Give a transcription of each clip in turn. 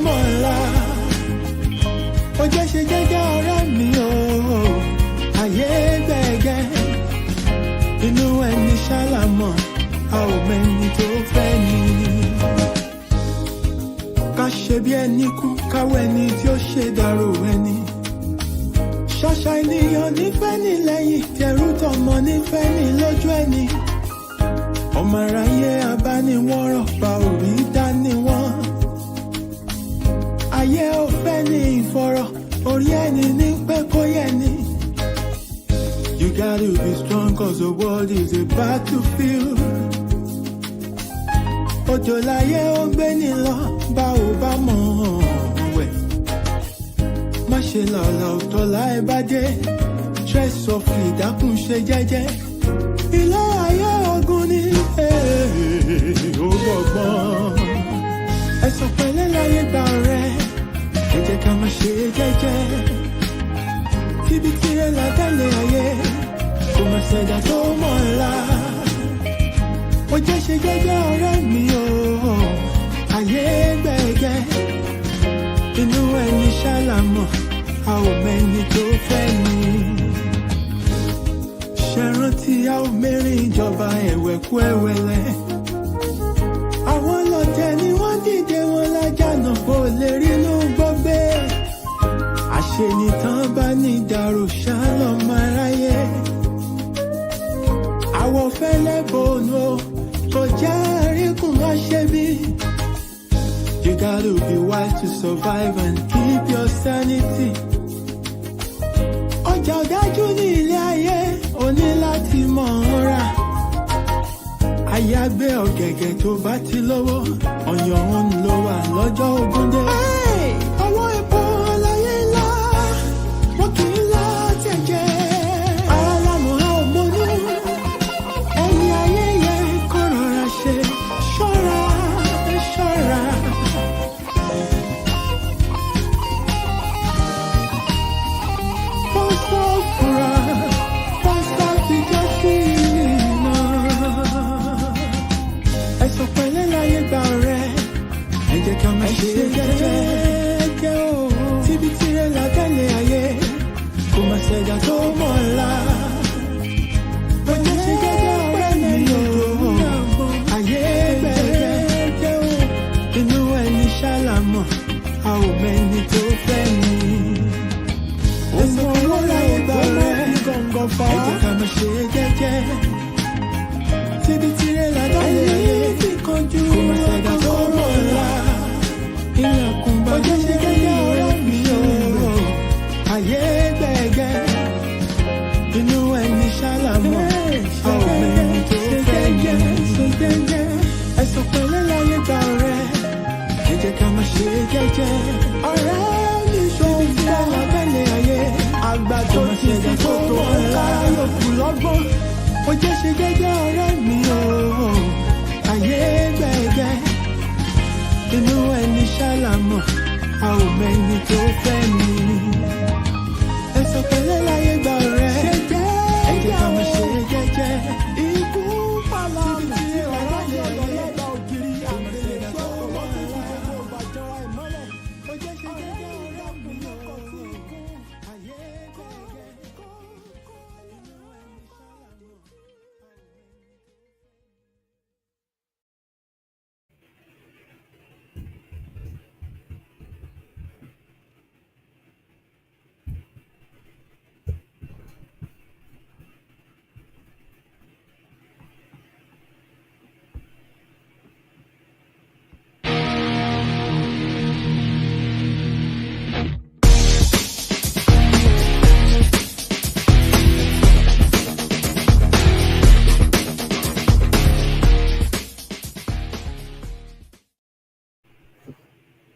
mọ̀la ó jẹ́ ṣe jẹ́jẹ́ ọ̀rẹ́ mi o ayé gbẹ̀gẹ́ inú ẹni ṣàlàmọ̀ a ò mẹ́ni tó fẹ́ ni ká ṣe bí ẹni kú káwọ́ ẹni tí ó ṣe dàrò ẹni ṣàṣà ènìyàn nífẹ̀ẹ́ ní lẹ́yìn tẹ̀rù tọmọ nífẹ̀ẹ́ ní lójú ẹni ọmọ aráyé abániwọ̀rọ̀ pa òrí dání wọn ayé ò fẹ́ ní ìfọ̀rọ̀ orí ẹni ní pẹ́ kó yẹ ni. You gotta be strong cause the world is a battlefield. Odò láyé ó gbé ní lọ bá ò bá mọ̀ wẹ̀. Má ṣe làlà òtọ́ láì bá dé. Tread softly dákun ṣe jẹ́jẹ́. Ilé ayé ogun ni ó gbọ̀gbọ́n. Ẹ̀sọ̀ pẹ̀lẹ́ láyé gbà rẹ̀. Ẹ jẹ́ ká máa ṣe jẹ́jẹ́. Tíbi tirẹ̀ látẹ̀lé ayé. Kò má ṣẹ̀dá tó mọ̀ ńlá. Ó jẹ́ ṣe jẹ́jẹ́ ọ̀rẹ́ mi o. Ayé gbẹ̀gẹ́. Inú ẹni ṣàlàmọ̀. A ò mẹ́ni tó fẹ́ ni. Ṣé rántí a ò mẹ́rin ìjọba ẹ̀wẹ̀kú ẹ̀wẹ̀lẹ̀. Àwọn lọ́tẹ̀ ni wọ́n dìde wọn lájànà kò lè rí inú gbọ́gbé. Àṣenìtàn bá ní ìdàrú ṣálọ̀ máa ráyé. Àwọ̀ fẹ́lẹ́ bòónù kò já àríkùn má ṣe bí. You gotta be wise to survive and keep your sanity. Ọjà ọ̀dájú ní ilé ayé o ní láti mọ̀ ọ́n rà. Àyàgbé ọ̀gẹ̀gẹ̀ tó bá ti lówó ọ̀yàn òun ló wà lọ́jọ́ ogún dé. Ọwọ́ epo láyé ńlá wọ́n kì í lá tẹ̀jẹ̀. Ara lámù á ò mọ́nú ẹ̀yìn ayé yẹ kó rọra ṣe ṣọ́ra ṣọ́ra. Pọ́sọ̀ fura pọ́sọ̀ ti jẹ́ sí iná. Ẹ̀sọ̀ pẹ̀lẹ́ láyé gbà rẹ̀. Ẹ jẹ́ ká máa ṣe jẹ́jẹ́ o. Tíbi tirẹ̀ látẹ̀lé ayé. Kò má ṣẹ̀dá tó mọ̀ ńlá. Ó jẹ́ ṣe jẹ́jẹ́ ọ̀rẹ́ mi o. Ayé gbẹ̀gẹ́ o. Inú ẹni ṣàlàmọ̀. A ò mẹ́ni tó fẹ́ ni. Ẹ̀sọ̀ pẹ̀lẹ́ láyé gbà rẹ̀. Ẹ jẹ́ ká máa ṣe jẹ́jẹ́. Tíbi tirẹ̀ látẹ̀lé ayé. Kò má ṣẹ̀dá tó mọ̀ ńlá. Ilẹ̀kùn bá jẹ́ ṣe jẹ́jẹ́ ọ̀rẹ́ mi o. Ayé gbẹ̀gẹ́. Inú ẹni ṣàlàmọ̀. A ò mẹ́ni tó fẹ́ ni. Ẹ̀sọ̀ pẹ̀lẹ́ láyé gbà rẹ̀. Ẹ jẹ́ ká máa ṣe jẹ́jẹ́. Ọ̀rẹ́ mi ṣòwò tí a wà bẹ́lẹ̀ ayé. Àgbà tó ti fi tó ọ̀la yòókù lọ́gbọ́n. Ó jẹ́ ṣe jẹ́jẹ́ ọ̀rẹ́ mi o. Ayé gbẹ̀gẹ́. Inú ẹni ṣàlàmọ̀. A ò mẹ́ni tó fẹ́ ni. Ẹ̀sọ̀ pẹ̀lẹ́ láyé gbà rẹ̀. Ẹ jẹ́ ká máa ṣe jẹ́jẹ́. Ikú pàlà mi tí ọ̀rọ̀ yẹ lọ́lọ́dọ̀ ògiri àgbèrè tó wọ́n ti fi gbogbo bàjọ́ra ìmọ́lẹ̀. Ó jẹ́ ṣe jẹ́jẹ́ ọ̀rẹ́ mi o. Ayé gbẹ̀gẹ́. Inú ẹni ṣàlàmọ̀.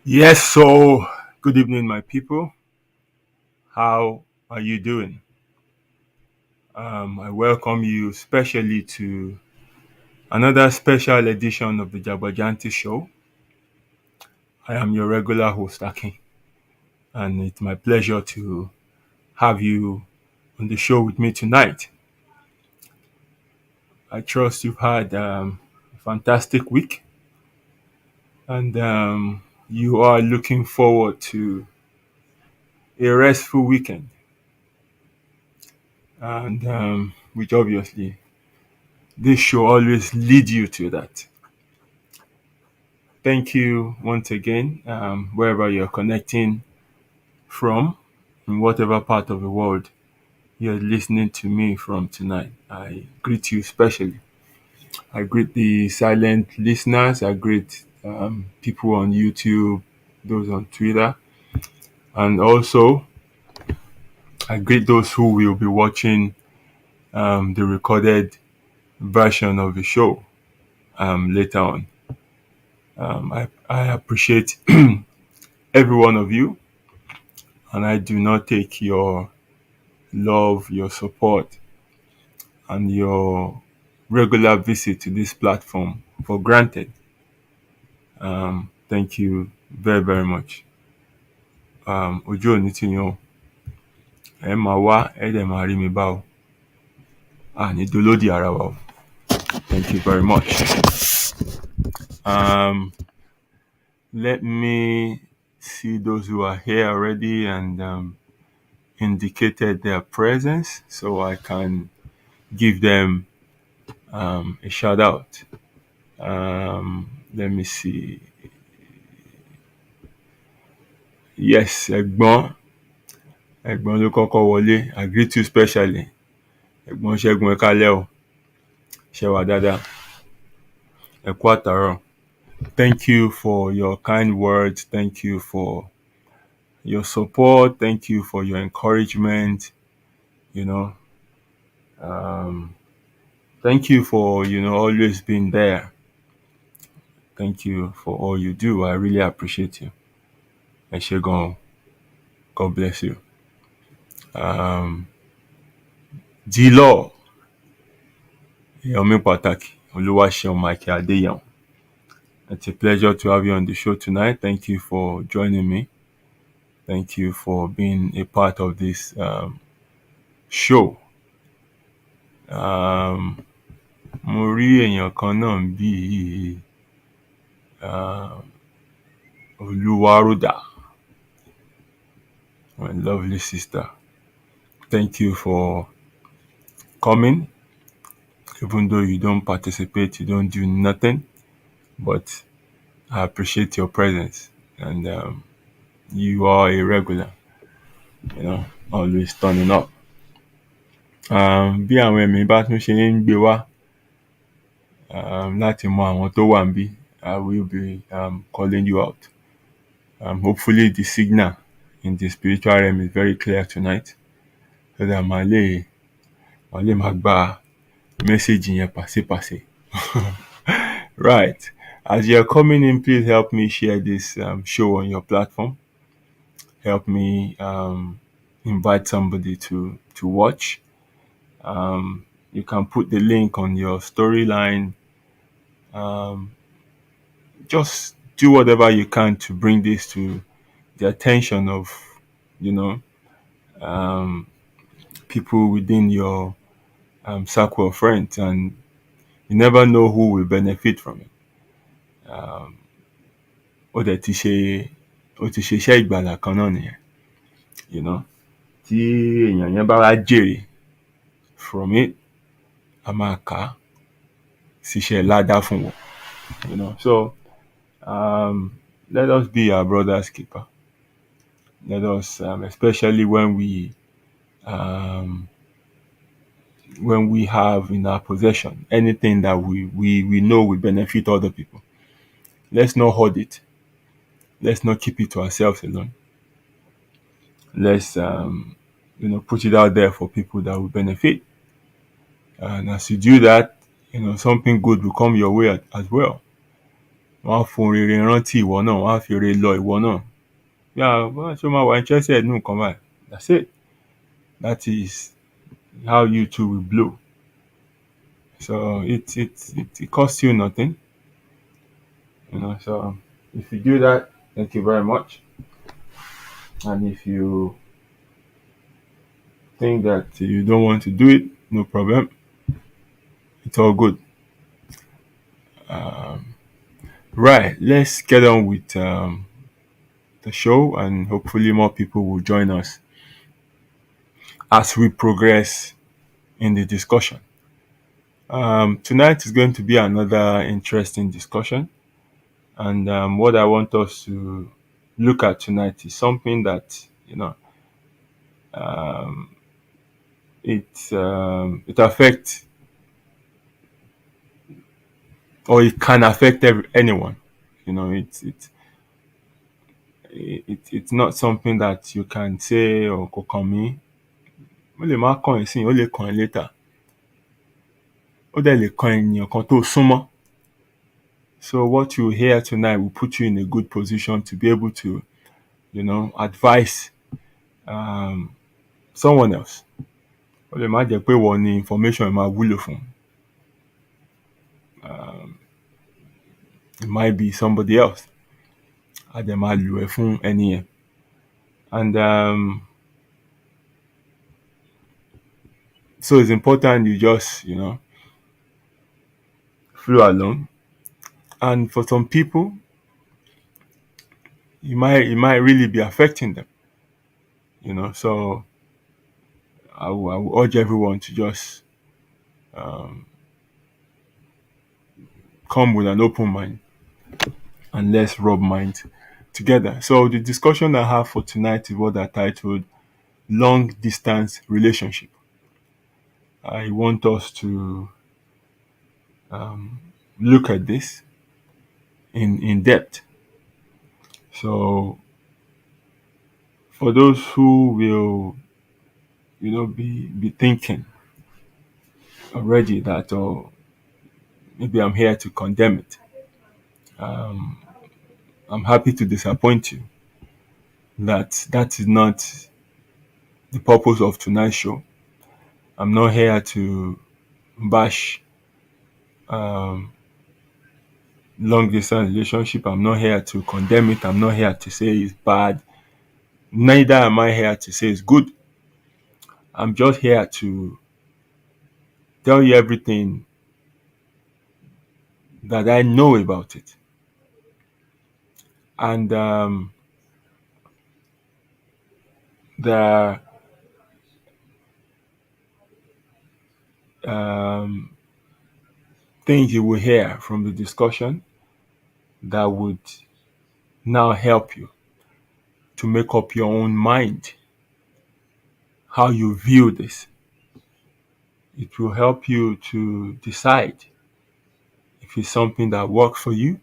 Yes, so good evening, my people. How are you doing? I welcome you especially to another special edition of the Jabajanti Show. I am your regular host, Akin, and it's my pleasure to have you on the show with me tonight. I trust you've had a fantastic week, and you are looking forward to a restful weekend, and which obviously this show always lead you to that. Thank you once again, wherever you're connecting from, in whatever part of the world you're listening to me from tonight. I greet you specially. I greet the silent listeners. I greet people on YouTube, those on Twitter, and also I greet those who will be watching the recorded version of the show later on. I appreciate every one of you, and I do not take your love, your support, and your regular visit to this platform for granted. Thank you very, very much. Ojú òní ti yan o. Ẹ máa wá ẹ dẹ̀ máa rí mi bá o. Àní dolódì ara wa o. Thank you very much. Let me see those who are here already and indicated their presence so I can give them a shout out. Let me see. Yes, ẹ̀gbọ́n ló kọ́kọ́ wọlé. I greet you specially. Ẹ̀gbọ́n Ṣẹ́gun ẹ kálẹ́ o. Ṣé wà dáadáa? Ẹ kú àtàárọ̀. Thank you for your kind words. Thank you for your support. Thank you for your encouragement. You know, thank you for always being there. Thank you for all you do. I really appreciate you. Ẹ ṣé gan o. God bless you. G-Law, Yomi Pataki, Oluwaseun Michael Adeyan. It's a pleasure to have you on the show tonight. Thank you for joining me. Thank you for being a part of this show. Mo rí èèyàn kan náà bí Oluwaroda, my lovely sister. Thank you for coming. Even though you don't participate, you don't do nothing, but I appreciate your presence, and you are a regular, always turning up. Bí àwọn ẹ̀mí bá tún ṣe ń gbé wá láti mọ àwọn tó wà níbí, I will be calling you out. Hopefully the signal in the spiritual realm is very clear tonight, so that màá lè máa gba message yẹn pàṣípàṣí. Right. As you're coming in, please help me share this show on your platform. Help me invite somebody to watch. You can put the link on your storyline. Just do whatever you can to bring this to the attention of, people within your circle of friends, and you never know who will benefit from it. Ó ti ṣe iṣẹ́ ìgbàlà kan náà nìyẹn. Tí èèyàn yẹn bá wá jèrè from it, a máa kà á síṣẹ́ ládàá fún wọn. So let us be our brother's keeper. Let us, especially when we have in our possession anything that we know will benefit other people, let's not hoard it. Let's not keep it to ourselves alone. Let's put it out there for people that will benefit. And as you do that, something good will come your way as well. Wọ́n á fún rere rántí ìwọ náà, wọ́n á fi rere lọ ìwọ náà. Ṣé o máa wà interested nínú nǹkan báyìí? That's it. That is how you too will blow. So it costs you nothing. So if you do that, thank you very much. And if you think that you don't want to do it, no problem. It's all good. Right, let's get on with the show, and hopefully more people will join us as we progress in the discussion. Tonight is going to be another interesting discussion, and what I want us to look at tonight is something that it affects, or it can affect anyone. It's not something that you can say or kò kàn mí. Ó lè má kàn ẹ́ sìn, ó lè kàn ẹ́ later. Ó dẹ̀ lè kàn ènìyàn kan tó súnmọ́. So what you hear tonight will put you in a good position to be able to, advise someone else. Ó lè má jẹ́ pé wọ́n ní information máa wúlò fún. It might be somebody else. A dẹ̀ máa lò ẹ́ fún ẹni yẹn. And so it's important you just, flow along. And for some people, it might really be affecting them. So I will urge everyone to just come with an open mind and let's rub minds together. So the discussion I have for tonight is what I titled Long Distance Relationship. I want us to look at this in depth. So for those who will, be thinking already that, or maybe I'm here to condemn it, I'm happy to disappoint you that is not the purpose of tonight's show. I'm not here to bash long distance relationship. I'm not here to condemn it. I'm not here to say it's bad. Neither am I here to say it's good. I'm just here to tell you everything that I know about it. And the things you will hear from the discussion that would now help you to make up your own mind how you view this. It will help you to decide if it's something that works for you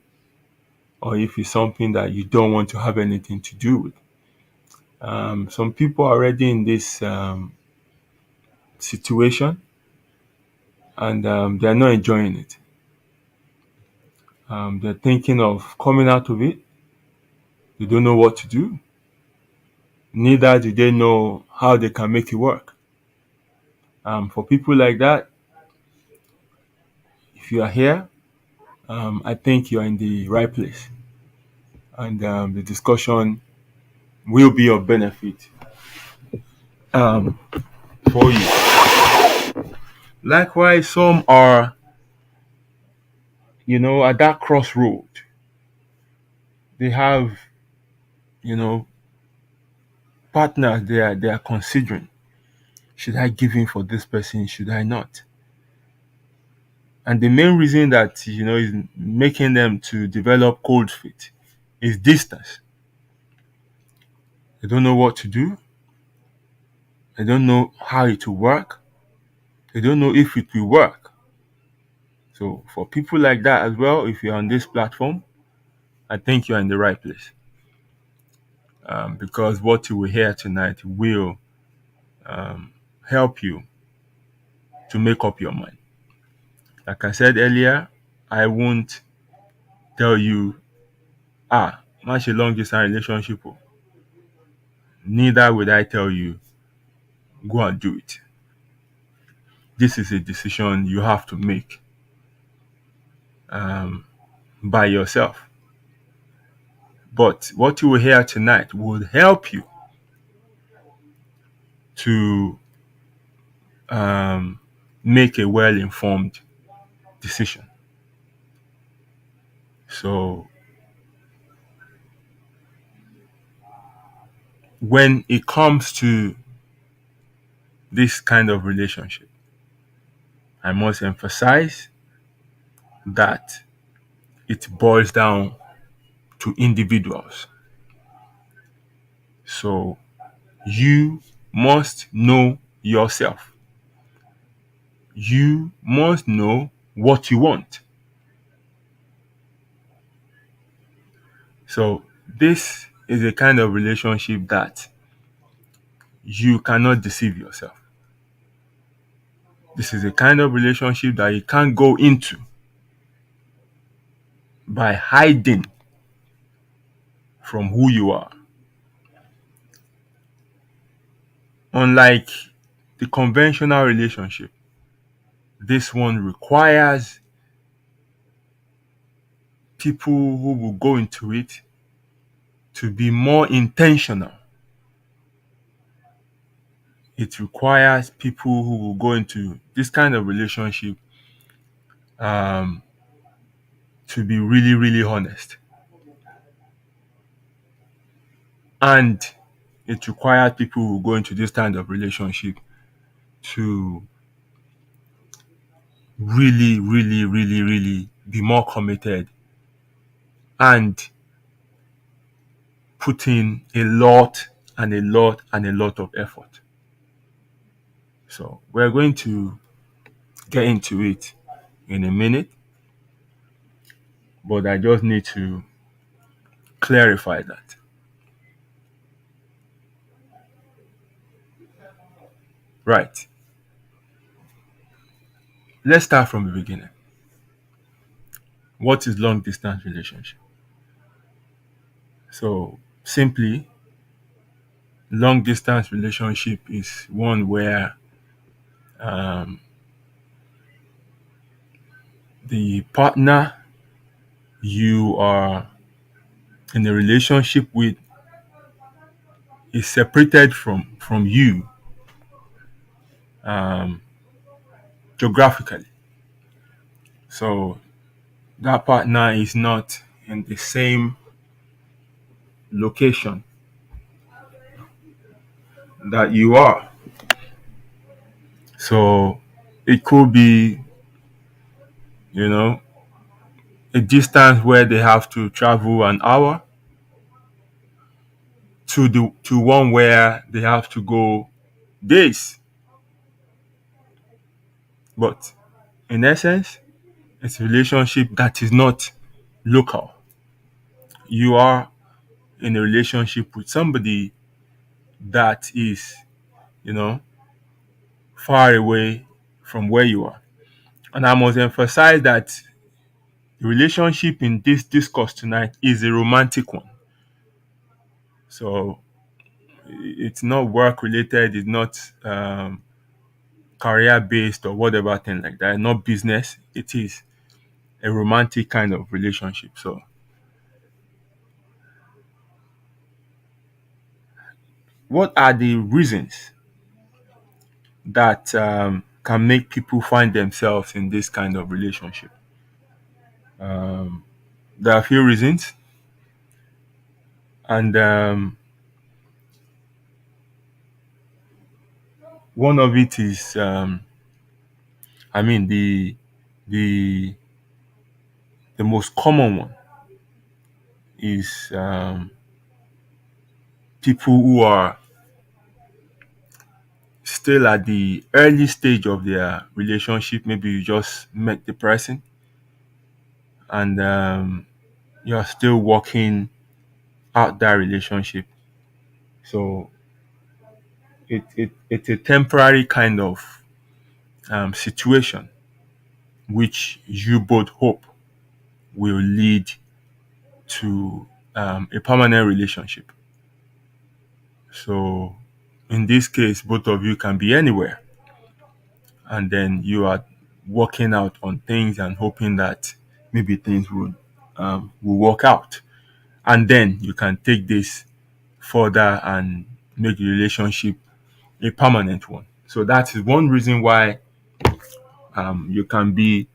or if it's something that you don't want to have anything to do with. Some people are already in this situation and they're not enjoying it. They're thinking of coming out of it. They don't know what to do. Neither do they know how they can make it work. For people like that, if you are here, I think you're in the right place. And the discussion will be of benefit for you. Likewise, some are, at that crossroad. They have, partners they are considering. Should I give in for this person? Should I not? And the main reason that, is making them to develop cold feet is distance. They don't know what to do. They don't know how it will work. They don't know if it will work. So for people like that as well, if you're on this platform, I think you're in the right place. Because what you will hear tonight will help you to make up your mind. Like I said earlier, I won't tell you, much a long distance relationship. Neither would I tell you, go and do it. This is a decision you have to make by yourself. But what you will hear tonight will help you to make a well-informed decision. So when it comes to this kind of relationship, I must emphasize that it boils down to individuals. So you must know yourself. You must know what you want. So this is a kind of relationship that you cannot deceive yourself. This is a kind of relationship that you can't go into by hiding from who you are. Unlike the conventional relationship, this one requires people who will go into it to be more intentional. It requires people who will go into this kind of relationship um, to be really, really honest. And it requires people who go into this kind of relationship to really, really, really, really be more committed and put in a lot and a lot and a lot of effort. So we're going to get into it in a minute, but I just need to clarify that. Right. Let's start from the beginning. What is long distance relationship? So simply, long distance relationship is one where um, the partner you are in a relationship with is separated from you um, geographically. So that partner is not in the same location that you are. So it could be, you know, a distance where they have to travel an hour to one where they have to go days. But in essence, it's a relationship that is not local. You are in a relationship with somebody that is, you know, far away from where you are. And I must emphasize that the relationship in this discourse tonight is a romantic one. So it's not work related, it's not career based or whatever thing like that, not business. It is a romantic kind of relationship. So what are the reasons that can make people find themselves in this kind of relationship? There are a few reasons, and one of it is, I mean, the the most common one is people who are still at the early stage of their relationship. Maybe you just met the person, and you're still working out that relationship. So it's a temporary kind of situation which you both hope will lead to a permanent relationship. So in this case, both of you can be anywhere, and then you are working out on things and hoping that maybe things will work out, and then you can take this further and make the relationship a permanent one. So that is one reason why you can be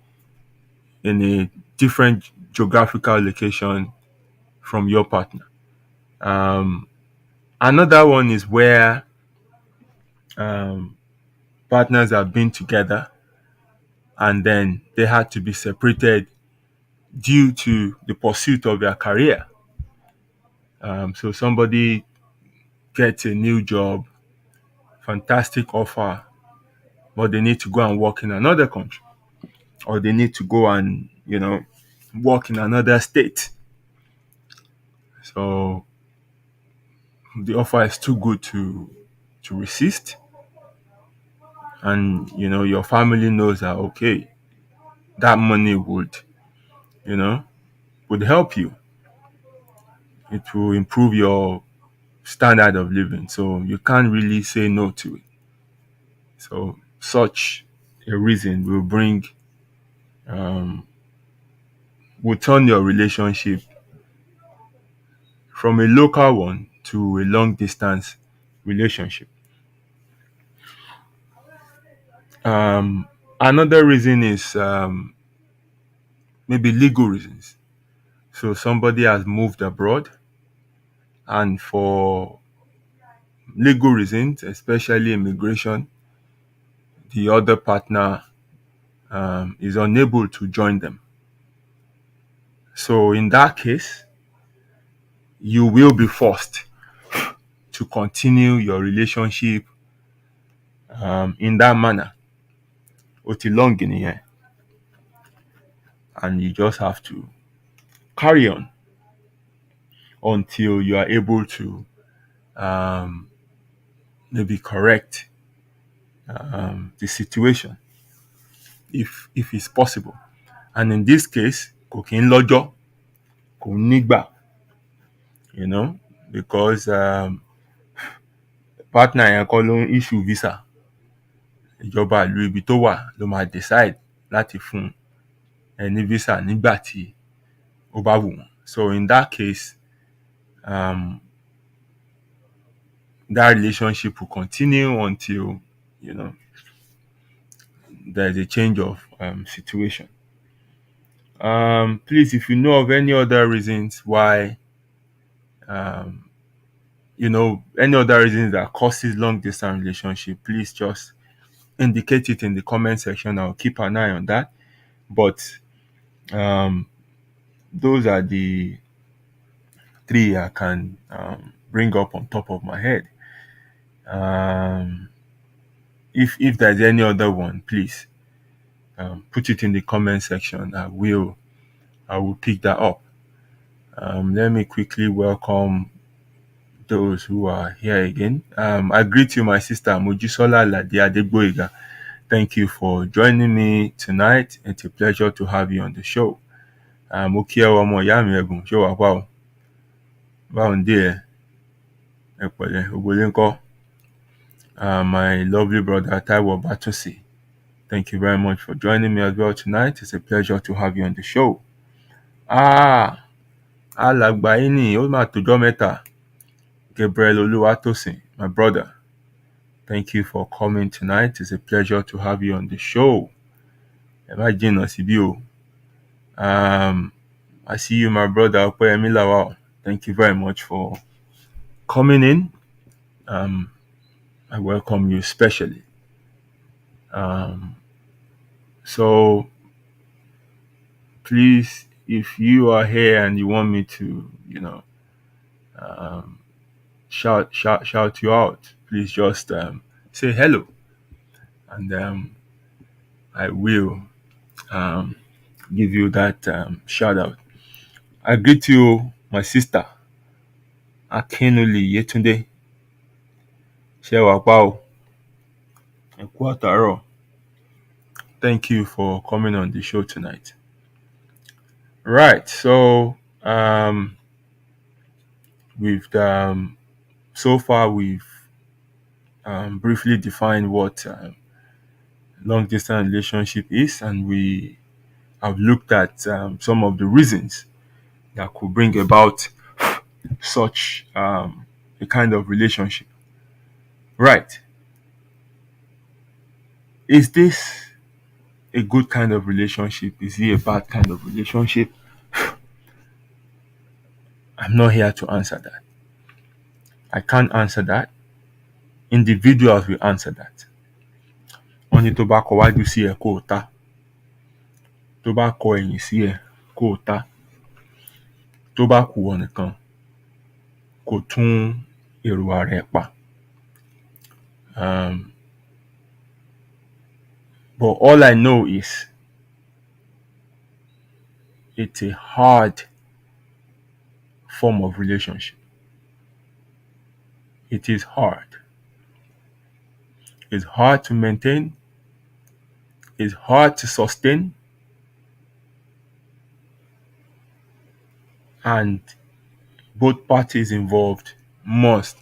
in a different geographical location from your partner. Um, Another one is where um, partners have been together and then they had to be separated due to the pursuit of their career. So somebody gets a new job, fantastic offer, but they need to go and work in another country, or they need to go and work in another state. So the offer is too good to resist, and your family knows that okay, that money you know would help you. It will improve your standard of living, so you can't really say no to it. So such a reason um, will turn your relationship from a local one to a long distance relationship. Another reason is maybe legal reasons. So somebody has moved abroad, and for legal reasons, especially immigration, the other partner is unable to join them. So in that case, you will be forced to continue your relationship in that manner. Ó ti long nìyẹn, and you just have to carry on until you are able to um, maybe correct the situation if it's possible. And in this case, kò kí ń lọ́jọ́, kò nígbà, because partner yẹn kọ́ ló ń issue visa. Ìjọba ìlú ibi tó wà ló máa decide láti fún ẹni visa nígbà tí ó bá wù wọ́n. So in that case, that relationship will continue until there's a change of situation. Please, if you know of any other reasons why, any other reasons that causes long distance relationship, please just indicate it in the comment section. I'll keep an eye on that. But those are the three I can bring up on top of my head. If there's any other one, please put it in the comment section. I will pick that up. Let me quickly welcome those who are here again. I greet you, my sister Mojisola Ladi Adegboyega. Thank you for joining me tonight. It's a pleasure to have you on the show. Okia ọmọ ìyá mi ẹ̀bùn ṣé wàá pa ọ́? Báwo ń dé ẹ? Ẹ pẹ̀lẹ́, ògbólé ńkọ́? My lovely brother Taiwo Batusi. Thank you very much for joining me as well tonight. It's a pleasure to have you on the show. Alàgbà yín ni ó máa tọ́jọ́ mẹ́ta. Gabriel Oluwatosin, my brother. Thank you for coming tonight. It's a pleasure to have you on the show. Ẹ má jìnnà síbí o. I see you, my brother Opeyemi Lawal. Thank you very much for coming in. I welcome you especially. So please, if you are here and you want me to, shout you out, please just say hello, and I will give you that shout out. I greet you, my sister Akinuli Yetunde. Ṣé wàá pa o? Ẹ kú àtàárọ̀. Thank you for coming on the show tonight. Right, so we've so far we've briefly defined what long distance relationship is, and we have looked at some of the reasons that could bring about such a kind of relationship. Right. Is this a good kind of relationship? Is it a bad kind of relationship? I'm not here to answer that. I can't answer that. Individuals will answer that. Wọ́n ní tó bá kọ wájú sí ẹ kó o ta, tó bá kọ ẹ̀yìn sí ẹ kó o ta, tó bá kù ọ nìkan kó tún èrò ara ẹ pa. But all I know is it's a hard form of relationship. It is hard. It's hard to maintain. It's hard to sustain. And both parties involved must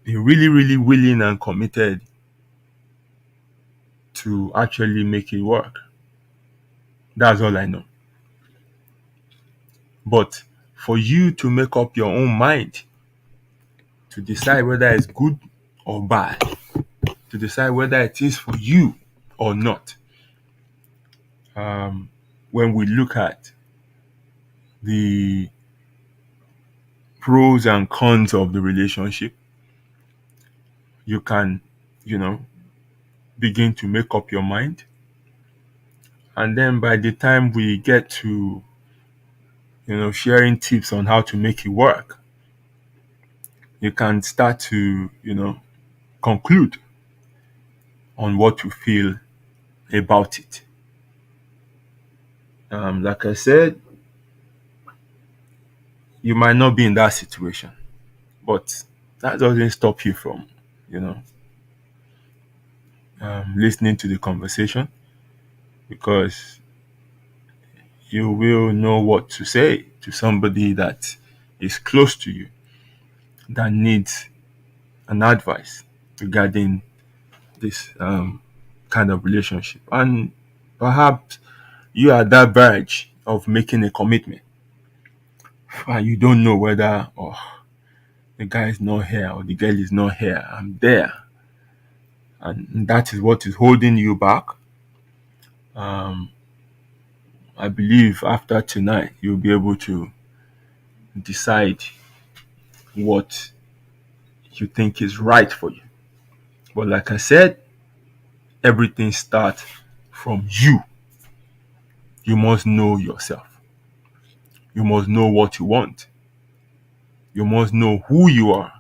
be really, really willing and committed to actually make it work. That's all I know. But for you to make up your own mind to decide whether it's good or bad, to decide whether it is for you or not, when we look at the pros and cons of the relationship, you can, begin to make up your mind. And then by the time we get to, sharing tips on how to make it work, you can start to, conclude on what you feel about it. Like I said, you might not be in that situation, but that doesn't stop you from, listening to the conversation, because you will know what to say to somebody that is close to you that needs an advice regarding this kind of relationship. And perhaps you are that verge of making a commitment and you don't know whether the guy is not here or the girl is not here. I'm there. And that is what is holding you back. I believe after tonight, you'll be able to decide what you think is right for you. But like I said, everything starts from you. You must know yourself. You must know what you want. You must know who you are,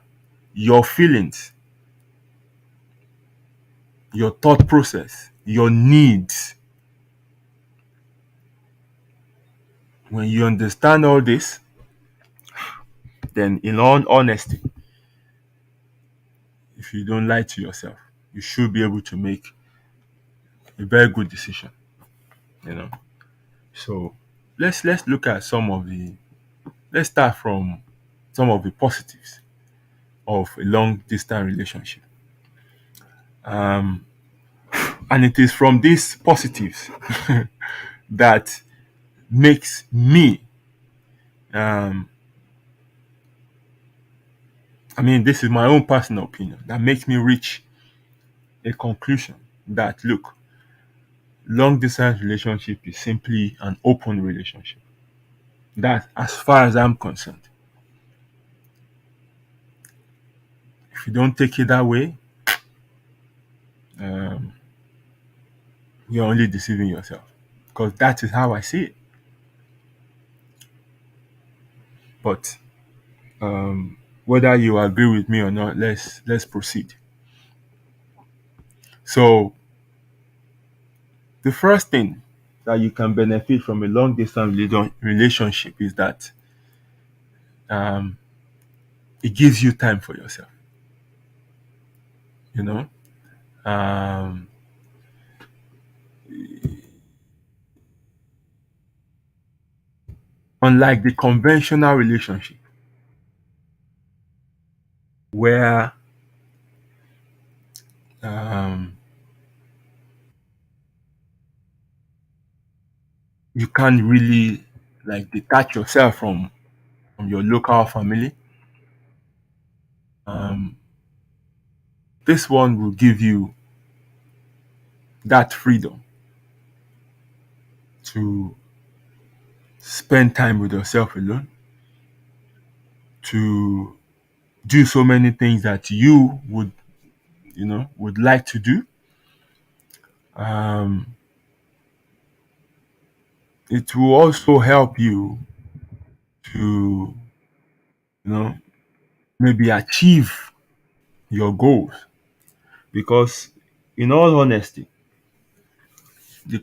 your feelings, your thought process, your needs. When you understand all this, then in all honesty, if you don't lie to yourself, you should be able to make a very good decision. So let's look at let's start from some of the positives of a long distance relationship. And it is from these positives that makes me this is my own personal opinion, that makes me reach a conclusion that, look, long distance relationship is simply an open relationship. That, as far as I'm concerned, if you don't take it that way, you're only deceiving yourself, because that is how I see it. But whether you agree with me or not, let's proceed. So the first thing that you can benefit from a long distance relationship is that it gives you time for yourself. Unlike the conventional relationship where you can't really detach yourself from your local family, this one will give you that freedom to spend time with yourself alone, to do so many things that you would like to do. Um, it will also help you to maybe achieve your goals, because in all honesty, the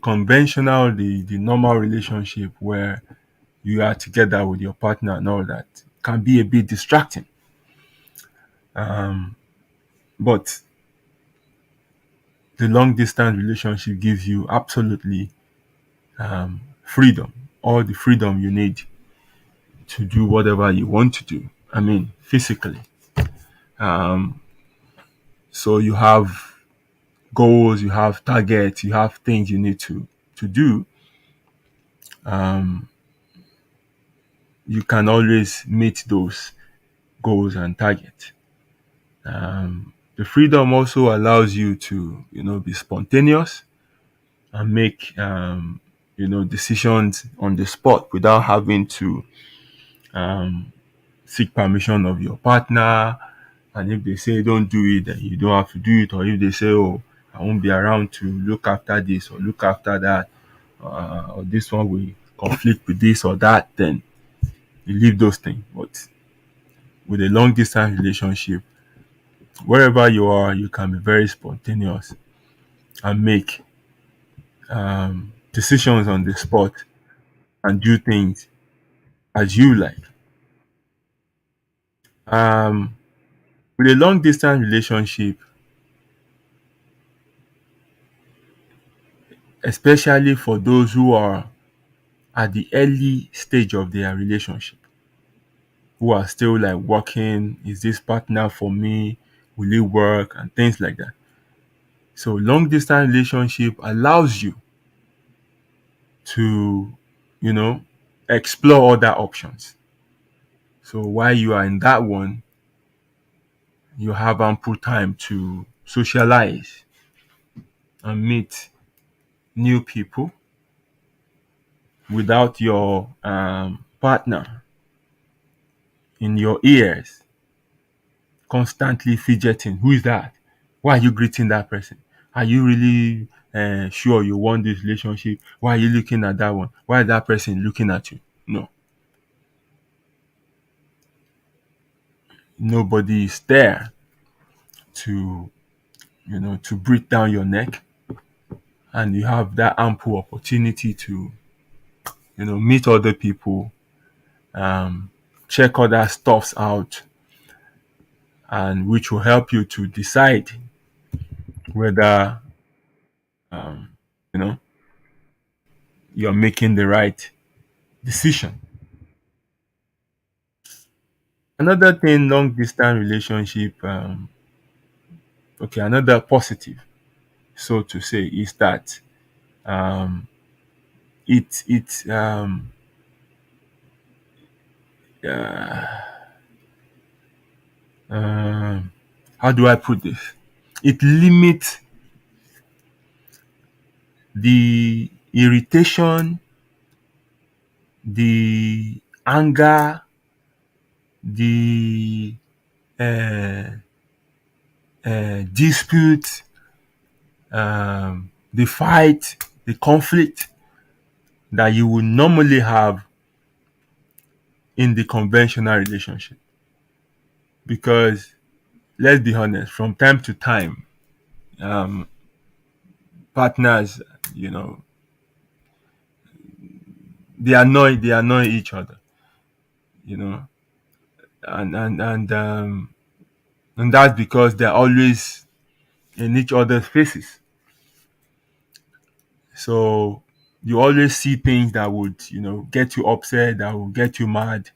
normal relationship where you are together with your partner and all that can be a bit distracting. um, but the long distance relationship gives you absolutely freedom, all the freedom you need to do whatever you want to do. I mean, physically. um, so you have goals, you have targets, you have things you need to do. um, you can always meet those goals and targets. The freedom also allows you to, be spontaneous and make, decisions on the spot without having to seek permission of your partner. And if they say don't do it, then you don't have to do it. Or if they say, oh, I won't be around to look after this or look after that, or this one will conflict with this or that, then you leave those things. But with a long distance relationship, wherever you are, you can be very spontaneous and make decisions on the spot and do things as you like. Um, with a long distance relationship, especially for those who are at the early stage of their relationship, who are still like working, is this partner for me? Will it work? And things like that. So long distance relationship allows you to, you know, explore other options. So while you are in that one, you have ample time to socialize and meet new people without your partner in your ears constantly fidgeting. Who is that? Why are you greeting that person? Are you really sure you want this relationship? Why are you looking at that one? Why is that person looking at you? No, nobody is there to, to breathe down your neck, and you have that ample opportunity to, meet other people, um, check other stuffs out, and which will help you to decide whether, you know you're making the right decision. Another thing, long distance relationship, okay, another positive, so to say, is that um, it um, how do I put this? It limits the irritation, the anger, the uh, dispute, the fight, the conflict that you would normally have in the conventional relationship. Because let's be honest, from time to time, um, partners, you know, they annoy each other, you know, and that's because they're always in each other's faces. So you always see things that would, get you upset, that will get you mad,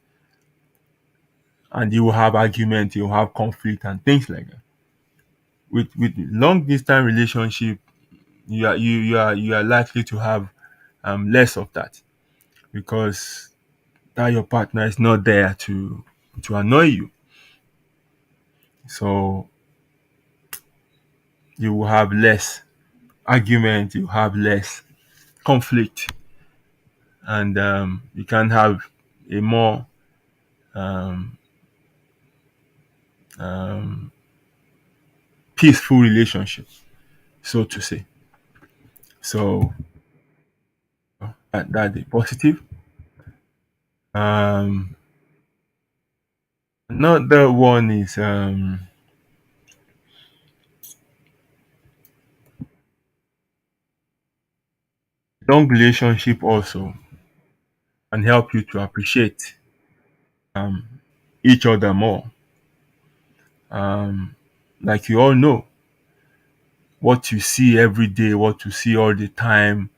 and you will have argument, you will have conflict and things like that. With long distance relationship, you are likely to have less of that, because that your partner is not there to annoy you. So you will have less argument, you have less conflict, and you can have a more um, um, peaceful relationship, so to say. So that the positive. Um, Another one is long relationship also can help you to appreciate um, each other more. Um, like you all know, what you see every day, what you see all the time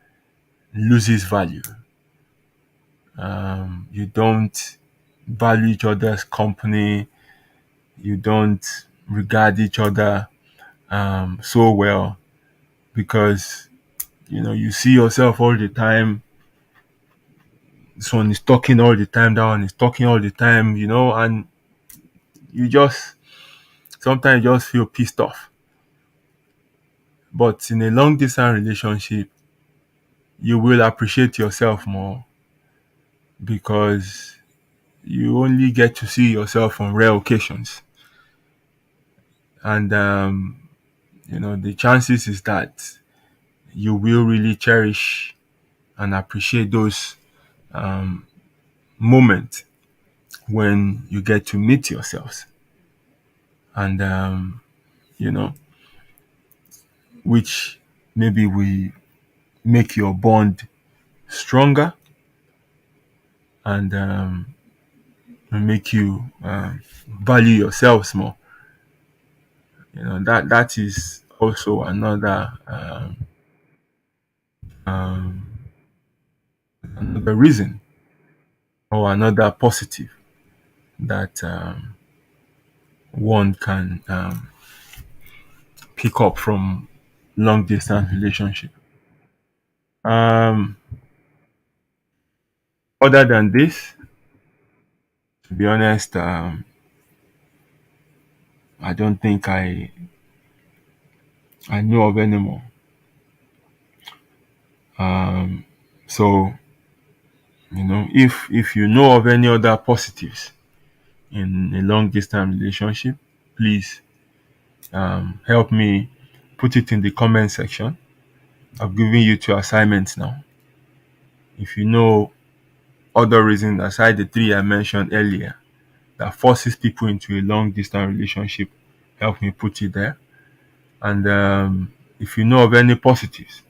loses value. You don't value each other's company. You don't regard each other so well because you see yourself all the time. This one is talking all the time, that one is talking all the time, and you just sometimes you just feel pissed off. But in a long distance relationship, you will appreciate yourself more because you only get to see yourself on rare occasions. And the chances is that you will really cherish and appreciate those moments when you get to meet yourselves. And you know which maybe will make your bond stronger and make you value yourselves more. That is also um, another reason or another positive that one can pick up from long distance relationship. Um, Other than this, to be honest, I don't think I know of any more. So if you know of any other positives in a long distance relationship, please help me put it in the comment section. I've given you two assignments now. If you know other reasons aside the three I mentioned earlier that forces people into a long distance relationship, help me put it there. And if you know of any positives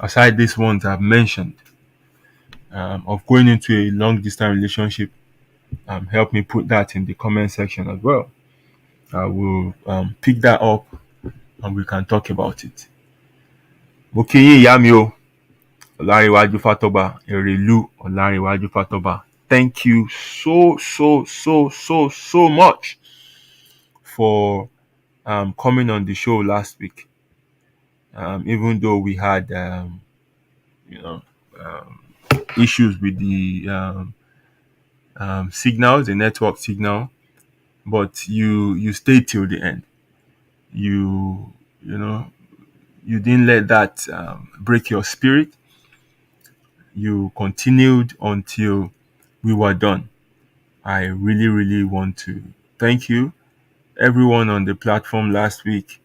aside these ones I've mentioned of going into a long distance relationship, help me put that in the comment section as well. I will pick that up and we can talk about it. Mo kí yín ìyá mi o, Ọlárẹ̀wájú Fátóbá, Èrèlú Ọlárẹ̀wájú Fátóbá. Thank you so much for coming on the show last week. Even though we had you know issues with the signals, the network signal, but you stayed till the end. You didn't let that break your spirit. You continued until we were done. I really want to thank you, everyone on the platform last week.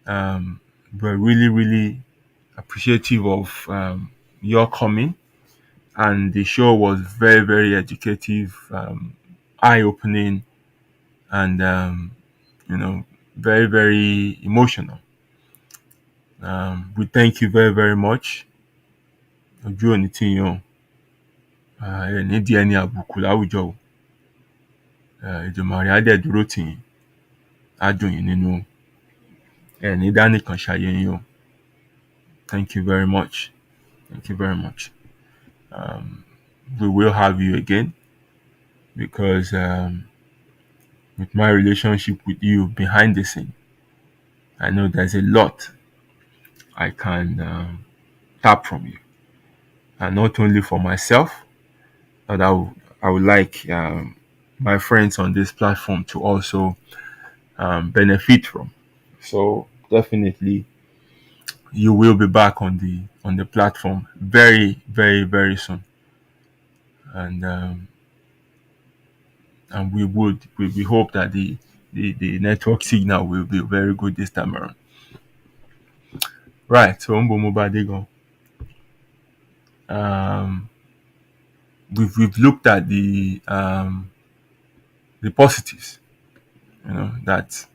We're really appreciative of your coming, and the show was very educative, eye-opening, and very emotional. We thank you very much. Ojú òní tì yín o. Ẹ ní di ẹni àbùkù láwùjọ o. Èdùmàrè á dẹ̀ dúró tì yín, á dùn yín nínú o. Ẹ ní dá nìkan ṣayé yín o. Thank you very much. Thank you very much. We will have you again because with my relationship with you behind the scene, I know there's a lot I can tap from you, and not only for myself, but I would like my friends on this platform to also benefit from. So definitely, you will be back on the platform very soon, and we hope that the the network signal will be very good this time around. Right. So Mbomo Badigo. Um we've looked at the positives, that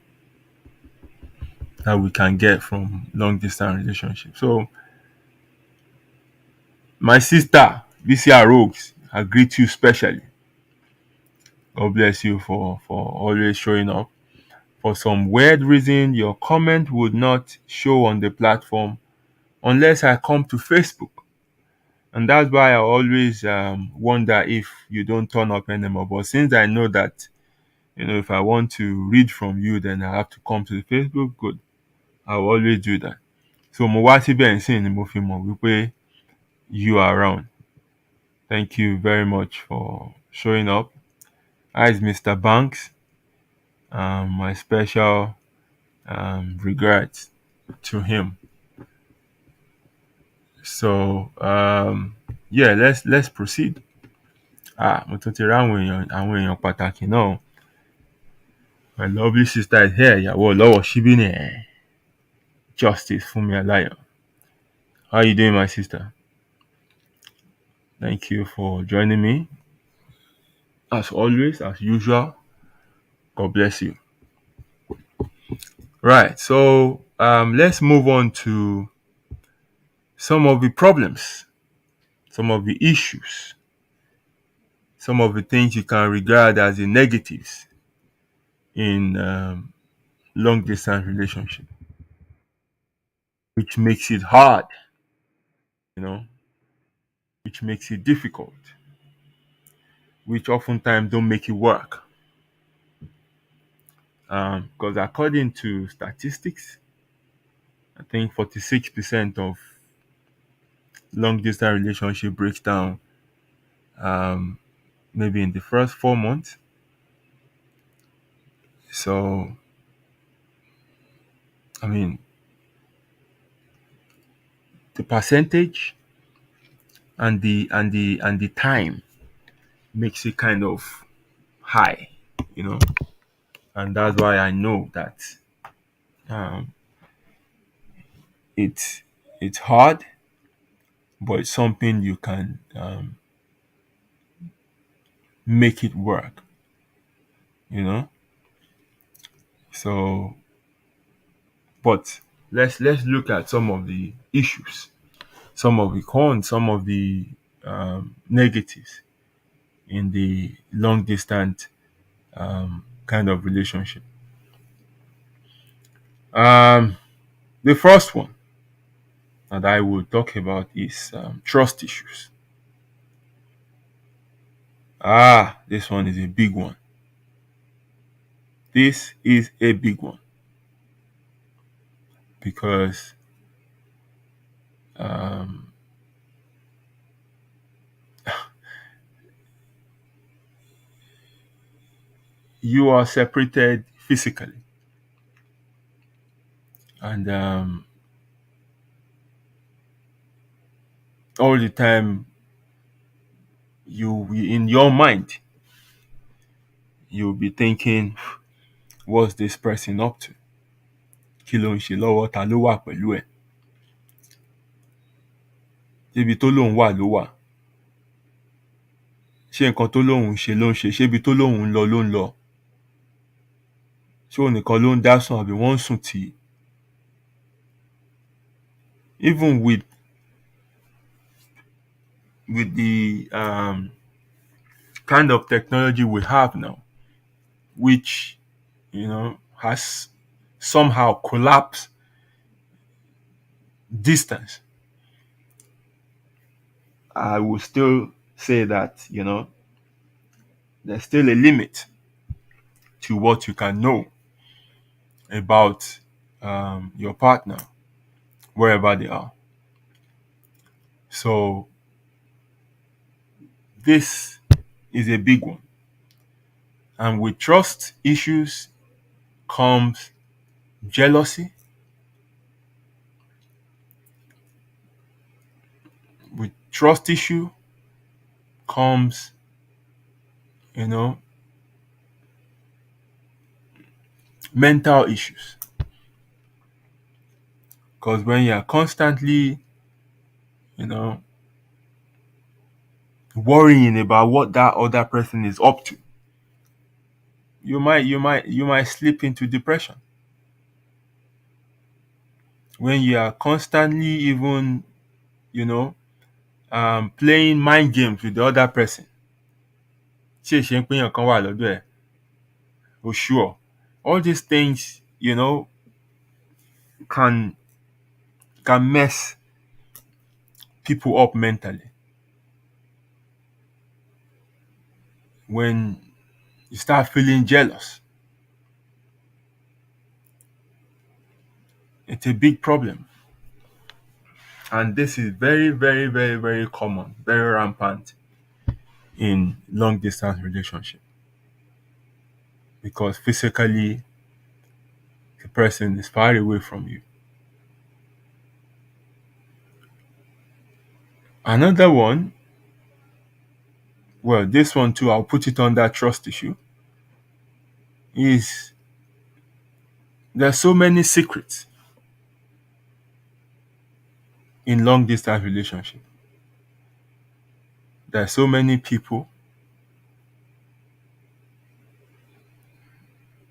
we can get from long distance relationship. So my sister, VCR Rogues, I greet you specially. God bless you for always showing up. For some weird reason, your comment would not show on the platform unless I come to Facebook. And that's why I always wonder if you don't turn up anymore. But since I know that, if I want to read from you, then I have to come to the Facebook. Good. I'll always do that. So mo wá síbẹ̀ nsìn ni mo fi mọ̀ wípé you are around. Thank you very much for showing up. Hi, is Mr. Banks. My special regrets to him. So yeah, let's proceed. Mo tún ti rí àwọn èèyàn pàtàkì náà. My lovely sister is here. Ìyàwó ọlọ́wọ̀ ṣíbí ni Justice Funmi Alayo. How are you doing, my sister? Thank you for joining me. As always, as usual, God bless you. Right, so let's move on to some of the problems, some of the issues, some of the things you can regard as the negatives in long distance relationship, which makes it hard, which makes it difficult, which oftentimes don't make it work. Because according to statistics, I think 46% of long distance relationship breaks down maybe in the first 4 months. So, I mean, the percentage and the time makes it kind of high, and that's why I know that it's hard, but it's something you can make it work, So, but let's look at some of the issues, some of the cons, some of the negatives in the long distance kind of relationship. The first one that I will talk about is trust issues. This one is a big one. This is a big one because you are separated physically, and all the time you in your mind you'll be thinking, what's this person up to? Kí ló ń ṣe lọ́wọ́? Ta ló wà pẹ̀lú ẹ̀? Ṣébi tó lóun wà ló wà? Ṣé nǹkan tó lóun ṣe ló ń ṣe? Ṣébi tó lóun ń lọ ló ń lọ? Ṣé òun nìkan ló ń dá sùn àbí wọ́n ń sùn tì í? Even with the kind of technology we have now, which has somehow collapsed distance, I will still say that there's still a limit to what you can know about your partner wherever they are. So this is a big one. And with trust issues comes jealousy. With trust issue comes, mental issues. Because when you are constantly, you know, worrying about what that other person is up to, you might slip into depression. When you are constantly even, you know, playing mind games with the other person, tí èṣe ń péyàn kan wà lọ́dọ̀ ẹ̀, for sure. All these things, can mess people up mentally. When you start feeling jealous, it's a big problem. And this is very, very, very, very common, very rampant in long distance relationship. Because physically the person is far away from you. Another one, well, this one too, I'll put it under trust issue, is there's so many secrets in long distance relationship. There's so many people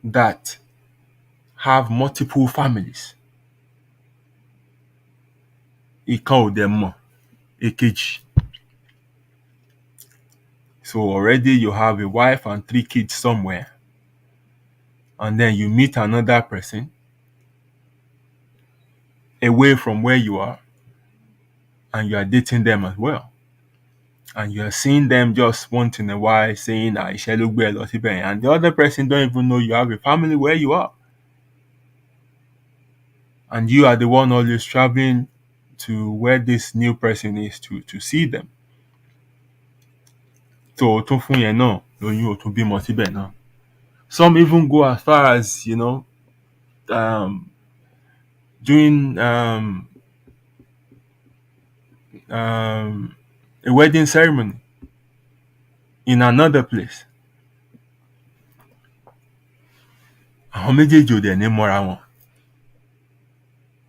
that have multiple families. Ìkan ò dẹ̀ mọ̀ èkejì. So already you have a wife and 3 kids somewhere. And then you meet another person away from where you are, and you are dating them as well. And you are seeing them just once in a while saying, iṣẹ́ ló gbé ẹ lọ síbẹ̀. And the other person don't even know you have a family where you are. And you are the one always traveling to where this new person is to see them. So o tún fún yẹn náà lóyún, o tún bímọ síbẹ̀ náà. Some even go as far as, doing a wedding ceremony in another place. Àwọn méjèèjì ò dẹ̀ ní mọ́ra wọn.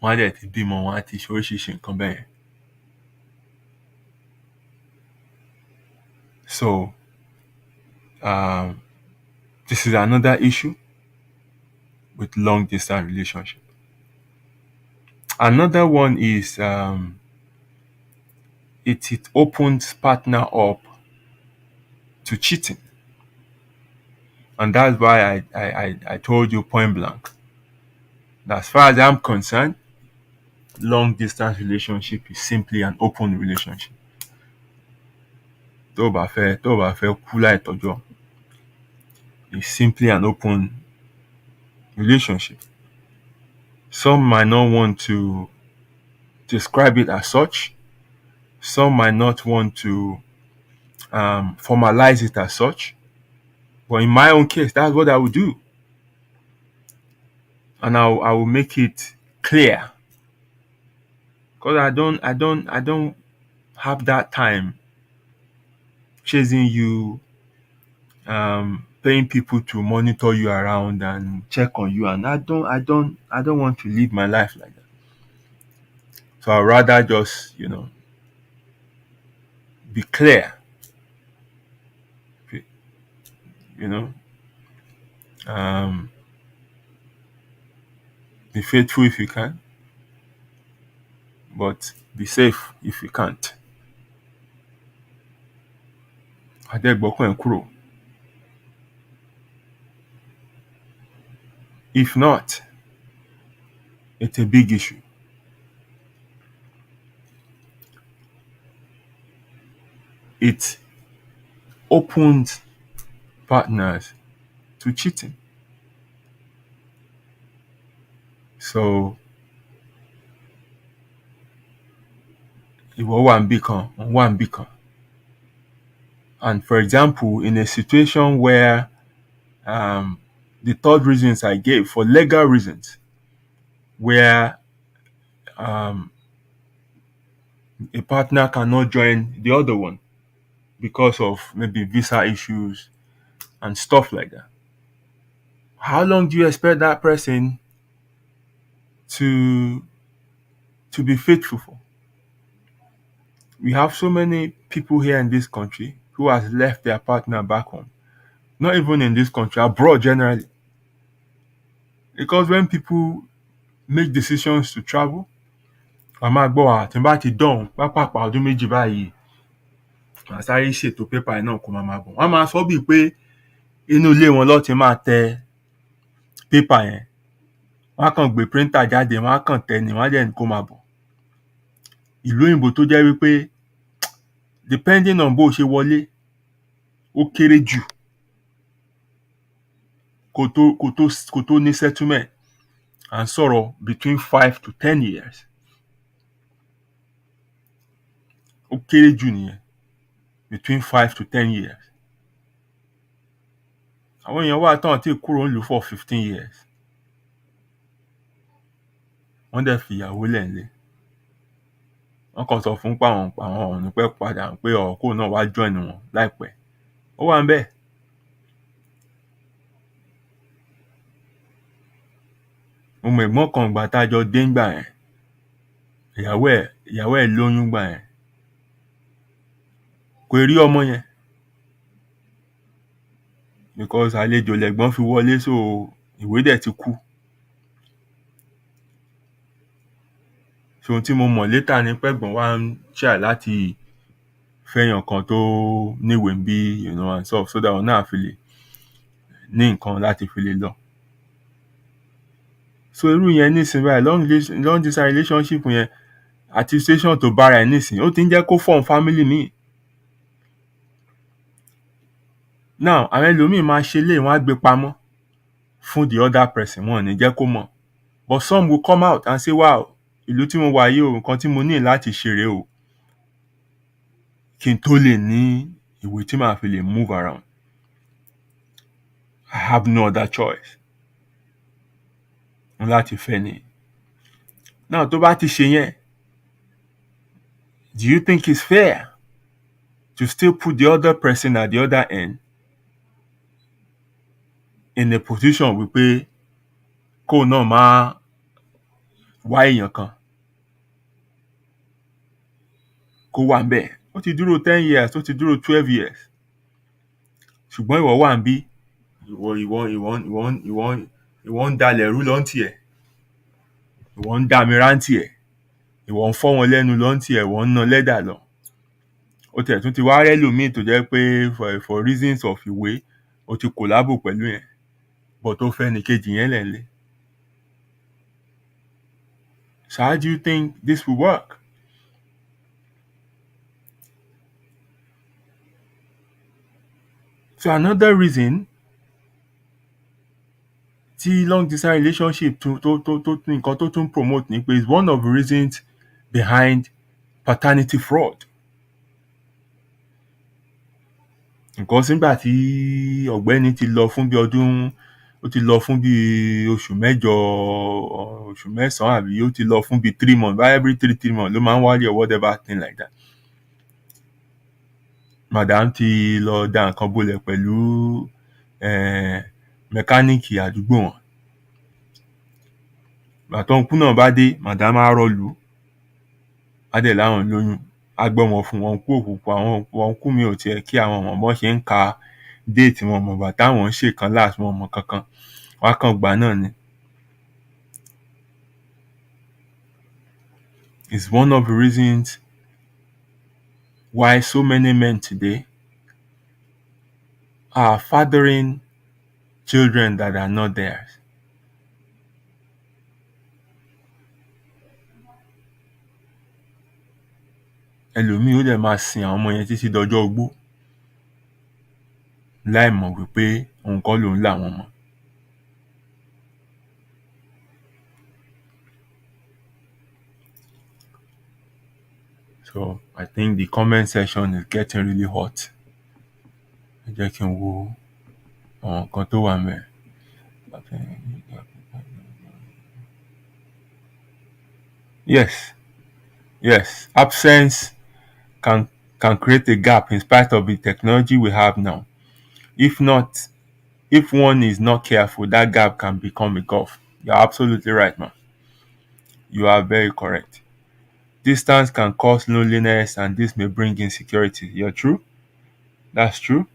Wọ́n á dẹ̀ ti bímọ, wọ́n á ti ṣe oríṣiríṣi nǹkan bẹ́ẹ̀ yẹn. So, this is another issue with long distance relationship. Another one is it opens partner up to cheating. And that's why I told you point blank that as far as I'm concerned, long distance relationship is simply an open relationship. Tó bá fẹ́ kú láì tọ́jọ́, it's simply an open relationship. Some might not want to describe it as such. Some might not want to formalize it as such. But in my own case, that's what I would do. And I will make it clear. Because I don't have that time chasing you, paying people to monitor you around and check on you. And I don't want to live my life like that. So I'd rather just, be clear. Be faithful if you can, but be safe if you can't. Adégbọ́kàn ẹ̀ kúrò. If not, it's a big issue. It opens partners to cheating. So, ìwọ wà níbì kan, òun wà níbì kan. And for example, in a situation where the third reasons I gave for legal reasons, where a partner cannot join the other one because of maybe visa issues and stuff like that, how long do you expect that person to be faithful for? We have so many people here in this country who has left their partner back home. Not even in this country, abroad generally. Because when people make decisions to travel, wọ́n máa gbọ́ tí n bá ti dọ̀hún pápápá ọdún méjì báyìí, màá sáré ṣètò pépà náà kó máa bọ̀. Wọ́n máa sọ bíi pé inú ilé wọn ló ti máa tẹ pépà yẹn. Wọ́n á kàn gbé printer jáde, wọ́n á kàn tẹ ni, wọ́n á dẹ̀ ní kó máa bọ̀. Ìlú òyìnbó tó jẹ́ wípé depending on bó ṣe wọlé, ó kéré jù kó tó ní settlement à ń sọ̀rọ̀ between 5 to 10 years. Ó kéré jù nìyẹn, between 5 to 10 years. Àwọn èèyàn wà tán tí kúrò ń lù for 15 years. Wọ́n dẹ̀ fìyàwó lẹ̀ ńlé. Wọ́n kàn sọ fún àwọn ò ní pẹ́ padà pé ọ̀kọ́ náà wá join wọn láìpẹ́. Ó wà ń bẹ̀. Mo mọ̀ ẹ̀gbọ́n kan ìgbà tá a jọ dé ńgbà yẹn. Ìyàwó ẹ̀ lóyún gbà yẹn. Kò rí ọmọ yẹn. Because àlejò lẹ̀gbọ́n fi wọlé, so ìwé dẹ̀ ti kú. So ohun tí mo mọ̀ later ni pẹ́gbọ́n wa ń try láti fẹ́yàn kan tó níwèé ń bí, and so that òun náà fi lè ní nǹkan láti fi lè lọ. So irú yẹn nísìnyí báyìí long distance relationship yẹn àti situation tó bára ẹ̀ nísìnyí, ó ti ń jẹ́ kó form family míì. Now àwọn ẹlòmíì máa ṣe léyìí, wọ́n á gbé pamọ́ fún the other person, wọn ò ní jẹ́ kó mọ̀. But some will come out and say, wow, ìlú tí mo wà yìí o, nǹkan tí mo ní láti ṣe rèé o, kí n tó lè ní ìwé tí màá fi lè move around. I have no other choice. Mo láti fẹ́ ni. Now tó bá ti ṣe yẹn, do you think it's fair to still put the other person at the other end in a position wípé kó náà máa wá èèyàn kan kó wà ńbẹ̀? Ó ti dúró 10 years, ó ti dúró 12 years. Ṣùgbọ́n ìwọ wà ń bí, ìwọ ń dalẹ̀ rú lọ́ntì ẹ̀, ìwọ ń dá mi rántí ẹ̀, ìwọ ń fọ́ wọn lẹ́nu lọ́ntì ẹ̀, ìwọ ń ná lẹ́dà lọ. Ó tẹ̀ tún ti wá rẹ́lòmíì tó jẹ́ pé for reasons of ìwé, ó ti collabo pẹ̀lú yẹn, but tó fẹ́ ní kejì yẹn lẹ̀ ńlé. So how do you think this will work? So another reason tí long distance relationship nǹkan tó tún promote ni pé is one of the reasons behind paternity fraud. Nǹkan sígbà tí ọ̀gbẹ́ni ti lọ fún bí ọdún, ó ti lọ fún bí oṣù mẹ́jọ, oṣù mẹ́sàn-án, àbí ó ti lọ fún bí 3 months, by every 3 months ló máa ń wálé or whatever thing like that. Madam ti lọ da nǹkan bolẹ̀ pẹ̀lú mẹkáníìkì àdúgbò wọn. Bàtọ́ òkú náà bá dé, madam á rọlù, á dẹ̀ láwọn lóyún, á gbọ́mọ fún wọn kú òkùnkùn. Àwọn kú mi ò tiẹ̀ kí àwọn ọmọ ṣe ń ka déètì wọn mọ̀ bàtà wọn ń ṣèkan láti wọn mọ̀ kankan, wọ́n á kàn gbà náà ni. It's one of the reasons why so many men today are fathering children that are not theirs. Ẹlòmíì ó dẹ̀ máa sin àwọn ọmọ yẹn títí dọjọ́ ogbó láì mọ̀ wípé òun kọ́ lòun làwọn ọmọ. So I think the comment section is getting really hot. Ẹ jẹ́ kí n wo àwọn nǹkan tó wà ńbẹ̀. Yes. Absence can create a gap in spite of the technology we have now. If not if one is not careful, that gap can become a gulf. You're absolutely right, man. You are very correct. Distance can cause loneliness, and this may bring insecurity. You're true. That's true.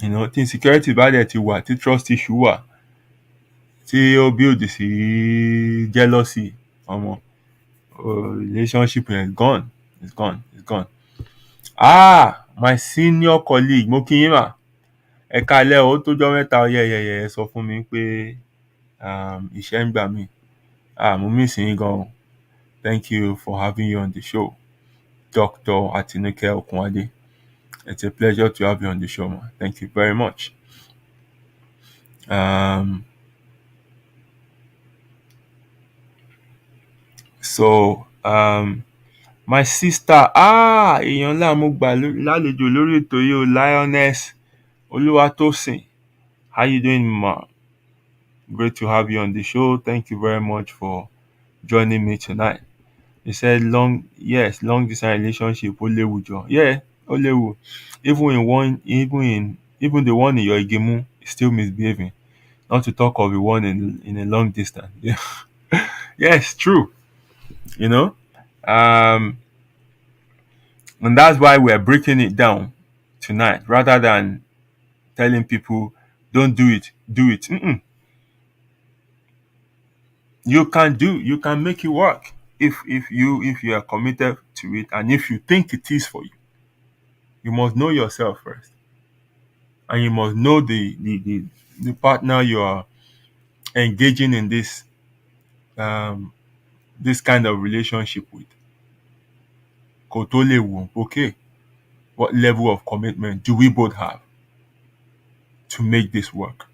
Tí insecurity bá dẹ̀ ti wà, tí trust issue wà, tí ó build sí jealousy, ọmọ, relationship is gone. It's gone. It's gone. My senior colleague, mo kí yín mà. Ẹ káalẹ́ o, ó tójọ́ mẹ́ta, ẹ sọ fún mi pé iṣẹ́ ń gbà mí. Mo miss yín gan o. Thank you for having you on the show, Dr. Atinuke Okunade. It's a pleasure to have you on the show, man. Thank you very much. My sister, èèyàn ńlá mo gbà lálejò lórí ètò yìí o, Lioness Olúwatósìn. How you doing, ma? Great to have you on the show. Thank you very much for joining me tonight. He said long distance relationship ó léwu jọ. Yeah, ó léwu. Even the one in your Igemu is still misbehaving. Not to talk of the one in a long distance. Yeah. Yes, true. And that's why we're breaking it down tonight, rather than telling people don't do it, do it. You can make it work if you are committed to it, and if you think it is for you. You must know yourself first, and you must know the partner you are engaging in this kind of relationship with. Kó tó lè wò, okay, what level of commitment do we both have to make this work?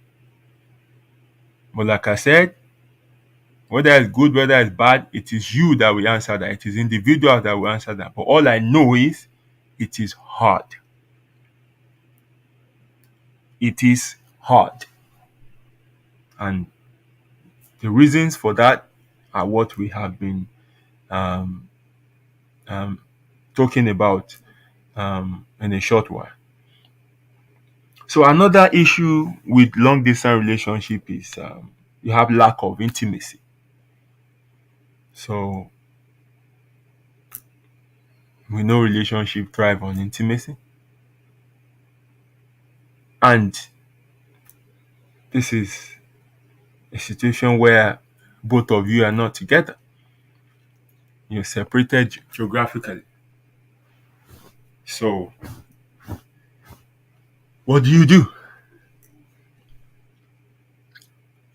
But like I said, whether it's good, whether it's bad, it is you that will answer that. It is individuals that will answer that. But all I know is it is hard. It is hard. And the reasons for that are what we have been talking about in a short while. So another issue with long distance relationship is you have lack of intimacy. So we know relationship thrive on intimacy. And this is a situation where both of you are not together. You're separated geographically. So what do you do?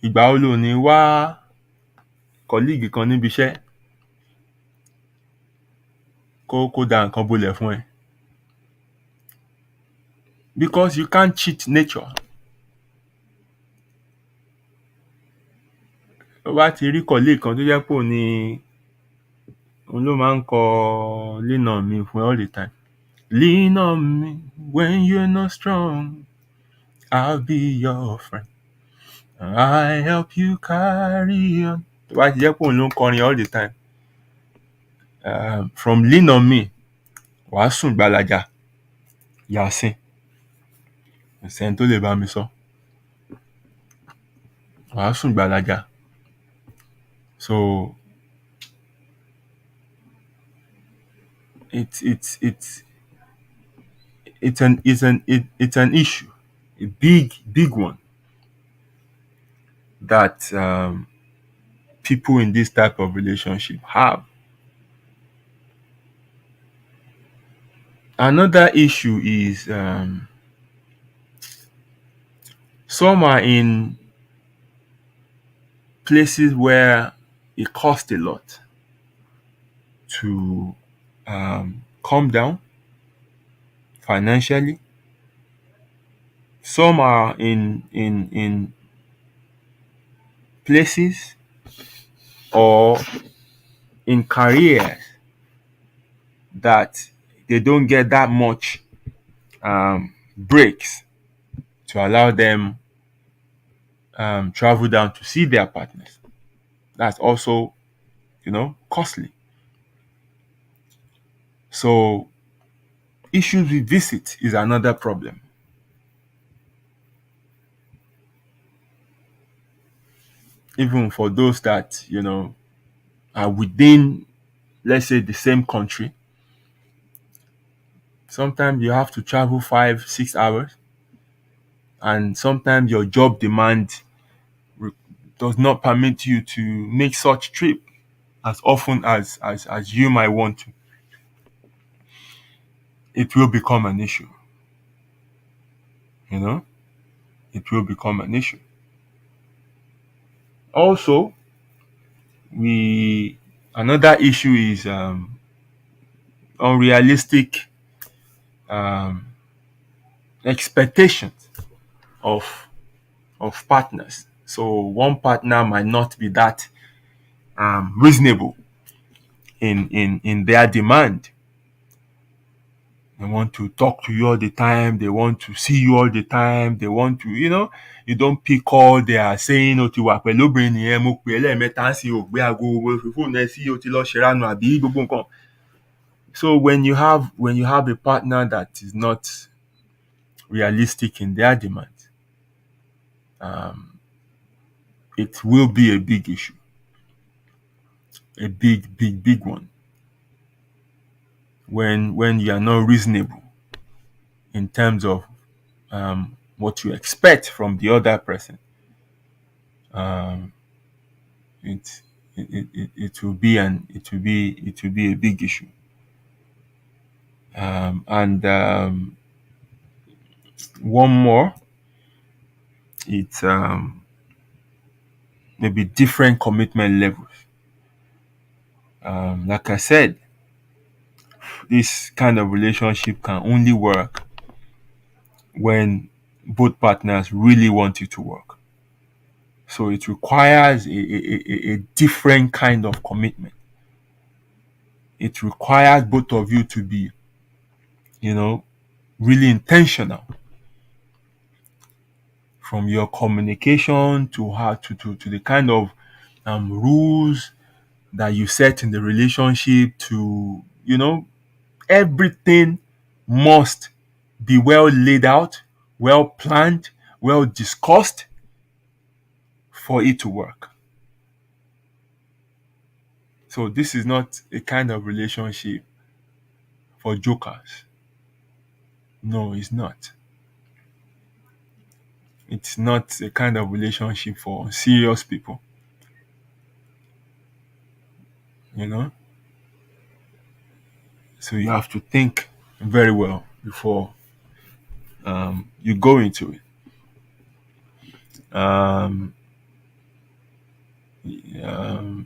Ìgbà wo lo ní wá colleague kan níbi iṣẹ́ kó da nǹkan bolẹ̀ fún ẹ? Because you can't cheat nature. Tó bá ti rí colleague kan tó jẹ́ pé òun ló máa ń kọ lean on me fún all the time. Lean on me when you're not strong. I'll be your friend. I help you carry on. Tó bá ti jẹ́ pé òun ló ń kọrin all the time. From lean on me, wàá sùn gbalaja. Yasin. Kò sẹ́ni tó lè bá mi sọ. Wàá sùn gbalaja. So it's an issue, a big one that people in this type of relationship have. Another issue is some are in places where it costs a lot to come down financially. Some are in places or in careers that they don't get that much breaks to allow them travel down to see their partners. That's also, costly. So issues with visit is another problem. even for those that are within, let's say, the same country. Sometimes you have to travel 5 6 hours, and sometimes your job demand re- does not permit you to make such trip as often as you might want to. It will become an issue. You know, it will become an issue. Also, we another issue is unrealistic um, expectations of partners. So one partner might not be that reasonable in their demand. They want to talk to you all the time. They want to see you all the time. They want to, you don't pick call. They are saying, "O ti wà pẹ̀lú obìnrin nìyẹn, mo pè é lẹ́ẹ̀mẹ́ta sí o gbé aago fóònù ẹ sí o ti lọ ṣèrànù àbí gbogbo nǹkan." So when you have a partner that is not realistic in their demands, um, it will be a big issue, a big, big, big one. When you are not reasonable in terms of what you expect from the other person, um, it, it will be a big issue. And one more, it's maybe different commitment levels. Like I said, this kind of relationship can only work when both partners really want it to work. So it requires a different kind of commitment. It requires both of you to be, really intentional, from your communication to how to the kind of rules that you set in the relationship, to everything must be well laid out, well planned, well discussed for it to work. So this is not a kind of relationship for jokers. No, it's not. It's not a kind of relationship for serious people. You know? So you have to think very well before you go into it.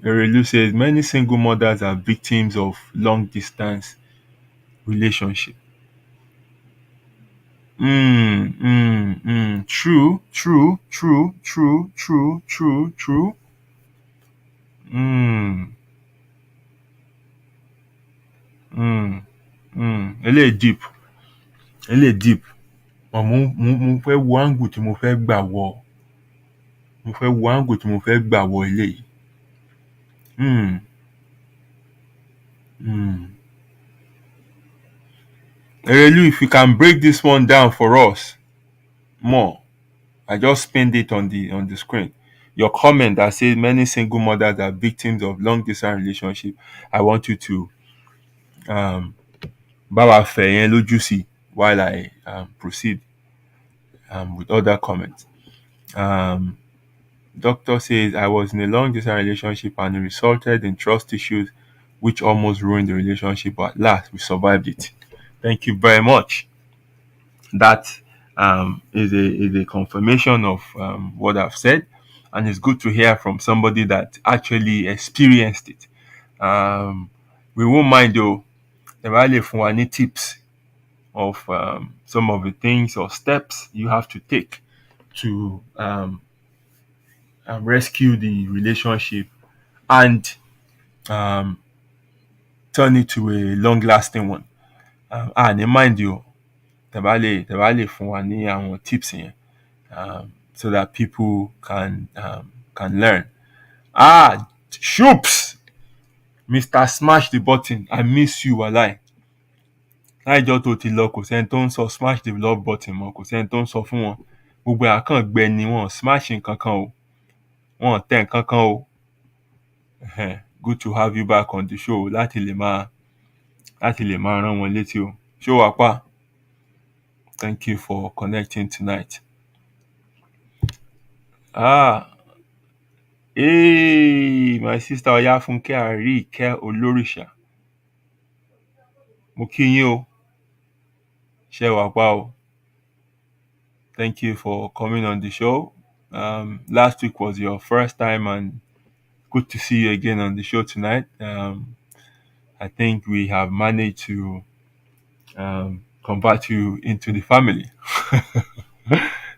Erelu says many single mothers are victims of long distance relationship. True, true, true, true, true, true, true. Mm, mm, eléyìí deep. Eléyìí deep. Mo fẹ́ wo angle tí mo fẹ́ gbà wọ. Mo fẹ́ wo angle tí mo fẹ́ gbà wọ eléyìí. Erelu, if you can break this one down for us more. I just pinned it on the screen. Your comment that says many single mothers are victims of long distance relationship. I want you to Baba Feyen Lojusi while I proceed with other comments. Doctor says I was in a long distance relationship and it resulted in trust issues which almost ruined the relationship, but at last we survived it. Thank you very much. That is a confirmation of what I've said, and it's good to hear from somebody that actually experienced it. We won't mind though. If we any tips of some of the things or steps you have to take to rescue the relationship and turn it to a long-lasting one. And mind you, tẹ́ fún wa ní àwọn tips yẹn, so that people can learn. Shoops, Mr. Smash the button, I miss you, walai. Láìjọ́ tó ti lọ kò sẹ́ni tó ń sọ smash the love button mọ́, kò sẹ́ni tó ń sọ fún wọn. Gbogbo àkàngbẹ ni wọn smash nǹkan kan o. Wọ́n tẹ̀ nǹkan kan o. Good to have you back on the show láti lè máa rán wọn létí o. Ṣé o wà pa? Thank you for connecting tonight. Hey, my sister Ọláfúnkẹ́ Àríkẹ́ Olórìṣà. Mo kí yín o. Ṣé wà pa o? Thank you for coming on the show. Last week was your first time, and good to see you again on the show tonight. I think we have managed to convert you into the family.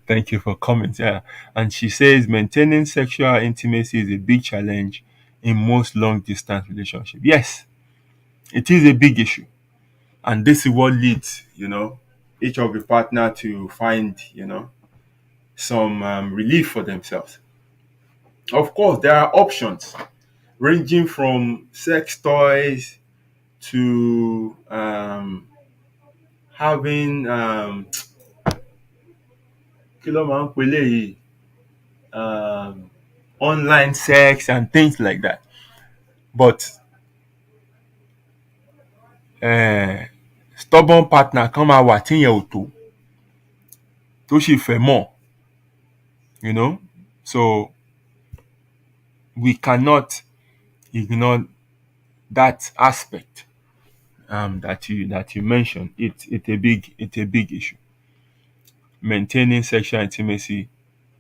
Thank you for coming. Yeah. And she says maintaining sexual intimacy is a big challenge in most long distance relationships. Yes, it is a big issue. And this is what leads, each of the partner to find, some relief for themselves. Of course, there are options ranging from sex toys to having online sex and things like that. But stubborn partner kan máa wà tíyẹn ò tó sì fẹ́ mọ̀, so we cannot ignore that aspect that you mentioned. It's a big issue. Maintaining sexual intimacy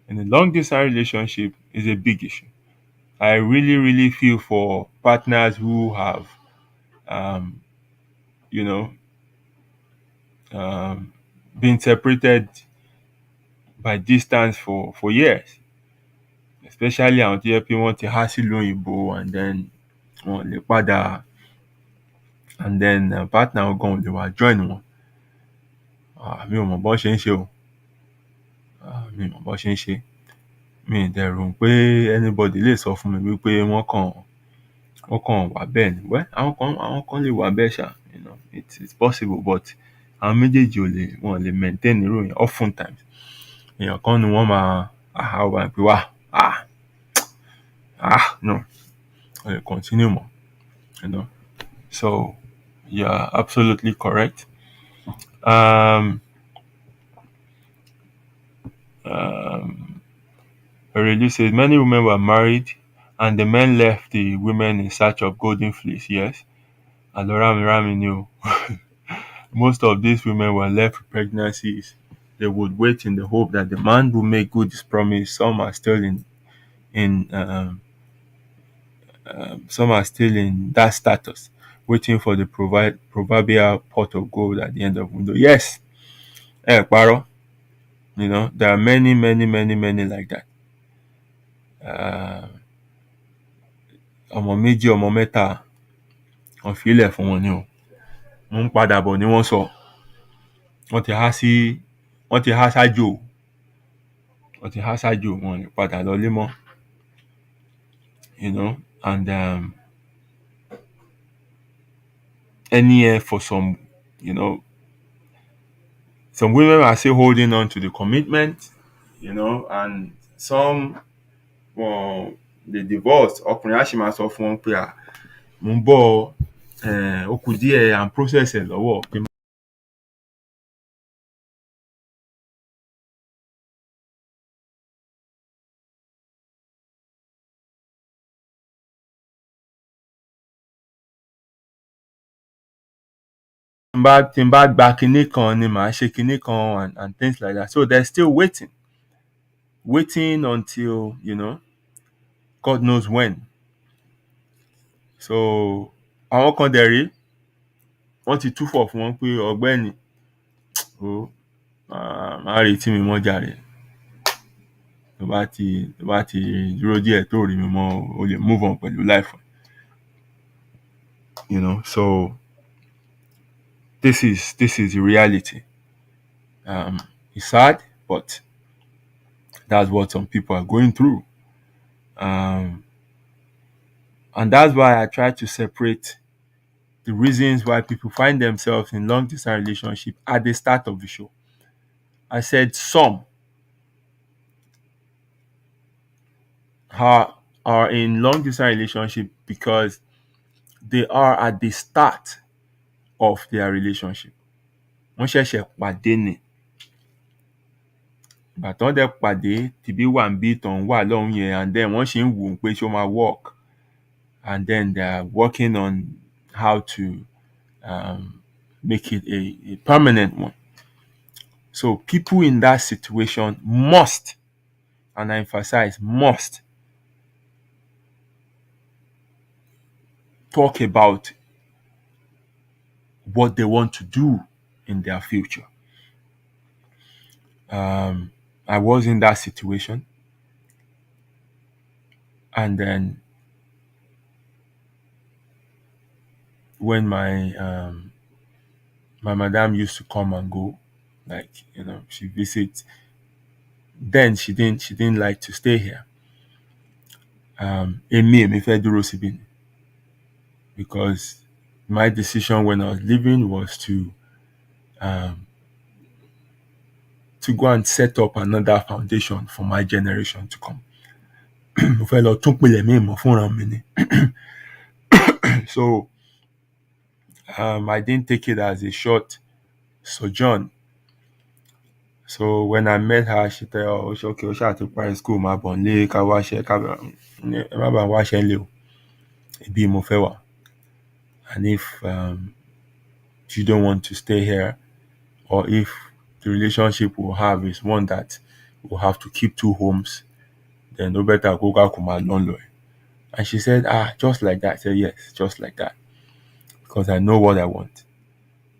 in a long distance relationship is a big issue. I really, really feel for partners who have, been separated by distance for years, especially àwọn tó yẹ pé wọ́n ti há sílùú òyìnbó and then wọ́n lè padà, and then partner wọn gan lè wá join wọn. Mi ò mọ̀ bọ́n ṣe ń ṣe o. Mi ò mọ̀ bọ́n ṣe ń ṣe. Mi ì dẹ̀ rò pé anybody lè sọ fún mi wípé wọ́n kàn wà bẹ́ẹ̀ ni. Well, àwọn kan lè wà bẹ́ẹ̀ ṣá, it's possible, but àwọn méjèèjì wọn lè maintain irú yẹn often times. Èèyàn kan ni wọ́n máa wà pé wá no, wọ́n lè continue mọ́. So you're absolutely correct. Aurelie says many women were married and the men left the women in search of golden fleece. Yes. And Rami knew. Most of these women were left with pregnancies. They would wait in the hope that the man will make good his promise. Some are still in that status, waiting for the proverbial pot of gold at the end of the window. Yes, paro. There are many like that. Ọmọ méjì ọmọ mẹ́ta wọ́n fi ilẹ̀ fún wọn ni o. Wọ́n ń padà bọ̀ ni wọ́n sọ. Wọ́n ti há sájò. Wọ́n lè padà lọlé mọ́. And any for some, some women are still holding on to the commitment, and some, they divorced. Ọkùnrin á sì máa sọ fún wọn pé mo ń bọ̀ ó kù díẹ̀ and process ẹ̀ lọ́wọ́ pé tí n bá gba kinní kan ni màá ṣe kinní kan and things like that. So they're still waiting until, God knows when. So àwọn kan dẹ̀ rí wọ́n ti túfọ̀ fún wọn pé ọ̀gbẹ́ni má retí mi mọ́ jàre. Tó bá ti dúró díẹ̀ tó rí mi mọ́, o lè move on pẹ̀lú life. So this is the reality. It's sad, but that's what some people are going through. And that's why I try to separate the reasons why people find themselves in long distance relationship at the start of the show. I said some are in long distance relationship because they are at the start of their relationship. Wọ́n ṣẹ̀ṣẹ̀ pàdé ni. Ìgbà tán dẹ̀ pàdé tìbí wà níbí tọ̀hún wà lọ́hùn yẹn, and then wọ́n ṣì ń wò ó pé ṣó máa work, and then they are working on how to make it a permanent one. So people in that situation must, and I emphasize must, talk about what they want to do in their future. I was in that situation, and then when my madam used to come and go, like, she visits. Then she didn't like to stay here. Èmi fẹ́ dúró síbí ni, because my decision when I was leaving was to go and set up another foundation for my generation to come. Mo fẹ́ lọ tún pilẹ̀ mi mọ̀ fúnra mi ni. So I didn't take it as a short sojourn. So when I met her, she said, "Oh, it's okay, ṣáà ti parí school, máa bọ̀ nílé ká wáṣẹ́ ká ẹ má bàa wáṣẹ́ nílé o. Ibi mo fẹ́ wà. And if you don't want to stay here, or if the relationship we'll have is one that we'll have to keep two homes, then no better go back to my landlord." And she said, just like that. I said, yes, just like that. Because I know what I want.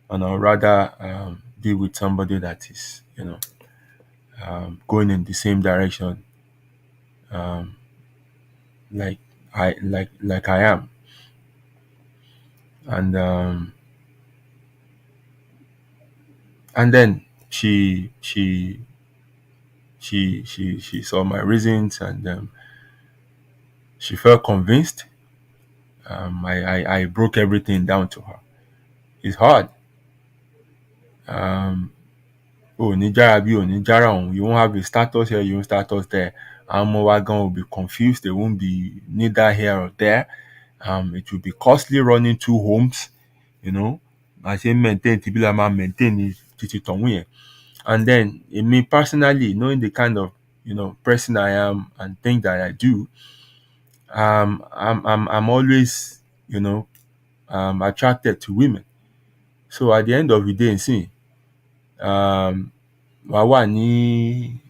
And I'd rather be with somebody that is, going in the same direction, like I am. And then she saw my reasons, and she felt convinced. I broke everything down to her. It's hard. You won't have a status here, you won't status there. Wagon will be confused. They won't be neither here or there. It will be costly running two homes, I say maintain maintain it. And then me personally, knowing the kind of person I am and things that I do, I'm always attracted to women. So at the end of the day, see, wàá wà ní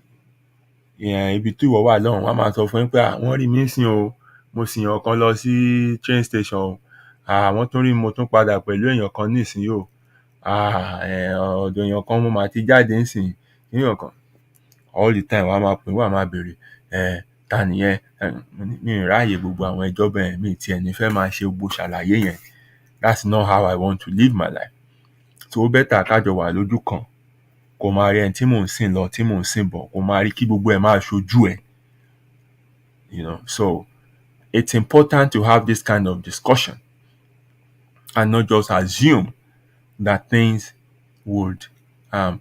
ibi tí ìwọ wà lọ́hùn, wọ́n á máa sọ fún yín pé wọ́n rí mi sìn o, mo sì yàn kan lọ sí train station o, wọ́n tún rí mo tún padà pẹ̀lú èèyàn kan nísìnyí o, ọ̀dọ̀ èèyàn kan mo máa ti jáde nísìnyí èèyàn kan. All the time wọ́n á máa pè, wọ́n á máa béèrè ta nìyẹn, mi ò ráàyè gbogbo àwọn ẹjọ́ bẹ́ẹ̀, mi tiẹ̀ ní fẹ́ máa ṣe gbogbo ṣàlàyé yẹn. That's not how I want to live my life. So ó better kájọ wà lójú kan, kò máa rí ẹni tí mò ń sìn lọ, tí mò ń sìn bọ̀, kò máa rí kí gbogbo ẹ̀ máa ṣojú ẹ̀. So it's important to have this kind of discussion and not just assume that things would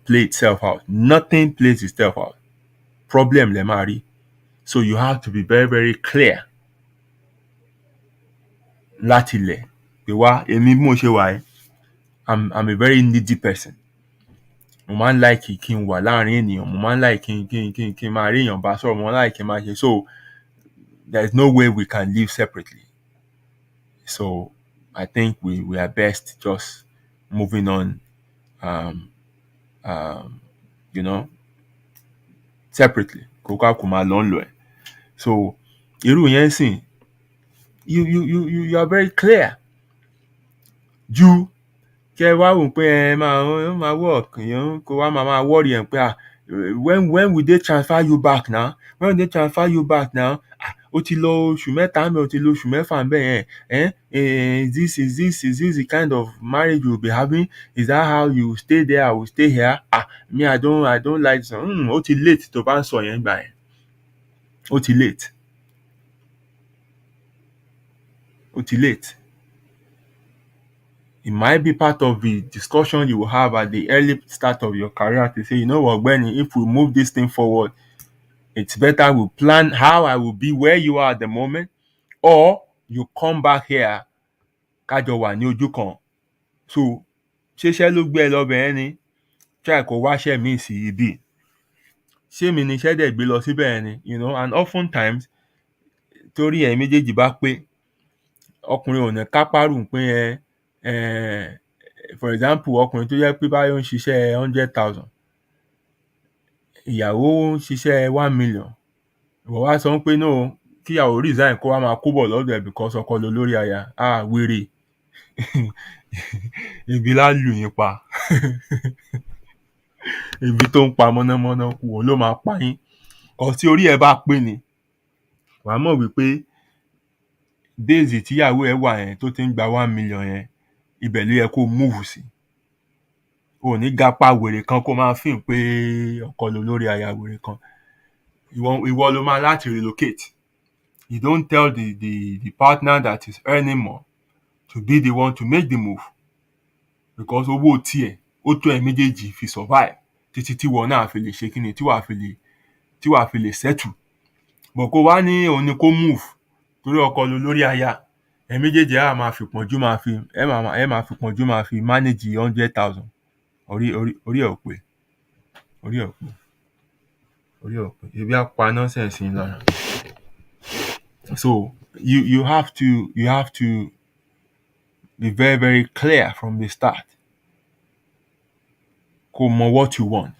play itself out. Nothing plays itself out. Problem le máa rí. So you have to be very, very clear láti lẹ̀ pé wá, èmi bí mo ṣe wà yìí, I'm a very needy person. Mo máa ń like kí n wà láàrin ènìyàn, mo máa ń like kí n máa rí èèyàn bá sọ̀rọ̀, mo máa ń like kí n máa ṣe. So there's no way we can live separately. So I think we are best just moving on, separately. Kò máa lọ ń lọ ẹ̀. So irú yẹn sìn, you are very clear. Ju kẹ wá wò pé máa work, kó wá máa worry ẹ̀ pé when will they transfer you back now? When will they transfer you back now? Ó ti lọ oṣù mẹ́ta ńbẹ̀, ó ti lọ oṣù mẹ́fà ńbẹ̀ yẹn. Is this the kind of marriage you will be having? Is that how you stay there? I will stay here. Me, I don't like some. Ó ti late tó bá ń sọ yẹn gbà yẹn. Ó ti late. Ó ti late. It might be part of the discussion you will have at the early start of your career to say, you know what, Benny, if we move this thing forward, it's better we plan how I will be where you are at the moment, or you come back here kájọ wà ní ojú kan. So ṣéṣẹ́ ló gbé ẹ lọ́bẹ̀ yẹn ni try kó wáṣẹ́ míì sí ibi. Ṣé mi ni iṣẹ́ dẹ̀ gbé lọ síbẹ̀ yẹn ni, you know, and often times torí ẹ̀yin méjèèjì bá pé ọkùnrin ò ní kápárù pé for example ọkùnrin tó jẹ́ pé báyọ̀ ń ṣiṣẹ́ 100,000, ìyàwó ń ṣiṣẹ́ 1 million, ìwọ wá sọ pé no kíyàwó resign kó wá máa kó bọ̀ lọ́dọ̀ ẹ̀ because ọkọ ló lórí aya. Wèrè. Ibi lálù yín pa. Ibi tó ń pa mọ́nàmọ́ná wò ló máa pa yín. Tí orí ẹ bá pé ni wàá mọ̀ wípé days tíyàwó ẹ wà yẹn tó ti ń gba 1 million yẹn, ibẹ̀ ló yẹ kó move sí. O ní gapá wèrè kan kó máa feel pé ọkọ ló lórí aya wèrè kan. Ìwọ ló máa láti relocate. You don't tell the partner that is earning more to be the one to make the move, because owó tiẹ̀ ó tó ẹ méjèèjì fi survive títí tí wọn náà fi lè ṣe kíni tí wàá fi lè settle. But kó wá ní òun ni kó move torí ọkọ ló lórí aya, ẹ méjèèjì ẹ máa fi pọ̀njú máa fi manage 100,000. Orí ẹ̀ ò pé. Ebi á pa nonsense yín lára. So you have to be very, very clear from the start. Kó mọ what you want,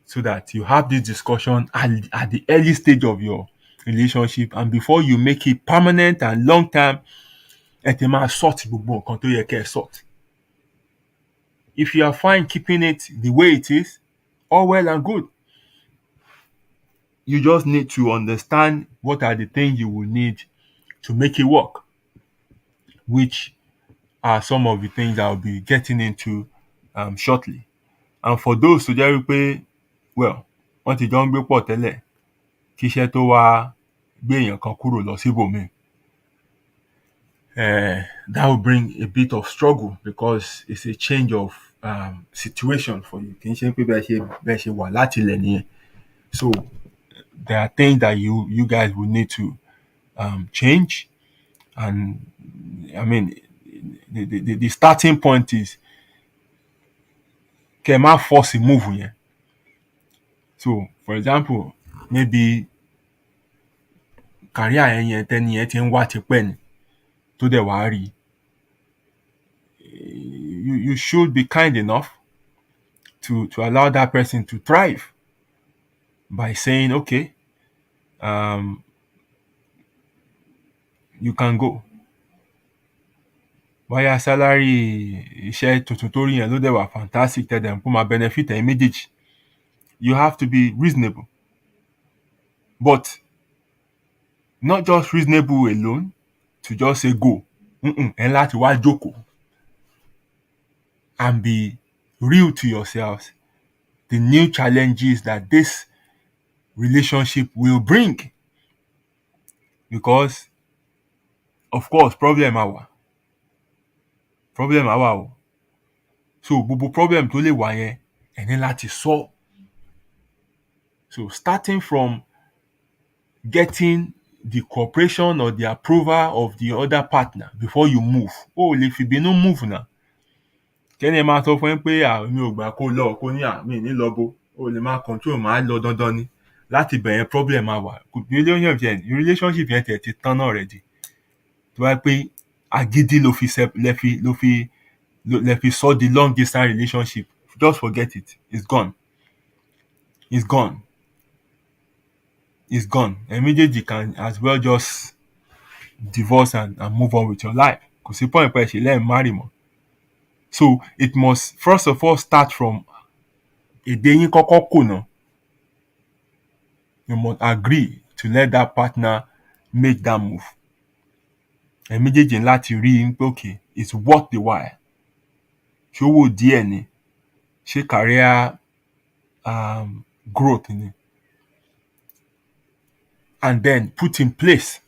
so that you have this discussion at the early stage of your relationship, and before you make it permanent and long term, ẹ ti máa sort gbogbo nǹkan tó yẹ kẹ́ ẹ sort. If you are fine keeping it the way it is, all well and good. You just need to understand what are the things you will need to make it work, which are some of the things I will be getting into shortly. And for those tó jẹ́ wípé wọ́n ti jọ ń gbé pọ̀ tẹ́lẹ̀ kí iṣẹ́ tó wá gbé èèyàn kan kúrò lọ síbòmíì, that will bring a bit of struggle because it's a change of situation for you. Kì í ṣe pé bẹ́ẹ̀ ṣe wà láti ilẹ̀ nìyẹn. So there are things that you guys will need to change, and I mean the starting point is kẹ́ ẹ má force move yẹn. So for example, maybe career yẹn tẹ́ni yẹn ti ń wá tipẹ́ ni tó dẹ̀ wá rí, you should be kind enough to allow that person to thrive by saying, okay, you can go. Bóyá salary iṣẹ́ tuntun tó rí yẹn ló dẹ̀ wà fantastic tẹ́lẹ̀ kó máa benefit ẹ̀yin méjèèjì. You have to be reasonable, but not just reasonable alone to just say go. Ẹ láti wá jókòó and be real to yourselves, the new challenges that this relationship will bring. Because of course problem á wà o. So gbogbo problem tó lè wà yẹn ẹ ní láti sọ. So starting from getting the cooperation or the approval of the other partner before you move. O lè fi bínú move náà. Kẹ́ni ẹ máa sọ fún ẹ pé mi ò gbà kó lọ, kó ní mi ní lọ bó. O lè máa control, máa lọ dandan ni. Láti bẹ̀yẹn problem á wà. Relationship yẹn ti tán náà already. Tó bá pé agídí ló fi sọ the long distance relationship, just forget it. It's gone. And méjèèjì can as well just divorce and move on with your life. Kò sí point pé ẹ ṣe lẹ́ẹ̀ marry mọ́. So it must first of all start from èdè yín kọ́kọ́ kò náà. You must agree to let that partner make that move. Ẹ méjèèjì láti rí pé okay, it's worth the while. Ṣé owó díẹ̀ ni? Ṣé career growth ni? And then put in place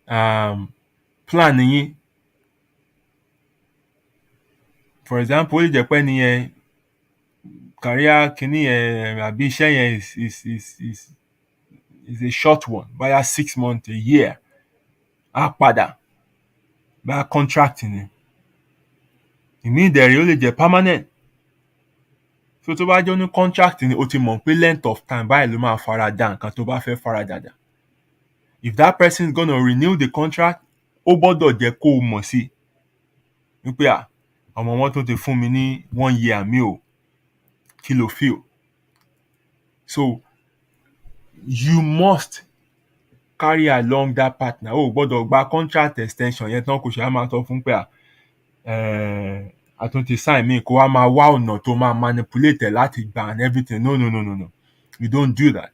plan yín. For example, ó lè jẹ́ pé nìyẹn career kìíní yẹn àbí iṣẹ́ yẹn is a short one, bóyá 6 months, a year, á padà bóyá contract ni. Ìmíì dẹ̀ rèé ó lè jẹ́ permanent. So tó bá jẹ́ ní contract ni o ti mọ̀ pé length of time báyìí ló máa farada nǹkan tó bá fẹ́ farada dà. If that person is gonna renew the contract, ó gbọ́dọ̀ jẹ́ kó o mọ̀ sí wípé ọmọ wọn tó ti fún mi ní 1 year mi ò, kí lo feel. So you must carry along that partner. O gbọ́dọ̀ gba contract extension yẹn tán kò ṣe á máa sọ fún pé àtúntì sign mi kó wá máa wá ọ̀nà tó máa manipulate ẹ̀ láti gbà and everything. No. You don't do that.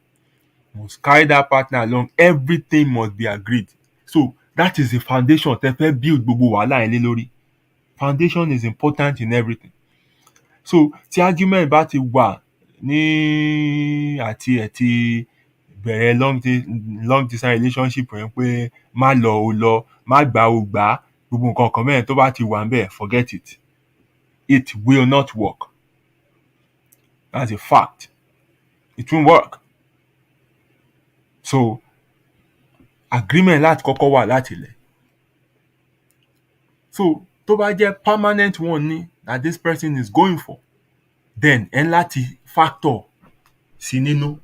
You must carry that partner along. Everything must be agreed. So that is the foundation tẹ́ fẹ́ build gbogbo wàhálà yẹn lé lórí. Foundation is important in everything. So tí argument bá ti wà ní àti ẹ̀ ti bẹ̀rẹ̀ long distance relationship yẹn pé má lọ o lọ, má gbà o gbà, gbogbo nǹkan kan mẹ́rin tó bá ti wà ńbẹ̀, forget it. It will not work. That's a fact. It won't work. So agreement láti kọ́kọ́ wà láti ilẹ̀. So tó bá jẹ́ permanent one ni that this person is going for, then ẹ láti factor sí nínú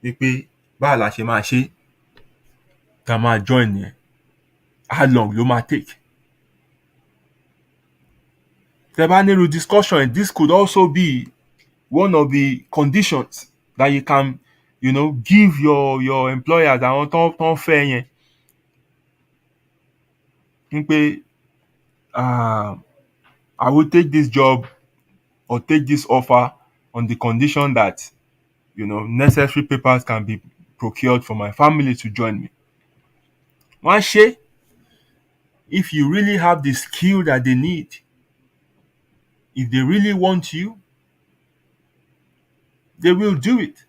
wípé báwo la ṣe máa ṣe tá máa join yẹn, how long ló máa take. Tẹ́ bá nílò discussion, this could also be one of the conditions that you can, give your employers àwọn tán fẹ́ yẹn. Wípé I will take this job or take this offer on the condition that necessary papers can be procured for my family to join me. Wọ́n á ṣe if you really have the skill that they need. If they really want you, they will do it.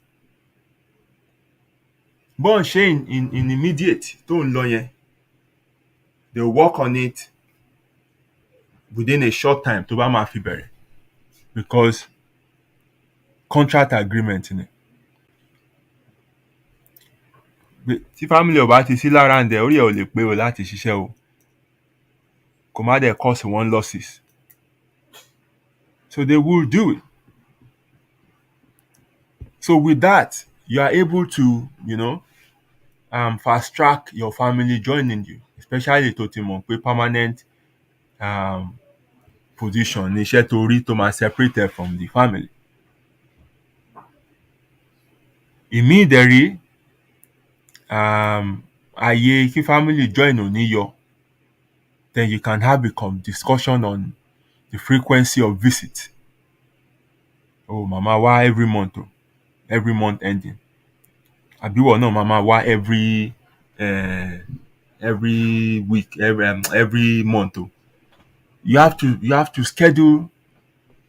Bọ́n ṣe in immediate tó ń lọ yẹn, they will work on it within a short time tó bá máa fi bẹ̀rẹ̀, because contract agreement ni. Tí family ò bá ti sí lára ǹdẹ̀, orí ẹ̀ ò lè pé o láti ṣiṣẹ́ o, kò má dẹ̀ cause one losses. So they will do it. So with that, you are able to, fast track your family joining you, especially tó ti mọ̀ pé permanent position ní iṣẹ́ tó rí tó máa separate from the family. Ìmíì dẹ̀ rí ààyè kí family join ò ní yọ, then you can have a discussion on the frequency of visit. Màmá wá every month ending. Àbíwọ̀ náà màmá wá every week, every month. You have to schedule,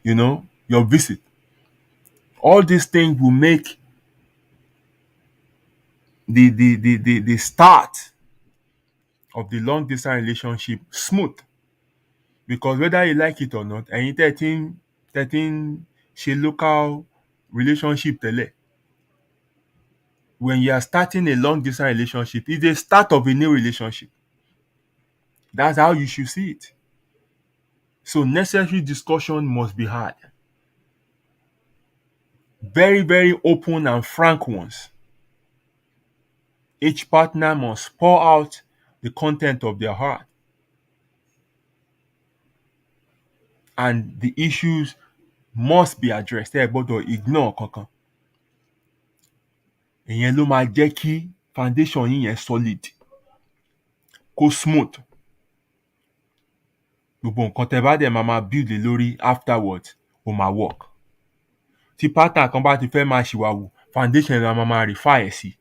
your visit. All these things will make the start of the long distance relationship smooth, because whether you like it or not, ẹ̀yin tẹ́ ti ń ṣe local relationship tẹ́lẹ̀, when you are starting a long distance relationship, it's the start of a new relationship. That's how you should see it. So necessary discussion must be had. Very, very open and frank ones. Each partner must pour out the content of their heart. And the issues must be addressed. Ẹ gbọ́dọ̀ ignore kankan. Ìyẹn ló máa jẹ́ kí foundation yín yẹn solid, kó smooth. Gbogbo nǹkan tẹ́ bá dẹ̀ máa build lé lórí afterwards ó máa work. Tí partner kan bá ti fẹ́ máa ṣìwàwù, foundation yẹn máa refer ẹ̀ sí.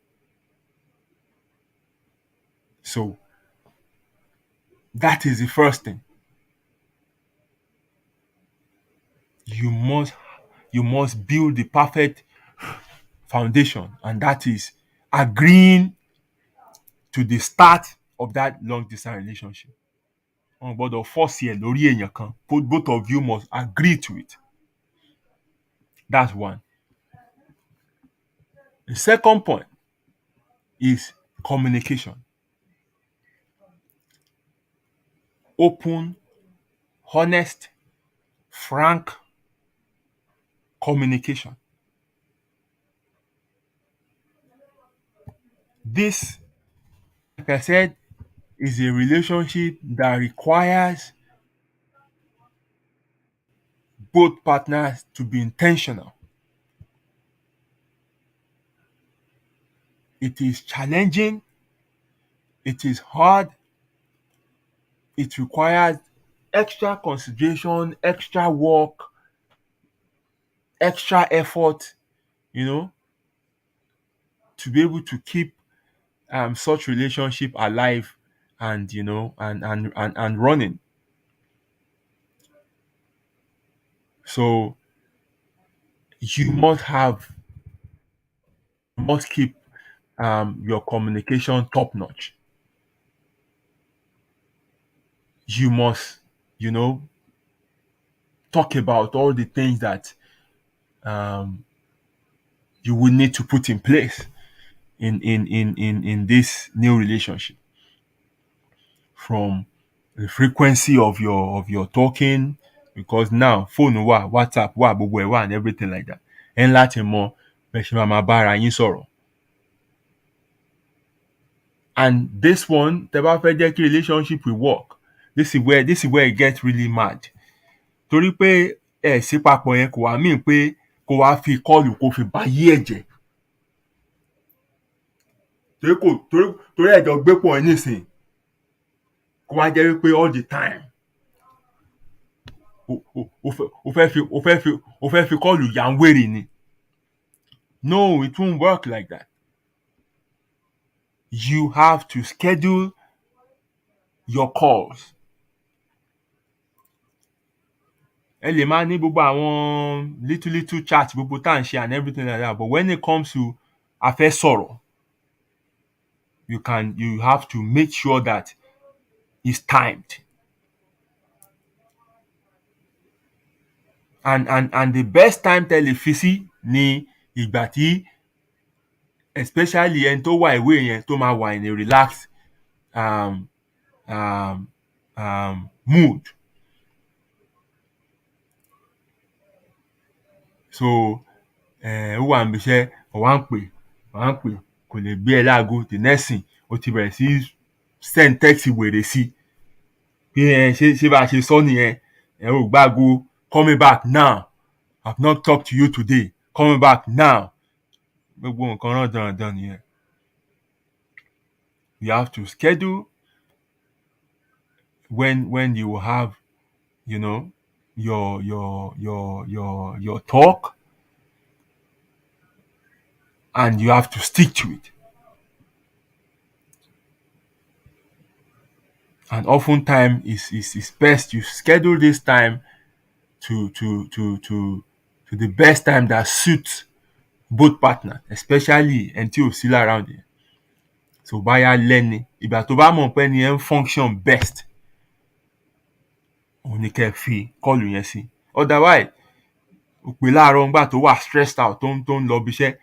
So that is the first thing. You must build the perfect foundation, and that is agreeing to the start of that long distance relationship. Wọ́n gbọ́dọ̀ force ẹ̀ lórí èèyàn kan. Both of you must agree to it. That's one. The second point is communication. Open, honest, frank communication. This, like I said, is a relationship that requires both partners to be intentional. It is challenging, it is hard, it requires extra consideration, extra work, extra effort, you know, to be able to keep such relationship alive and and running. So you must keep your communication top notch. You must, you know, talk about all the things that um, you will need to put in place in this new relationship, from the frequency of your talking, because now phone wa, WhatsApp wa, gbogbo ẹ̀ wà and everything like that. Ẹ ń láti mọ bẹ́ẹ̀ ṣe máa bára yín sọ̀rọ̀. And this one, tẹ́ bá fẹ́ jẹ́ kí relationship will work, this is where it gets really mad. Torí pé ẹ sí papọ̀ yẹn kò wá mí pé kò wá fi kọ́ọ̀lù kò fi bá yí ẹ̀jẹ̀. Torí ẹ̀jọ̀ gbé pọ̀ ẹ̀ nísìn kó wá jẹ́ wípé all the time o fẹ́ fi kọ́ọ̀lù yà ń wèrè ni. No, it won't work like that. You have to schedule your calls. Ẹ lè máa ní gbogbo àwọn little chat gbogbo tá à ń ṣe and everything like that, but when it comes to a fẹ́ sọ̀rọ̀, you have to make sure that it's timed. And the best time tẹ́ lè fi sí ni ìgbà tí especially ẹni tó wà ìwé yẹn tó máa wà in a relaxed mood. So ó wà níbi iṣẹ́ ọ̀wá ń pè kò lè gbé ẹ láago, the next thing ó ti bẹ̀rẹ̀ sí send text wèrè sí pé ṣé bá a ṣe sọ nìyẹn, ẹ ò gbáago, call me back now, I've not talked to you today, call me back now. Gbogbo nǹkan náà dandan nìyẹn. You have to schedule when you will have, you know, your talk, and you have to stick to it. And oftentimes it's best you schedule this time to the best time that suits both partners, especially until still around it. So báyà lẹ́ni ìgbà tó bá mọ̀ pé ni ẹ ń function best, òun ni kẹ́ fi kọ́ọ̀lù yẹn sí. Otherwise ó pè láàárọ̀ ńgbà tó wà stressed out tó ń lọ bí iṣẹ́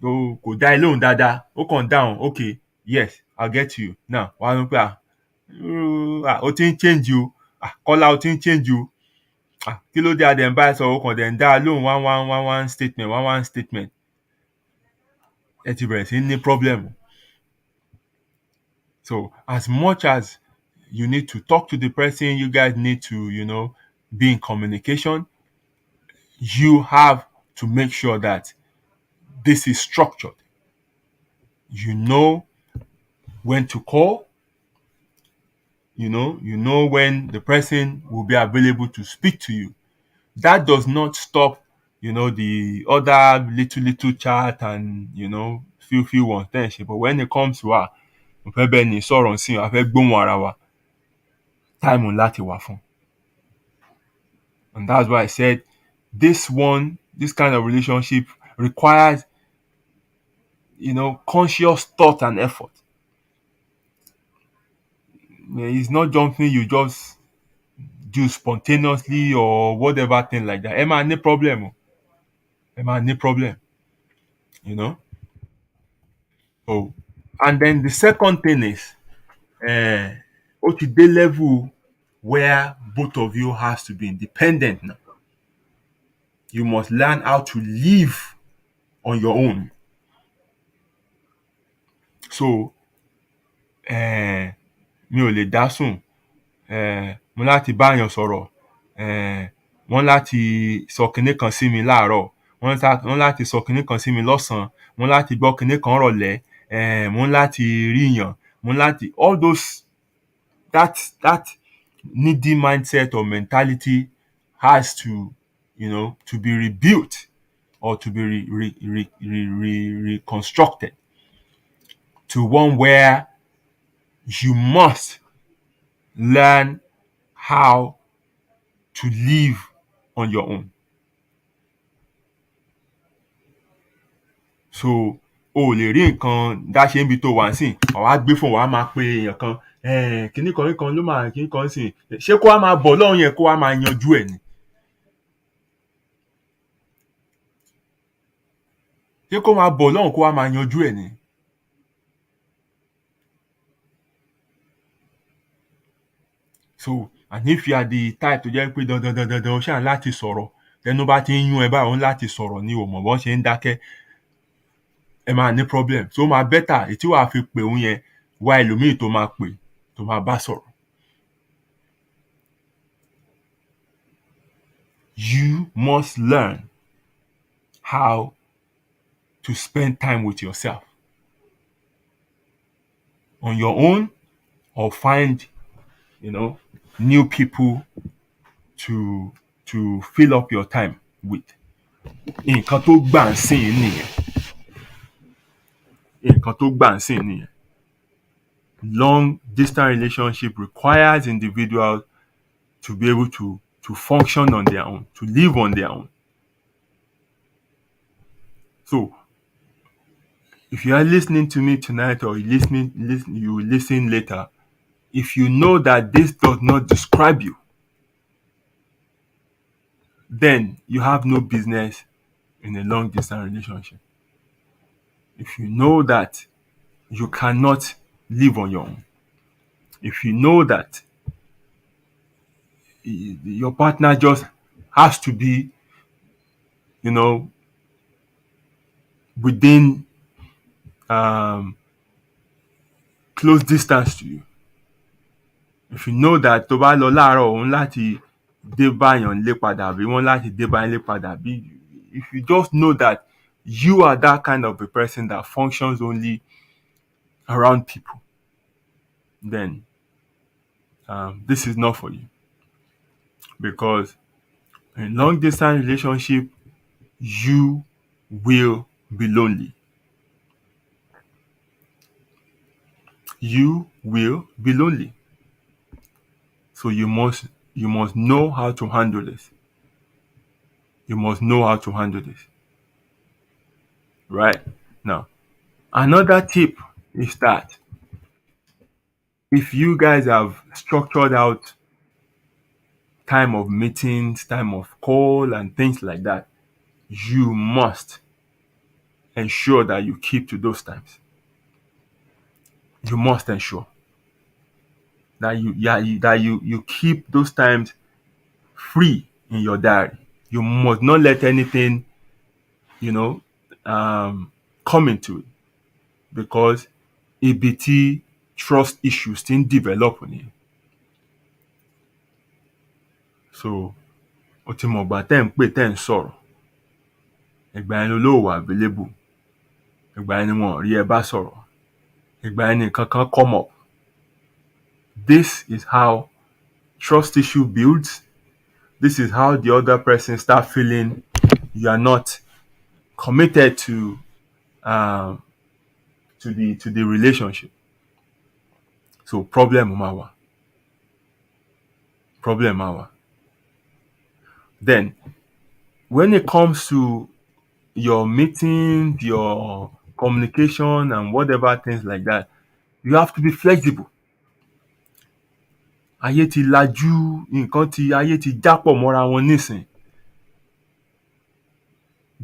tó kò dá ẹ lóhùn dáadáa, ó kàn dáhùn okay yes I'll get to you now. Wàá ní pé ó ti ń change o, Kọ́lá ó ti ń change o, kí ló dé adẹ̀ ń bá ẹ sọ̀rọ̀, ó kàn dẹ̀ ń dá lóhùn one statement. Ẹ ti bẹ̀rẹ̀ sí ní problem. So as much as you need to talk to the person, you guys need to, you know, be in communication. You have to make sure that this is structured. You know when to call. You know when the person will be available to speak to you. That does not stop, the other little chat and, few ones. But when it comes to time láti wà fún. And that's why I said this kind of relationship requires, conscious thought and effort. It's not something you just do spontaneously or whatever thing like that. Ẹ máa ní problem. ẹ máa ní problem, you know. Oh, and then the second thing is, ó ti dé level where both of you has to be independent now. You must learn how to live on your own. So, mi ò lè dá sùn, mo láti báyàn sọ̀rọ̀, wọ́n láti sọ kinní kan sí mi láàárọ̀, wọ́n láti sọ kinní kan sí mi lọ́sàn-án, wọ́n láti gbọ́ kinní kan rọ̀lẹ́, mo láti ríyàn, mo láti all those that needy mindset or mentality has to, to be rebuilt or to be reconstructed to one where you must learn how to live on your own. So, o lè rí nǹkan dáṣe níbi tó wà sí, wàá gbé fún wàá máa pe èèyàn kan, kinní kan ló máa kinní kan sí, ṣé kó wá máa bọ̀ lọ́hùn yẹn kó wá máa yanjú ẹ̀ ni? Ṣé kó máa bọ̀ lọ́hùn kó wá máa yanjú ẹ̀ ni? So, and if you are the type tó jẹ́ pé dandan o ṣáà láti sọ̀rọ̀, tẹnu bá ti ń yún ẹ báyìí òun láti sọ̀rọ̀ ni o mọ̀ bọ́n ṣe ń dákẹ́, ẹ máa ní problem. So, ó máa better èyí tí wàá fi pè òun yẹn wá ẹlòmíì tó máa pè tó máa bá sọ̀rọ̀. You must learn how to spend time with yourself on your own, or find, new people to fill up your time with. Nǹkan tó gbà ń sìn nìyẹn. Nǹkan tó gbà ń sìn nìyẹn. Long distance relationship requires individuals to be able to function on their own, to live on their own. So, if you are listening to me tonight, or you listen later, if you know that this does not describe you, then you have no business in a long distance relationship. If you know that you cannot live on your own, if you know that your partner just has to be, within close distance to you, if you know that tó bá lọ láàárọ̀ òun láti dé báyàn lé padà àbí wọ́n láti dé báyàn lé padà àbí, if you just know that you are that kind of a person that functions only around people, then this is not for you. Because in long distance relationship, you will be lonely. You will be lonely. So you must know how to handle this. You must know how to handle this. Right? Now, another tip is that if you guys have structured out time of meetings, time of call, and things like that, you must ensure that you keep to those times. You must ensure that you keep those times free in your diary. You must not let anything, come into it, because ibi trust issues still develop on you. So, ó ti mọ̀ gbà tẹ́ ń pè tẹ́ ń sọ̀rọ̀, ìgbà yẹn ló wà available, ìgbà yẹn ni wọ́n rí ẹ bá sọ̀rọ̀, ìgbà yẹn ni nǹkan kan come up. This is how trust issue builds. This is how the other person start feeling you are not committed to the relationship. So problem máa wà. Then, when it comes to your meetings, your communication, and whatever things like that, you have to be flexible. Ayé ti lajú, ayé ti jápọ̀ mọ́ra wọn nísìn.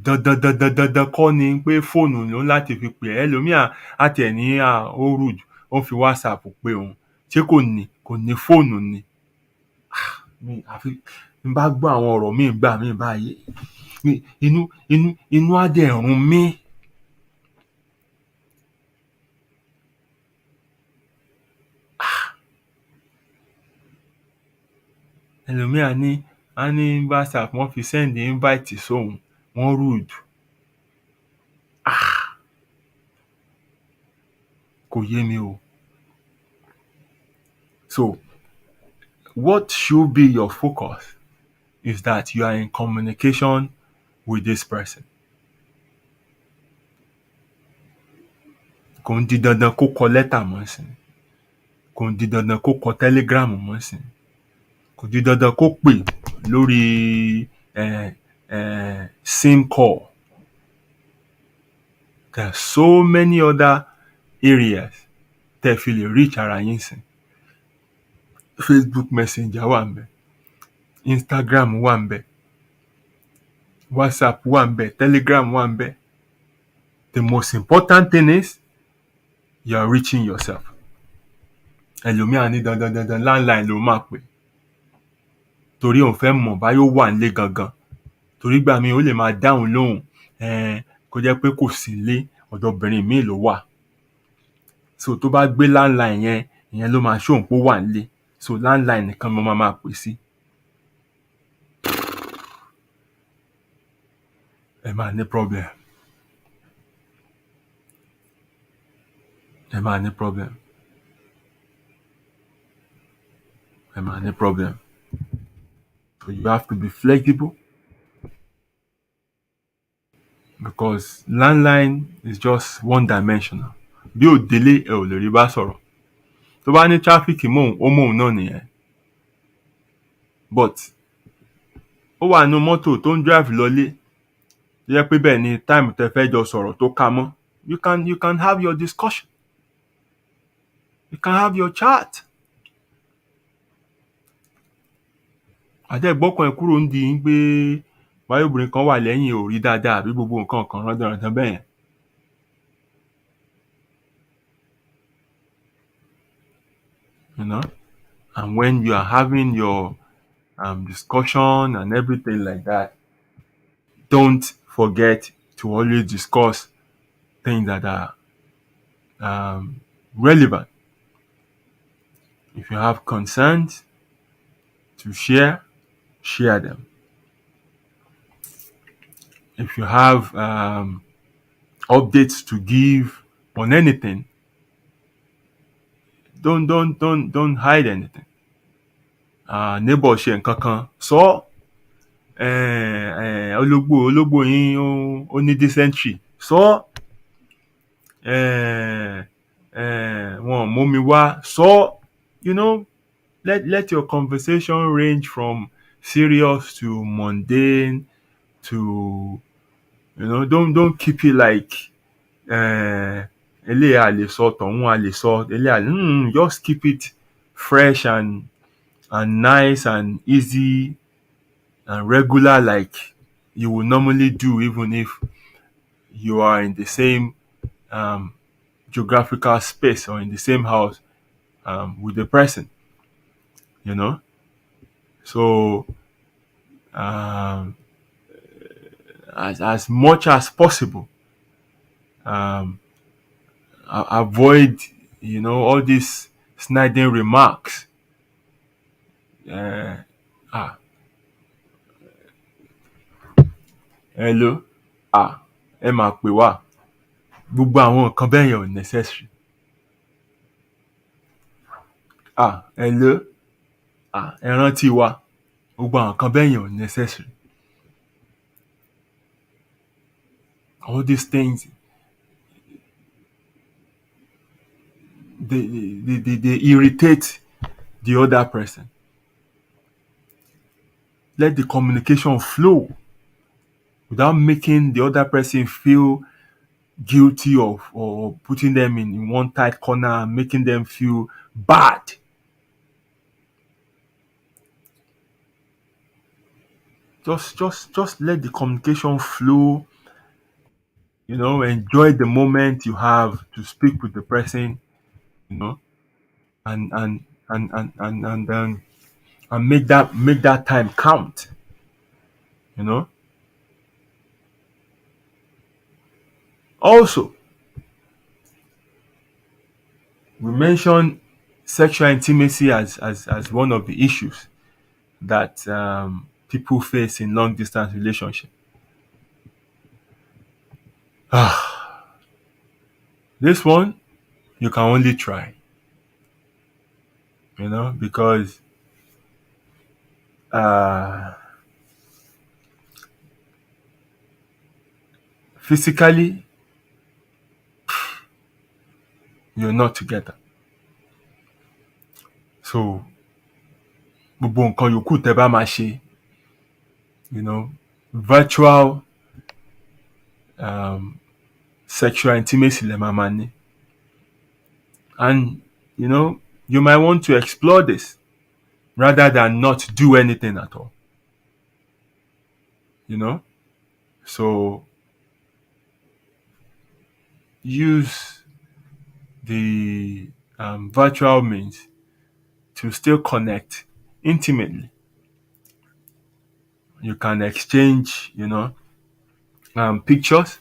dandan kọ́ ni pé fóònù ló ń láti fi pè ẹ́. Ẹlòmíà á tiẹ̀ ní ó rude, ó ń fi WhatsApp pé òun. Ṣé kò ní fóònù ni? Àfi n bá gbọ́ àwọn ọ̀rọ̀ míì gbà míì báyìí, inú á dẹ̀ run mí. Ẹlòmíì á ní WhatsApp wọ́n fi send invite sóhun, wọ́n rude. Kò yé mi o. So, what should be your focus is that you are in communication with this person. Kò ń di dandan kó kọ lẹ́tà mọ́ sí. Kò ń di dandan kó kọ Telegram mọ́ sí. Kò di dandan kó pè lórí SIM call. There are so many other areas tẹ́ fi lè reach ara yín sí. Facebook Messenger wà ńbẹ̀, Instagram wà ńbẹ̀, WhatsApp wà ńbẹ̀, Telegram wà ńbẹ̀. The most important thing is you are reaching yourself. Ẹlòmíà ní dandan landline ló máa pè. Torí òun fẹ́ mọ̀ báyìí ó wà nílé gangan. Torí gbà mí ó lè máa dáhùn lóhùn kó jẹ́ pé kò sí nílé, ọ̀dọ̀ obìnrin míì ló wà. So tó bá gbé landline yẹn, ìyẹn ló máa show pé ó wà nílé. So landline nìkan mo máa pè sí. Ẹ máa ní problem. Ẹ máa ní problem. Ẹ máa ní problem. So you have to be flexible, because landline is just one dimensional. Bí ò délé ẹ ò lè rí bá sọ̀rọ̀. Tó bá ní traffic mọ́ òun náà nìyẹn. But ó wà nínú mọ́tò tó ń drive lọlé, tó jẹ́ pé bẹ́ẹ̀ ni time tẹ́ fẹ́ jọ sọ̀rọ̀ tó ká mọ́. You can have your discussion. You can have your chat. Àjẹ́gbọ́kàn ẹ̀ kúrò ń di pé báyọ̀ obìnrin kan wà lẹ́yìn ò rí dáadáa àbí gbogbo nǹkan kan rándanrandan bẹ́ẹ̀ yẹn. You know? And when you are having your discussion and everything like that, don't forget to always discuss things that are relevant. If you have concerns to share them. If you have updates to give on anything, don't hide anything. Neighbor ṣe nǹkan kan, sọ ológbò yín ó ní dysentery, sọ wọn mú mi wá, sọ. You know, let your conversation range from serious to mundane to, you know, don't keep it like eléyà lè sọ tọ̀hún a lè sọ eléyà. Just keep it fresh and nice and easy and regular, like you would normally do, even if you are in the same geographical space or in the same house with the person, you know. So as much as possible, avoid, you know, all these sniding remarks. Hello, ẹ máa pè wá. Gbogbo àwọn nǹkan bẹ́ẹ̀ yẹn ò necessary. Hello, ẹ rántí wa. Gbogbo àwọn nǹkan bẹ́ẹ̀ yẹn ò necessary. All these things, they irritate the other person. Let the communication flow without making the other person feel guilty of, or putting them in one tight corner and making them feel bad. just let the communication flow. Enjoy the moment you have to speak with the person. You know, and make that time count. You know. Also, we mentioned sexual intimacy as one of the issues that people face in long distance relationship. This one you can only try, because uh, physically you're not together. So gbogbo nǹkan yòókù tẹ́ bá máa ṣe, virtual sexual intimacy lẹ máa ní. And you might want to explore this rather than not do anything at all. So use the virtual means to still connect intimately. You can exchange, pictures,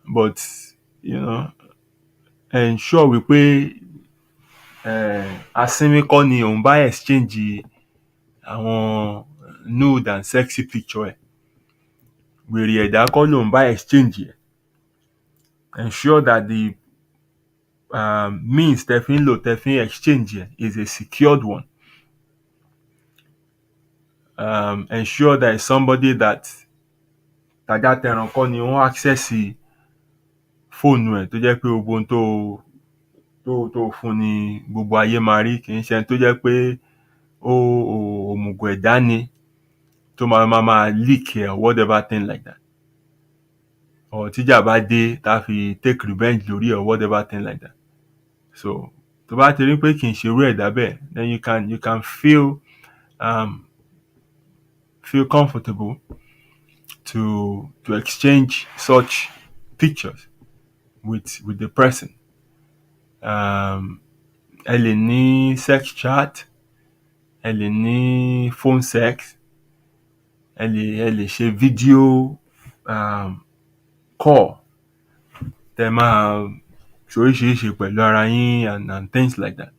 but ensure wípé asínwín kọ́ ni òun bá exchange àwọn nude and sexy picture ẹ̀. Wèrè ẹ̀dá kọ́ lòun bá exchange ẹ̀. Ensure that the means tẹ́ fi ń lò tẹ́ fi ń exchange ẹ̀ is a secured one. Ensure that it's somebody that tàjà tẹran kọ́ ni wọ́n access fóònù ẹ̀ tó jẹ́ pé gbogbo ohun tó fún ni gbogbo ayé máa rí, kì í ṣe ẹni tó jẹ́ pé òmùgọ̀ ẹ̀dá ni tó máa leak ẹ̀ or whatever thing like that. Or tíjà bá dé tá fi take revenge lórí or whatever thing like that. So tó bá ti rí pé kì í ṣe irú ẹ̀dá bẹ́ẹ̀, then you can feel comfortable to exchange such pictures with the person. Ẹ lè ní sex chat, ẹ lè ní phone sex, ẹ lè ṣe video call tẹ́ máa ṣoríṣiríṣi pẹ̀lú ara yín and things like that.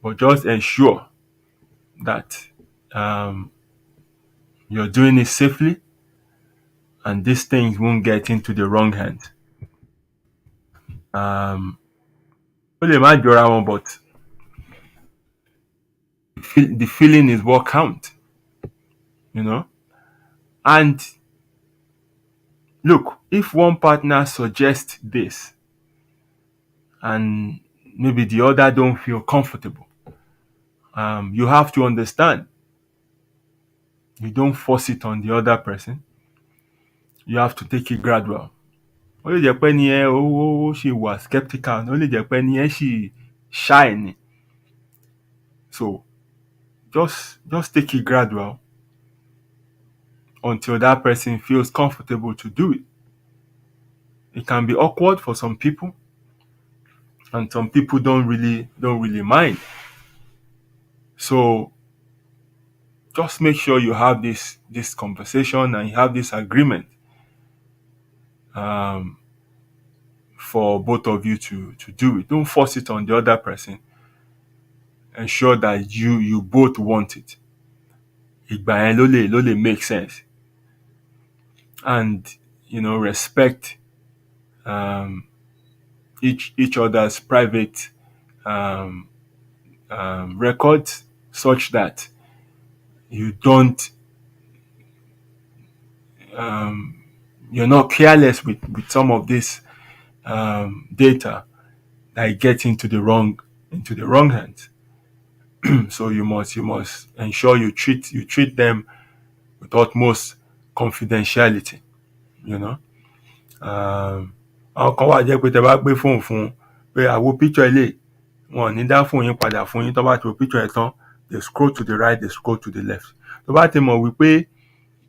But just ensure that you're doing it safely and these things won't get into the wrong hands. Ó lè má jọra wọn, but the feeling is what counts. And look, if one partner suggests this and maybe the other don't feel comfortable, you have to understand. You don't force it on the other person. You have to take it gradual. Ó lè jẹ́ pé ẹni yẹn ó ṣì wà skeptical, ó lè jẹ́ pé ẹni yẹn ṣì shy ni. So just take it gradual until that person feels comfortable to do it. It can be awkward for some people, and some people don't really mind. So just make sure you have this conversation and you have this agreement for both of you to do it. Don't force it on the other person. Ensure that you both want it. Ìgbà yẹn ló lè make sense. And respect each other's private records, such that you don't you're not careless with some of this data that get into the wrong hands. So you must ensure you treat them with utmost confidentiality. Àwọn kan wà jẹ́ pé tẹ́ bá gbé fóònù fún pé àwo picture ilé, wọn ò ní dá fóònù yín padà fún yín tó bá ti wo picture ẹ̀ tán, they scroll to the right, they scroll to the left. Tó bá ti mọ̀ wípé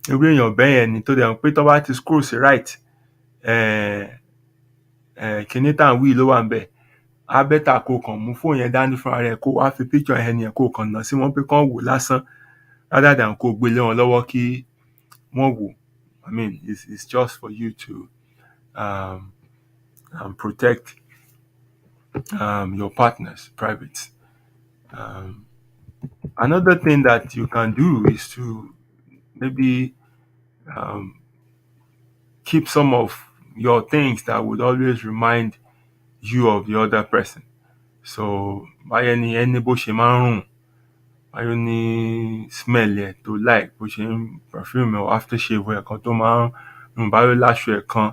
irú èèyàn bẹ́ẹ̀ yẹn ni tó dẹ̀ mọ̀ pé tó bá ti scroll sí right, kíní tá à ń wí ló wà ń bẹ̀. Á bẹ́tà kó kàn mú fóònù yẹn dání fúnra rẹ̀ kó wá fi picture ẹni yẹn kó kàn nà sí wọn pé kán wò lásán rather than kó gbé lé wọn lọ́wọ́ kí wọ́n wò. I mean, it's just for you to protect your partner's private. Another thing that you can do is to maybe keep some of your things that would always remind you of the other person. So báyẹn ni ẹni bó ṣe máa ń rùn, báyọ̀ ní smell ẹ̀ tó like, bó ṣe ń perfume or aftershave ẹ̀ kan tó máa ń rùn, báyọ̀ láṣọ ẹ̀ kan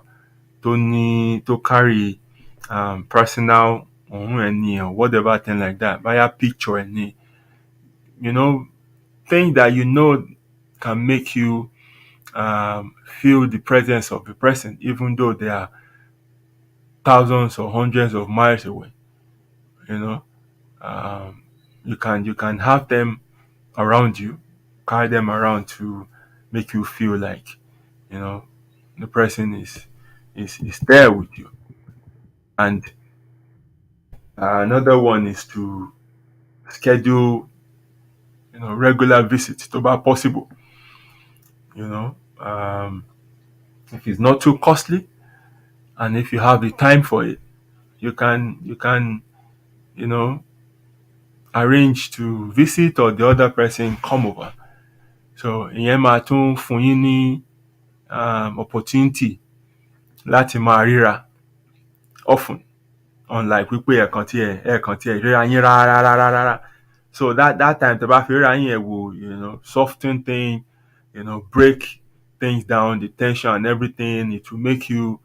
tó carry personal òórùn ẹni or whatever thing like that, báyà picture ẹni, things that can make you feel the presence of the person even though they are thousands or hundreds of miles away. You can have them around you, carry them around to make you feel like the person is there with you. And another one is to schedule regular visits tó bá possible. If it's not too costly and if you have the time for it, you can arrange to visit or the other person come over. So ìyẹn máa tún fún yín ní opportunity láti máa ríra often, unlike wípé ẹ̀ẹ̀kan tí ẹ ríra yín rárá. So that time tẹ́ bá fi ríra yín, ẹ will soften things, break things down, the tension and everything. It will make you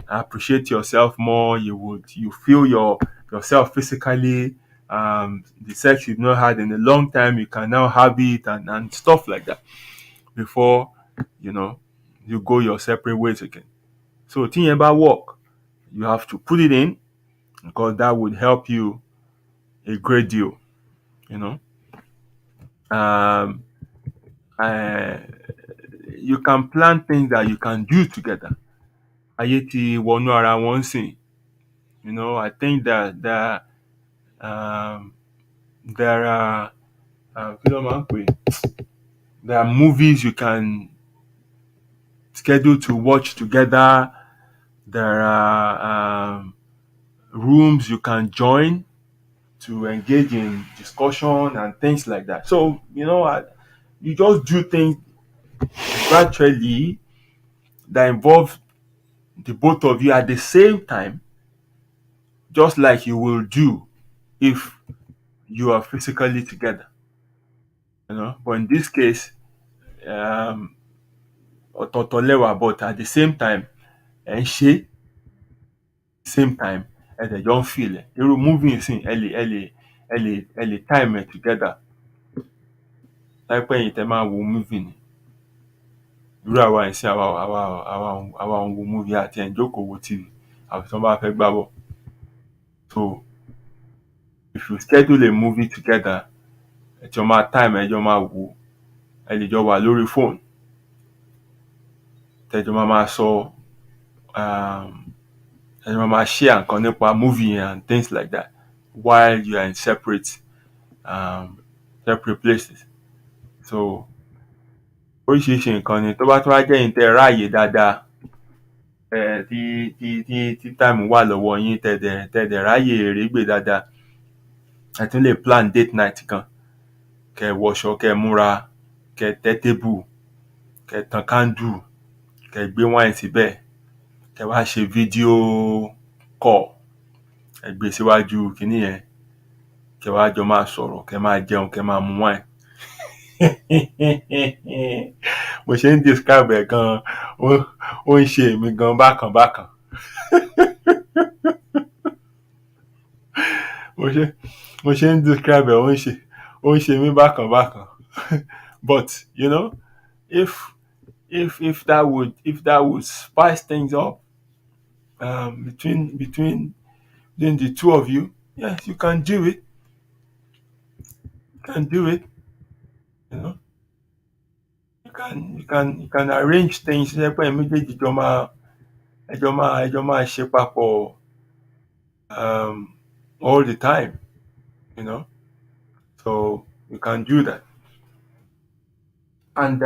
appreciate yourself more. You feel yourself physically. The sex you've not had in a long time, you can now have it and stuff like that before you go your separate ways again. So tíyẹn bá work, you have to put it in because that would help you a great deal. You can plan things that you can do together. Ayé ti wọnú ara wọn sìn. I think that there are there are movies you can schedule to watch together. There are rooms you can join to engage in discussion and things like that. So you just do things gradually that involve the both of you at the same time, just like you will do if you are physically together. But in this case, ọ̀tọ̀ọ̀tọ̀ lẹ́wà, but at the same time, same time, ẹ dẹ̀ jọ ń feel ẹ̀. Irú movie ìsìn, ẹ lè time ẹ̀ together. Láìpẹ́ yìí tẹ́ máa wo movie ni. Irú àwa ìsìn àwa ń wo movie àti ẹ̀ ń jókòó wo TV àfi tí wọ́n bá fẹ́ gbá bọ̀. So if you schedule a movie together, ẹ jọ máa time, ẹ jọ máa wò, ẹ lè jọ wà lórí phone, tẹ́ jọ máa sọ ẹ jọ máa share nǹkan nípa movie and things like that while you are in separate places. So oríṣiríṣi nǹkan ni tó bá tún wá jẹ́ yín tẹ́ ráàyè dáadáa, tí time wà lọ́wọ́ yín tẹ́ dẹ̀ ráàyè erégbè dáadáa, ẹ tún lè plan date night kan, kẹ́ wọṣọ, kẹ́ múra, kẹ́ tẹ́ table, kẹ́ tan candle, kẹ́ gbé wine síbẹ̀, kẹ́ wá ṣe video call, ẹ gbé síwájú kíní yẹn, kẹ́ wá jọ máa sọ̀rọ̀, kẹ́ máa jẹun, kẹ́ máa mu wine. Mo ṣe ń describe ẹ̀ gan, ó ń ṣe èmi gan bákan. Mo ṣe ń describe ẹ̀, ó ń ṣe mí bákan. But if that would spice things up between the two of you, yes, you can do it. You know, you can arrange things ṣe pé ẹ̀yin méjèèjì jọ máa ṣe papọ̀ all the time. You know, so you can do that. And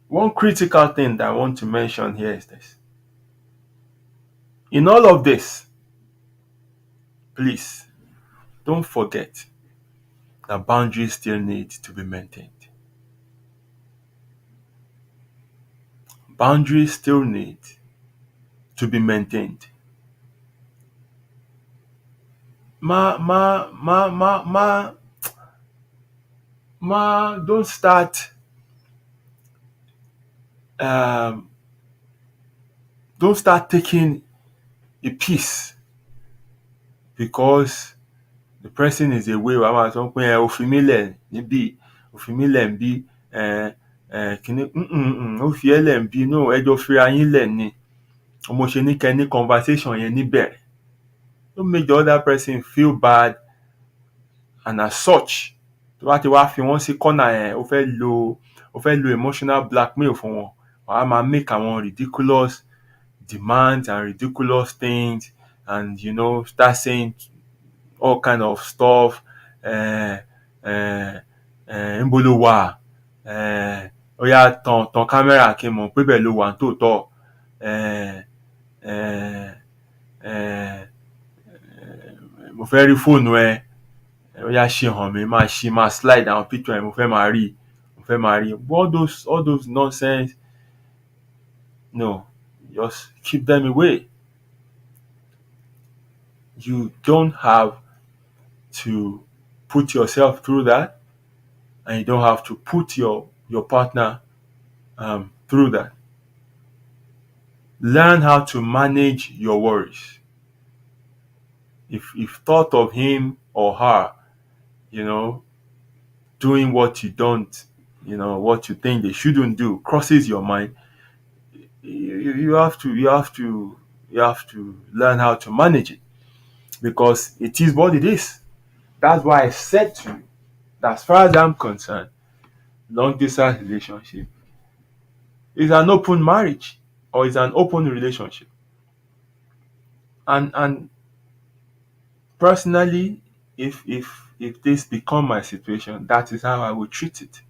one critical thing that I want to mention here is this: in all of this, please don't forget that boundaries still need to be maintained. Boundaries still need to be maintained. Ma, ma, ma, ma, ma, don't start. Um, don't start taking a piece because the person is away. Wàá máa sọ pé òfin mi lẹ̀ níbí, òfin mi lẹ̀ níbí, kìíní, ó fi ẹ́ lẹ̀ níbí, no, ẹjọ́ fira yín lẹ̀ ni. Mo ṣe ní kẹ́ ní conversation yẹn níbẹ̀rẹ̀. Don't make the other person feel bad, and as such, tó bá ti wá fi wọ́n sí corner yẹn, ó fẹ́ lo emotional blackmail fún wọn. Wàá máa make àwọn ridiculous demands and ridiculous things, and start saying all kind of stuff. Níbo ló wà? Ó yá tan kámẹ́rà kí n mọ̀ pé bẹ́ẹ̀ ló wà nítòótọ́. Mo fẹ́ rí fóònù ẹ. Ó yá ṣe hàn mí, máa slide àwọn picture ẹ, mo fẹ́ máa rí. All those nonsense. No, just keep them away. You don't have to put yourself through that, and you don't have to put your partner through that. Learn how to manage your worries. If thought of him or her, doing what you don't, what you think they shouldn't do, crosses your mind, you have to learn how to manage it, because it is what it is. That's why I said to you that as far as I'm concerned, long distance relationship is an open marriage, or is an open relationship. And personally, if this become my situation, that is how I would treat it.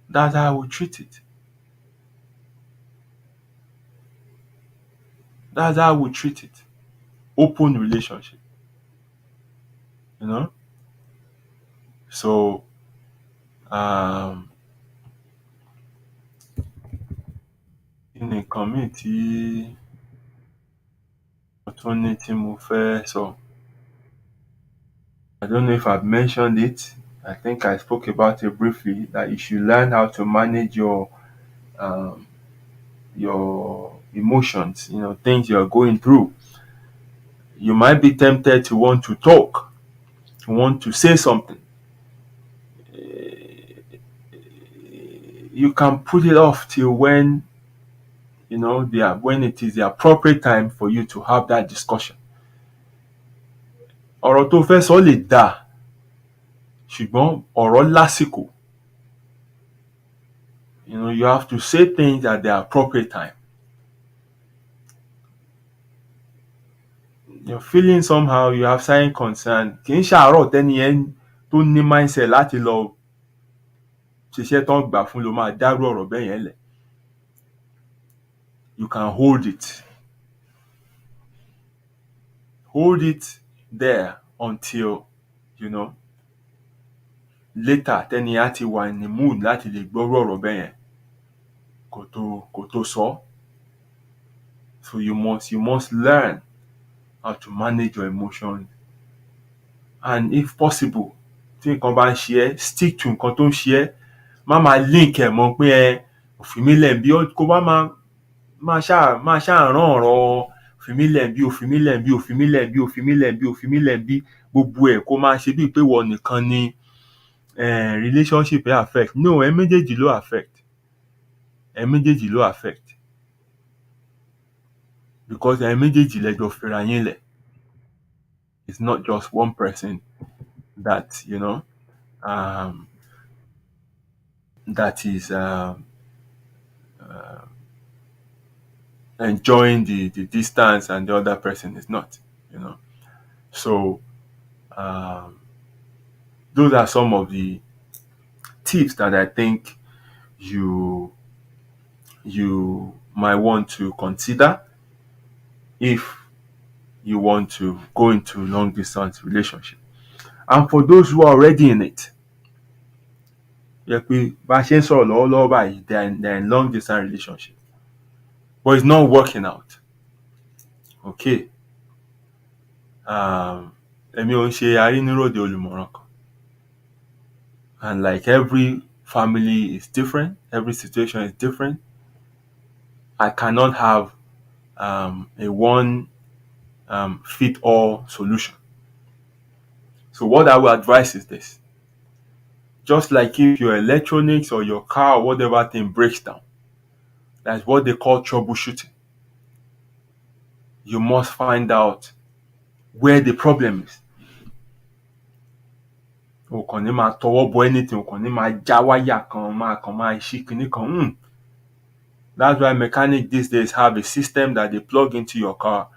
That's how I would treat it. That's how I would treat it. Open relationship. So nǹkan míì tí mo tún ní tí mo fẹ́ sọ. I don't know if I've mentioned it. I think I spoke about it briefly, that you should learn how to manage your emotions, things you're going through. You might be tempted to want to talk, to want to say something. You can put it off till when when it is the appropriate time for you to have that discussion. Ọ̀rọ̀ tó fẹ́ sọ lè dáa, ṣùgbọ́n ọ̀rọ̀ lásìkò. You have to say things at the appropriate time. You're feeling somehow, you have certain concern. Kì í ṣàárọ̀ tẹ́ni yẹn tó ní mindset láti lọ ṣiṣẹ́ tán gbà fún ló máa dárú ọ̀rọ̀ bẹ́ẹ̀ yẹn lẹ̀. You can hold it. Hold it there until, later tẹ́ni yẹn á ti wà in the mood láti lè gbọ́rú ọ̀rọ̀ bẹ́ẹ̀ yẹn kó tó sọ. So you must learn how to manage your emotions, and if possible, tí nǹkan bá ń ṣe ẹ́, stick to nǹkan tó ń ṣe ẹ́. Má máa link ẹ̀ mọ́ pé òfin mi lẹ̀ bí, kó bá máa ṣáà rán ọ̀rọ̀ òfin mi lẹ̀ bí, òfin mi lẹ̀ bí, òfin mi lẹ̀ bí, òfin mi lẹ̀ bí, òfin mi lẹ̀ bí, gbogbo ẹ̀ kó máa ṣe bíi pé wọ́n nìkan ni relationship ẹ̀ affect. No, ẹ méjèèjì ló affect. Because ẹ méjèèjì lẹ́jọ́ fira yín lẹ̀. It's not just one person that that is enjoying the distance and the other person is not, you know. So um, those are some of the tips that I think you you might want to consider if you want to go into long distance relationship. And for those who are already in it, yẹ pé bá a ṣe ń sọ̀rọ̀ lọ́wọ́lọ́wọ́ báyìí, they're in long distance relationship, but it's not working out. Okay. Èmi ò ń ṣe arínúròde olùmọ̀ràn kan. And like every family is different, every situation is different. I cannot have a one fit all solution. So what I will advise is this. Just like if your electronics or your car or whatever thing breaks down, that's what they call troubleshooting. You must find out where the problem is. O kàn ní máa tọwọ́ bọ anything, o kàn ní máa já wáyà kan, máa ṣí kinní kan. That's why mechanics these days have a system that they plug into your car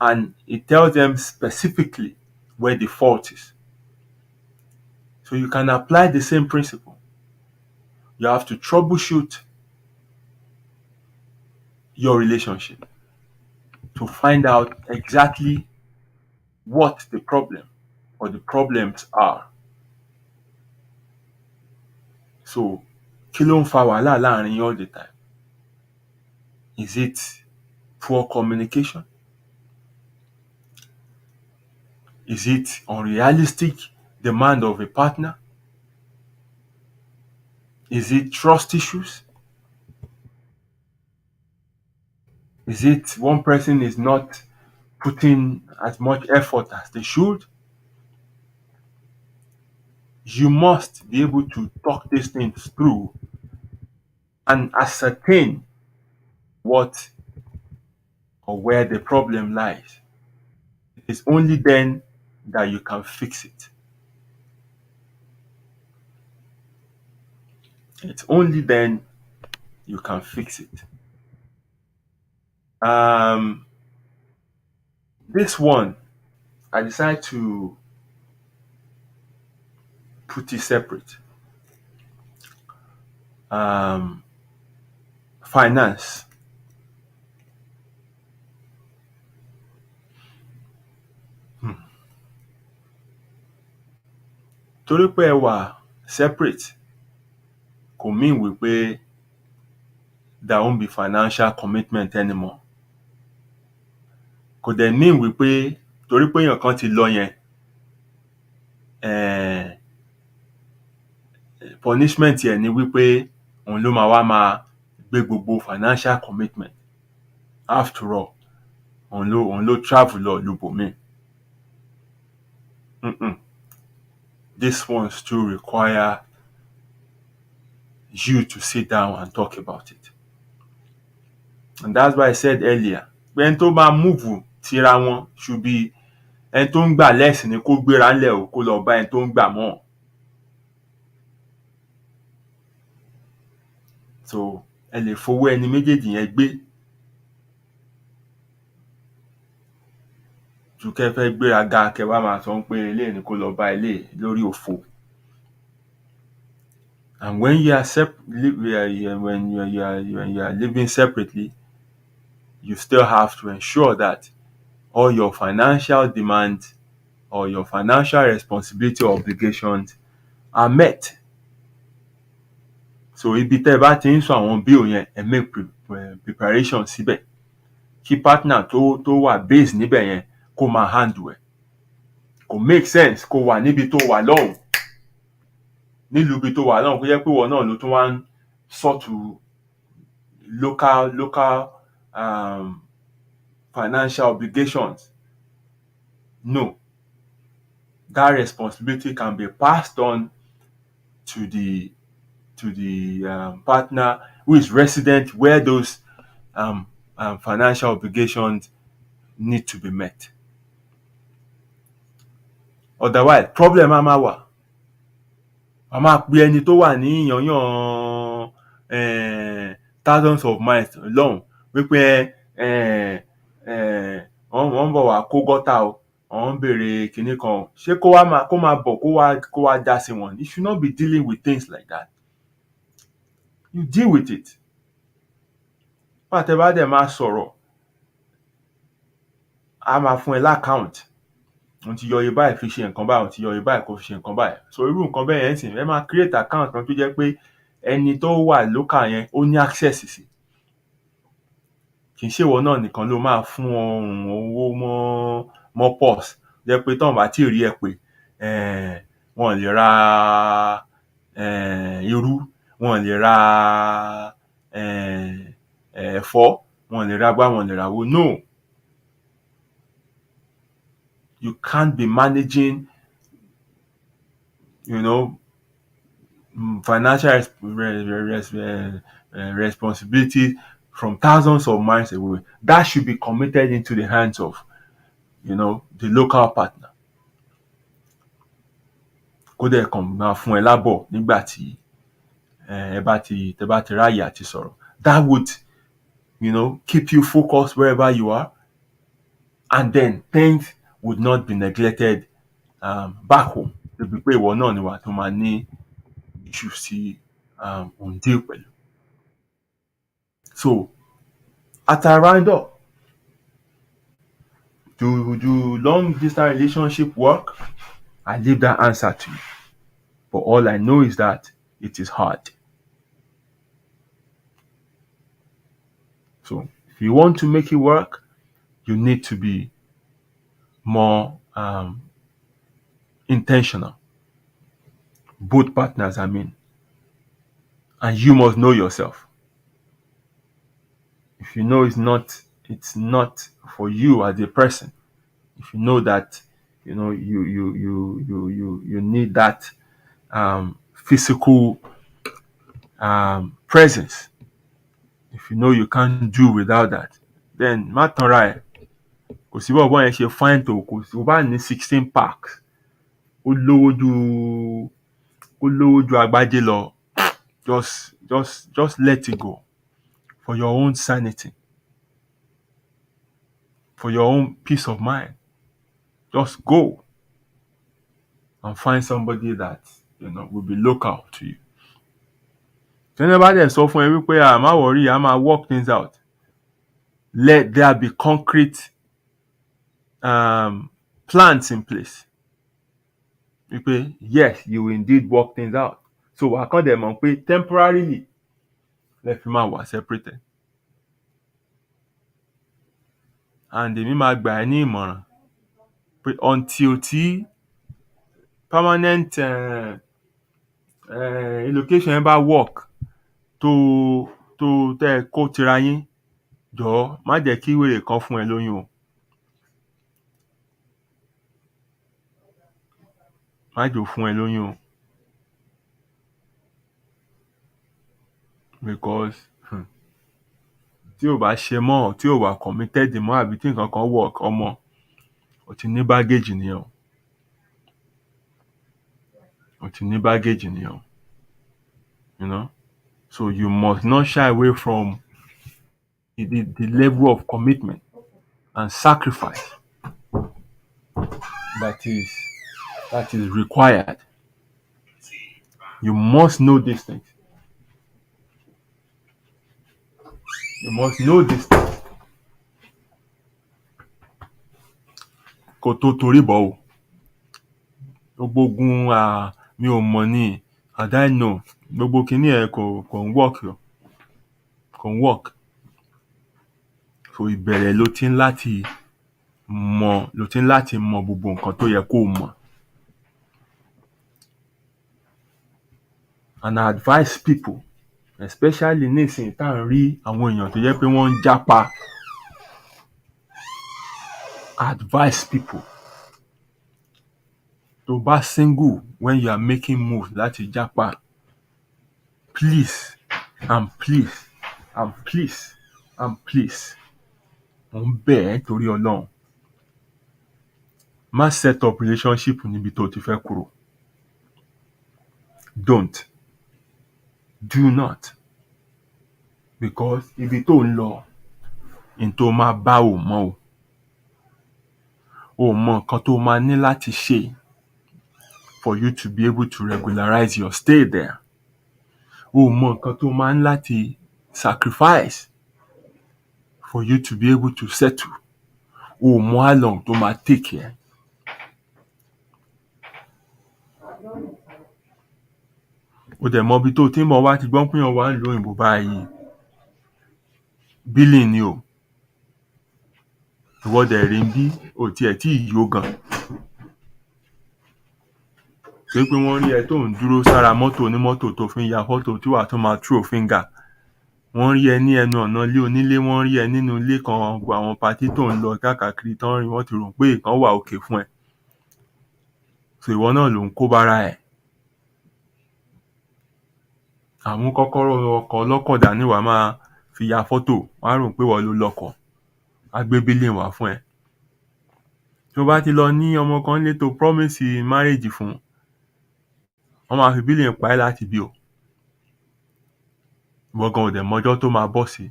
and it tells them specifically where the fault is. So you can apply the same principle. You have to troubleshoot your relationship to find out exactly what the problem or the problems are. So, kí ló ń fa wàhálà láàrin yín all the time? Is it poor communication? Is it unrealistic demand of a partner? Is it trust issues? Is it one person is not putting as much effort as they should? You must be able to talk these things through and ascertain what or where the problem lies. It is only then that you can fix it. It's only then you can fix it. This one, I decided to put it separate. Finance. Torí pé ẹ wà separate kò mean wípé there won't be financial commitment anymore. Kò dẹ̀ mean wípé torí pé èèyàn kan ti lọ yẹn punishment yẹn ni wípé òun ló máa wá máa gbé gbogbo financial commitment. After all, òun ló travel lọ lùbòmíì. This ones still require you to sit down and talk about it. And that's why I said earlier, ẹni tó máa move tira wọn should be ẹni tó ń gbà less ni kó gbéra ńlẹ̀ o kó lọ bá ẹni tó ń gbà mọ́. So ẹ lè fowó ẹni méjèèjì yẹn gbé ju kẹ́ fẹ́ gbéraga kẹ́ wá máa sọ pé eléyìí ni kó lọ bá eléyìí lórí òfo. And when you are when you are living separately, you still have to ensure that all your financial demands or your financial responsibility or obligations are met. So ibi tẹ́ bá ti ń sọ àwọn bill yẹn ẹ make preparation síbẹ̀ kí partner tó wà base níbẹ̀ yẹn kó máa handle ẹ̀. Kò make sense kó wà níbi tó wà lọ́hùn nílùú ibi tó wà lọ́hùn kó jẹ́ pé ìwọ náà ló tún wá ń sọ́tù local financial obligations. No. That responsibility can be passed on to the partner who is resident where those financial obligations need to be met. Otherwise, problem á máa wà. a máa pe ẹni tó wà ní yànyàn thousands of miles lọ́hùn wípé wọ́n ń bọ̀ wá kó gọ́tà o, wọ́n ń béèrè kinní kan o. Ṣé kó máa bọ̀ kó wá dá sí wọn? You should not be dealing with things like that. You deal with it. Nígbà tẹ́ bá dẹ̀ máa sọ̀rọ̀, a máa fún ẹ l'account. Òun ti yọ iye báyìí fi ṣe nǹkan báyìí, òun ti yọ iye báyìí kó fi ṣe nǹkan báyìí. So irú nǹkan bẹ́ẹ̀ yẹn sì ẹ máa create account kan tó jẹ́ pé ẹni tó wà local yẹn ó ní access sí. Kì í ṣe ìwọ náà nìkan ló máa fún ọrùn owó mọ́ purse. Jẹ́ pé tọ́n bá tí rí ẹ pé wọn lè ra irú, wọn lè ra ẹ̀fọ́, wọn lè ra gbá, wọn lè ra àwo. No. You can't be managing, financial responsibility from thousands of miles away. That should be committed into the hands of, the local partner. Kó dẹ̀ kàn máa fún ẹ lábọ̀ nígbà tí tẹ́ bá ti ráyè àti sọ̀rọ̀. That would, keep you focused wherever you are, and then things would not be neglected back home. Débi pé ìwọ náà ni wà tó máa ní issue sí òun deal pẹ̀lú. So, as I round up, do long distance relationship work? I leave that answer to you. But all I know is that it is hard. So, if you want to make it work, you need to be more intentional. Both partners, I mean. And you must know yourself. If you know it's not for you as a person, if you know that you need that physical presence, if you know you can't do without that, then má tanra ẹ. Kò sí bọ́bọ́ yẹn ṣe fine tó, kò sí bá ní 16 packs, ó lówó ju Agbájé lọ. Just let it go. For your own sanity, for your own peace of mind, just go and find somebody that will be local to you. Anybody sọ fún ẹ wípé má worry, a máa work things out. Let there be concrete plans in place. Wípé yes, you will indeed work things out. So wà á kàn dẹ̀ mọ̀ pé temporarily lẹ fi máa wà separated. And èmi máa gbà ẹ́ ní ìmọ̀ràn pé until tí permanent relocation yẹn bá work tó tẹ́ kó tira yín, jọ̀ọ́ má jẹ́ kí wèrè kan fún ẹ lóyún o. Má jò fún ẹ lóyún o. Because tí ò bá ṣe mọ́, tí ò wà committed mọ́, àbí tí nǹkan kan work, ọmọ ó ti ní baggage nìyẹn o. Ó ti ní baggage nìyẹn o. So you must not shy away from the level of commitment and sacrifice that is required. You must know these things. You must know these things. Kò tó torí bọ̀ o. Gbogbo ogun mi ò mọ̀ ní, and I know gbogbo kinní ẹ̀ kò ń work o. Kò ń work. So ìbẹ̀rẹ̀ ló ti ń láti mọ gbogbo nǹkan tó yẹ kó mọ̀. And I advise people, especially nísìnyí tá à ń rí àwọn èèyàn tó jẹ́ pé wọ́n ń jápa. Advise people, tó bá single when you are making moves láti jápa, please and please and please and please, mo ń bẹ̀ ẹ́ torí Ọlọ́run, má set up relationship níbi tó ti fẹ́ kúrò. Don't. Do not. Because ibi tó ń lọ, n tó máa bá ò mọ̀ o. O mọ nǹkan tó máa ní láti ṣe for you to be able to regularize your stay there. O mọ nǹkan tó máa ní láti sacrifice for you to be able to settle. O mọ how long tó máa take here. O dẹ̀ mọ ibi tó ti ń bọ̀ wá ti gbọ́n pé èèyàn wá ń lo òyìnbó báyìí. Billing ni o. Ìwọ dẹ̀ rí ń bí o tiẹ̀ tí ì yó gan. Ṣé pé wọ́n rí ẹ tó ń dúró sára mọ́tò onímọ́tò tó fi ń ya fọ́tò tí wàá tó máa throw finger. Wọ́n rí ẹ ní ẹnu ọ̀nà ilé onílé, wọ́n rí ẹ nínú ilé kan, gbogbo àwọn patí tó ń lọ káàkiri tán rí, wọ́n ti rò pé ìkan wà òkè fún ẹ. So ìwọ náà ló ń kó bára ẹ̀. Àwọn kọ́kọ́rọ́ ọkọ̀ ọlọ́kọ̀ dání wàá máa fi ya fọ́tò, wọ́n á rò pé wọ́n ló lọ́kọ̀. Á gbé billing wá fún ẹ. Tó bá ti lọ ní ọmọ kan lé tó promise marriage fún, wọ́n máa fi billing pa ẹ́ láti bí o. Ìwọ gan ò dẹ̀ mọjọ́ tó máa bọ́ sí.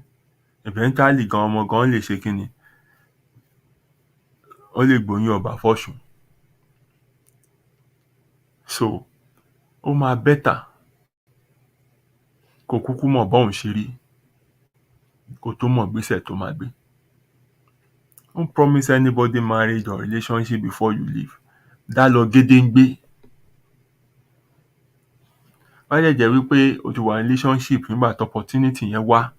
Eventually gan ọmọ gan lè ṣe kíni. Ó lè gbóyún ọba fọ́ṣùn. So ó máa better kó kúkú mọ̀ bọ́hùn ṣe rí kó tó mọ̀ gbésẹ̀ tó máa gbé. Don't promise anybody marriage or relationship before you leave. Dá lọ gédéǹgbé. Bá dẹ̀ jẹ́ wípé o ti wà ní relationship nígbà tí opportunity yẹn wá.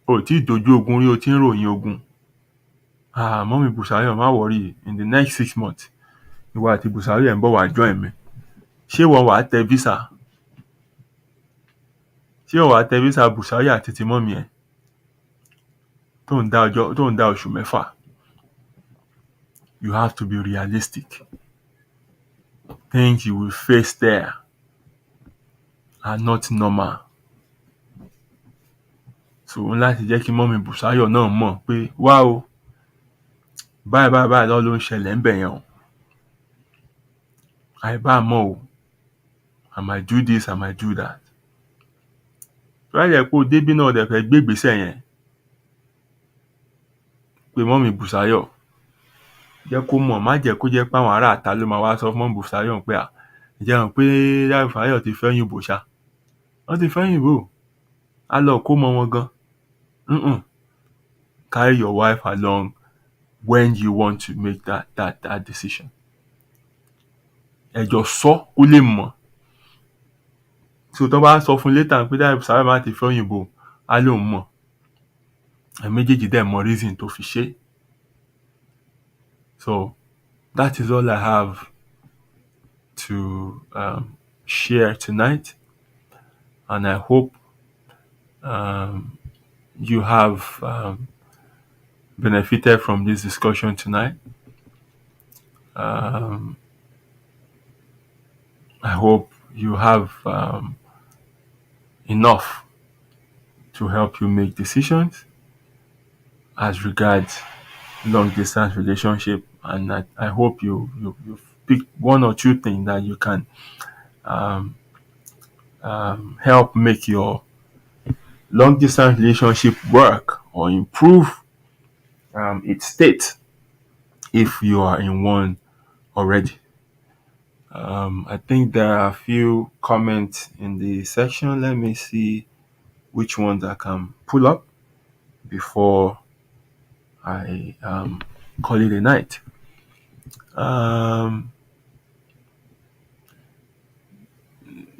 O tí ì dojú ogun rí, o tí ń ròyìn ogun. Mọ́mì Bùsáyọ̀ má worry, in the next 6 months ìwọ àti Bùsáyọ̀ ẹ̀ ń bọ̀ wá join mi. Ṣé ìwọ wàá tẹ visa? Ṣé ìwọ wàá tẹ visa Bùsáyọ̀ àti ti mọ́mì ẹ̀ tó ń dá oṣù mẹ́fà? You have to be realistic. Things you will face there are not normal. So láti jẹ́ kí mọ́mì Bùsáyọ̀ náà mọ̀ pé wá o, báyìí lọ́ ló ń ṣẹlẹ̀ ń bẹ̀ yẹn o. Àìbá mọ̀ o, I might do this, I might do that. Tó bá jẹ́ pé o débí náà dẹ̀ fẹ́ gbé ìgbésẹ̀ yẹn, pé mọ́mì Bùsáyọ̀ jẹ́ kó mọ̀, má jẹ́ kó jẹ́ pé àwọn ará àta ló máa wá sọ fún mọ́mì Bùsáyọ̀ pé ǹjẹ́ hàn pé Dáre Bùsáyọ̀ ti fẹ́ yìnbó ṣá. Wọ́n ti fẹ́ yìnbó. Á lọ kó mọ wọn gan. Carry your wife along when you want to make that decision. Ẹ jọ sọ kó lè mọ̀. So tó bá sọ fún later pé Dáre Bùsáyọ̀ má ti fẹ́ òyìnbó, á lóun mọ̀. Ẹ méjèèjì dẹ̀ mọ reason tó fi ṣe. So that is all I have to share tonight, and I hope you have benefited from this discussion tonight. I hope you have enough to help you make decisions as regards long distance relationship, and I hope you pick one or two things that you can help make your long distance relationship work or improve its state if you are in one already. I think there are a few comments in the section. Let me see which ones I can pull up before I call it a night.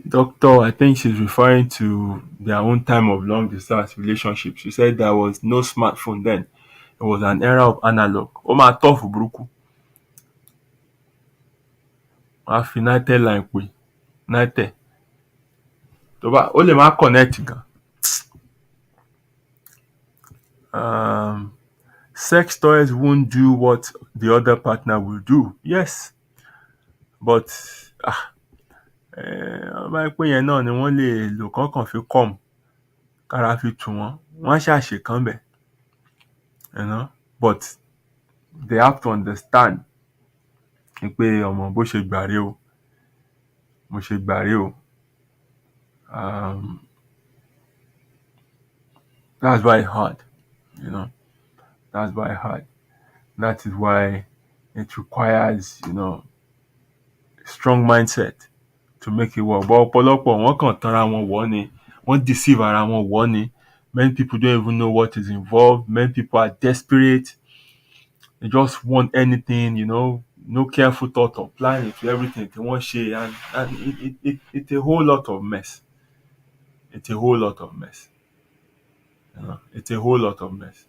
Doctor, I think she's referring to their own time of long distance relationship. She said there was no smartphone then. It was an era of analog. Ó máa tough burúkú. Wàá fi Nitel line pè. Nitel. Tó bá ó lè má connect gan. Sex toys won't do what the other partner will do. Yes. But bá pé yẹn náà ni wọ́n lè lò kọ́kàn fi come kára fi tù wọ́n. Wọ́n á ṣàṣe kan bẹ̀. But they have to understand pé ọmọ bó ṣe gbà rè o. mo ṣe gbà rí o. That's why hard, that's why hard. That is why it requires, strong mindset to make it work. But ọ̀pọ̀lọpọ̀ wọ́n kàn tanra wọn wọ̀ ni, wọ́n deceive ara wọn wọ̀ ni. Many people don't even know what is involved. Many people are desperate. They just want anything, no careful thought or planning to everything they want share, and it's a whole lot of mess. It's a whole lot of mess. It's a whole lot of mess.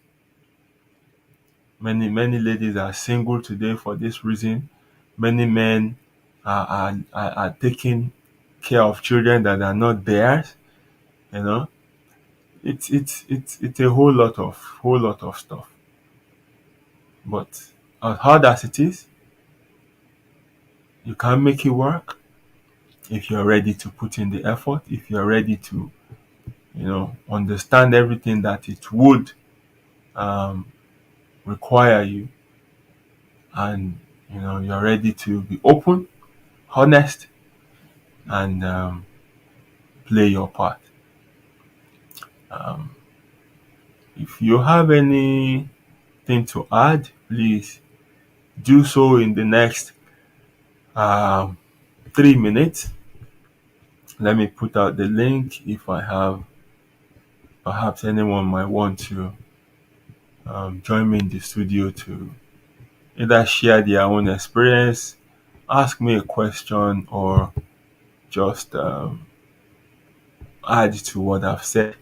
Many ladies are single today for this reason. Many men are taking care of children that are not theirs. It's a whole lot of stuff. But as hard as it is, you can make it work if you're ready to put in the effort, if you're ready to, understand everything that it would require you, and you're ready to be open, honest, and play your part. If you have anything to add, please do so in the next 3 minutes. Let me put out the link. If I have, perhaps anyone might want to join me in the studio to either share their own experience, ask me a question, or just add to what I've said.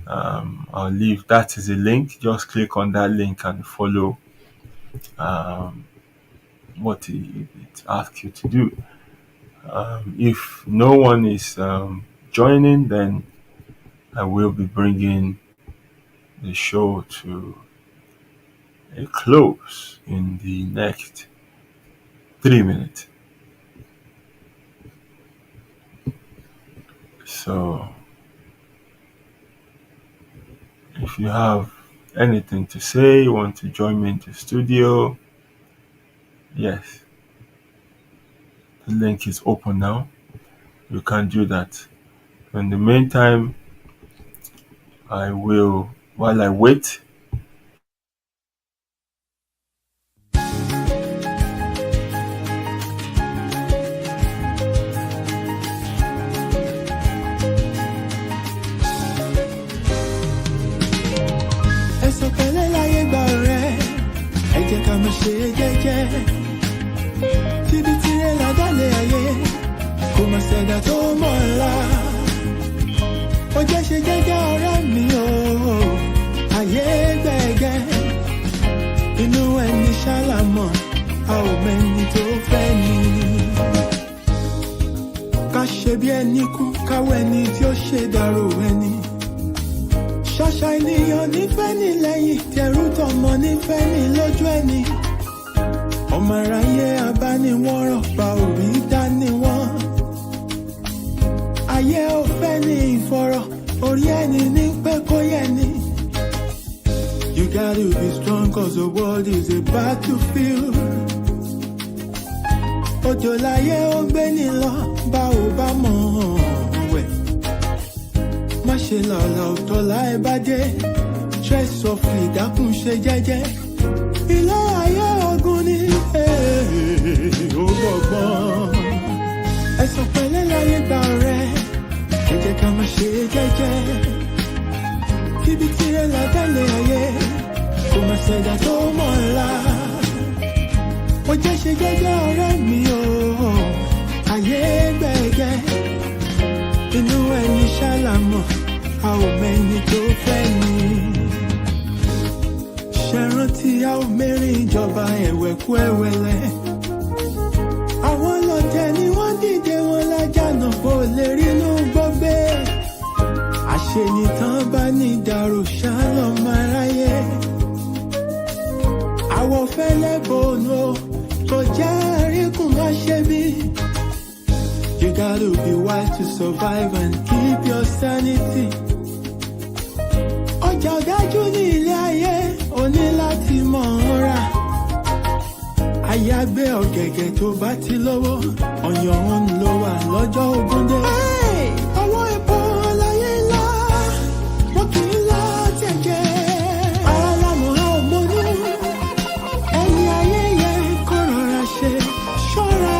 I'll leave. That is a link. Just click on that link and follow what it asks you to do. If no one is joining, then I will be bringing the show to a close in the next 3 minutes. So, if you have anything to say, you want to join me in the studio, yes, the link is open now. You can do that. In the meantime, while I wait, you gotta be strong, cause the world is a battlefield. Ojo láyé ó gbé ní lọ, bá ò bá mọ̀ wẹ̀. Má ṣe làlà ọ̀tọ̀ láì bá dé. Tread softly, dákun ṣe jẹ́jẹ́. Ilé ayé ogun ni ó gbọ̀gbọ́n. Ẹ̀sùn pẹ̀lẹ́ láyé gbà rẹ̀, ẹ jẹ́ ká má ṣe jẹ́jẹ́. Kíbi tí ẹ là dálé ayé, kò má ṣẹ̀dá tó mọ̀ ńlá. Ó jẹ́ ṣe jẹ́jẹ́ ọ̀rẹ́ mi o, ayé gbẹ̀gẹ́. Inú ẹni ṣàlàmọ̀, a ò mẹ́ni tó fẹ́ ni. Ṣé rántí a ò mẹ́rin ìjọba ẹ̀wẹ̀kú ẹ̀wẹ̀lẹ̀? Àwọn lọ́tẹ̀ ni wọ́n dìde wọn lájànà kó lè rínú gbọ́gbé. Àṣenìtàn bá ní dàrú ṣálọ̀ máa ráyé. Àwọ̀ fẹ́lẹ́ bòónù kò jẹ́ àríkùn má ṣe bí. You gotta be wise to survive and keep your sanity. Ọjà ọ̀dájú ní ilé ayé, o ní láti mọ̀ ọ́n rà. àyàgbé ọ̀gẹ̀gẹ̀ tó bá ti lówó ọ̀yàn ń lò wà lọ́jọ́ ogúndé. ọwọ́ epo láyé ńlá wọn kì í lọ tẹ̀jẹ̀. alámọ̀ a ò mọ̀nú ẹni ayé yẹ kó rọra ṣe ṣọ́ra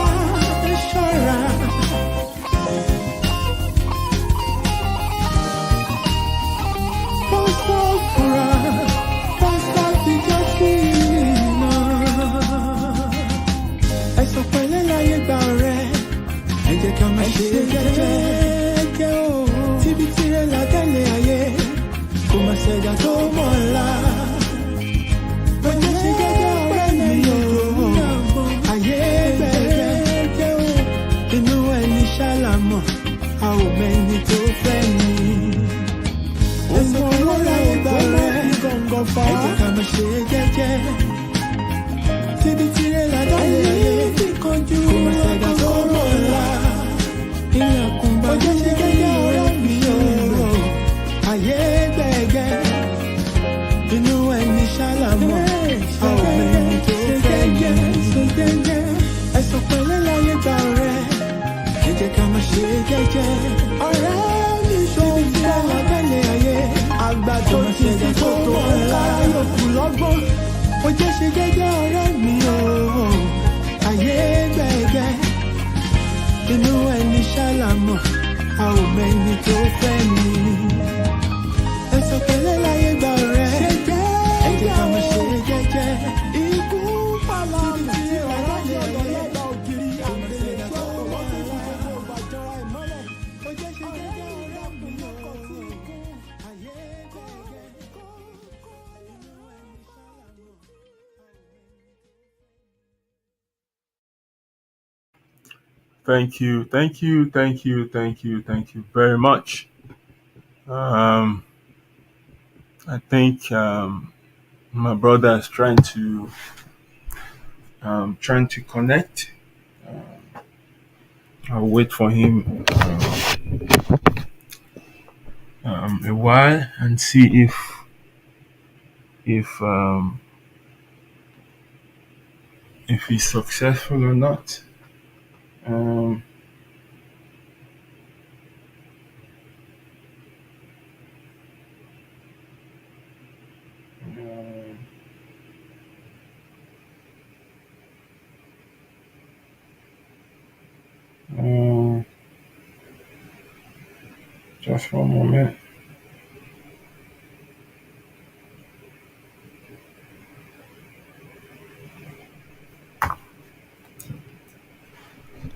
ṣọ́ra. pọ́sọ̀ fura pọ́sọ̀ fi jẹ́ sí iná. ẹ̀sùn pẹ̀lẹ́ láyé gba ọ̀rẹ́ ẹ jẹ́ ká máa ṣe jẹ́jẹ́ o. tíbi tirẹ̀ látẹ̀lé ayé kò má ṣẹ̀dá tó mọ̀ ọ́la. ọjọ́ ṣe jẹ́jẹ́ ọ̀rẹ́ mi o. ayé gbẹ̀gẹ́ o. inú ẹni ṣàlámọ̀ a ò mẹ́ni tó fẹ́ ni. ẹ̀sùn pẹ̀lẹ́ láyé gba ọ̀rẹ́ ẹ jẹ́ ká máa ṣe jẹ́jẹ́. tíbi tirẹ̀ látẹ̀lé ayé kò má ṣẹ̀dá tó mọ̀ ọ́la. ilẹ̀kùn bá ọjọ́ ṣe jẹ́jẹ́ ọ̀rẹ́ mi o. ayé gbẹ̀gẹ́ inú ẹni ṣàlámọ̀ a ò mẹ́ni tó fẹ́ ni. ẹ̀sùn pẹ̀lẹ́ láyé gba ọ̀rẹ́ ẹ jẹ́ ká máa ṣe jẹ́jẹ́. ọ̀rẹ́ mi ṣòwò látẹ̀lé ayé àgbà tó ti fi tó ọ̀la yòókù lọ́gbọ́n. ọjọ́ ṣe jẹ́jẹ́ ọ̀rẹ́ mi o. ayé gbẹ̀gẹ́ inú ẹni ṣàlámọ̀ a ò mẹ́ni tó fẹ́ ni. ẹ̀sùn pẹ̀lẹ́ láyé gba ọ̀rẹ́ ẹ jẹ́ ká máa ṣe jẹ́jẹ́. ikú pàlà tí ọ̀rọ̀ yẹ lọ́lọ́gbà ògiri àmọ̀ṣẹ̀dá tó wọ́n ti fi gbogbo ìbàjọ́ra ìmọ́lẹ̀. ọjọ́ ṣe jẹ́jẹ́ ọ̀rẹ́ mi o. ayé gbẹ̀gẹ́ inú ẹni ṣàlámọ̀. Thank you very much. I think my brother is trying to connect. I'll wait for him a while and see if he's successful or not. Um, um, just one moment.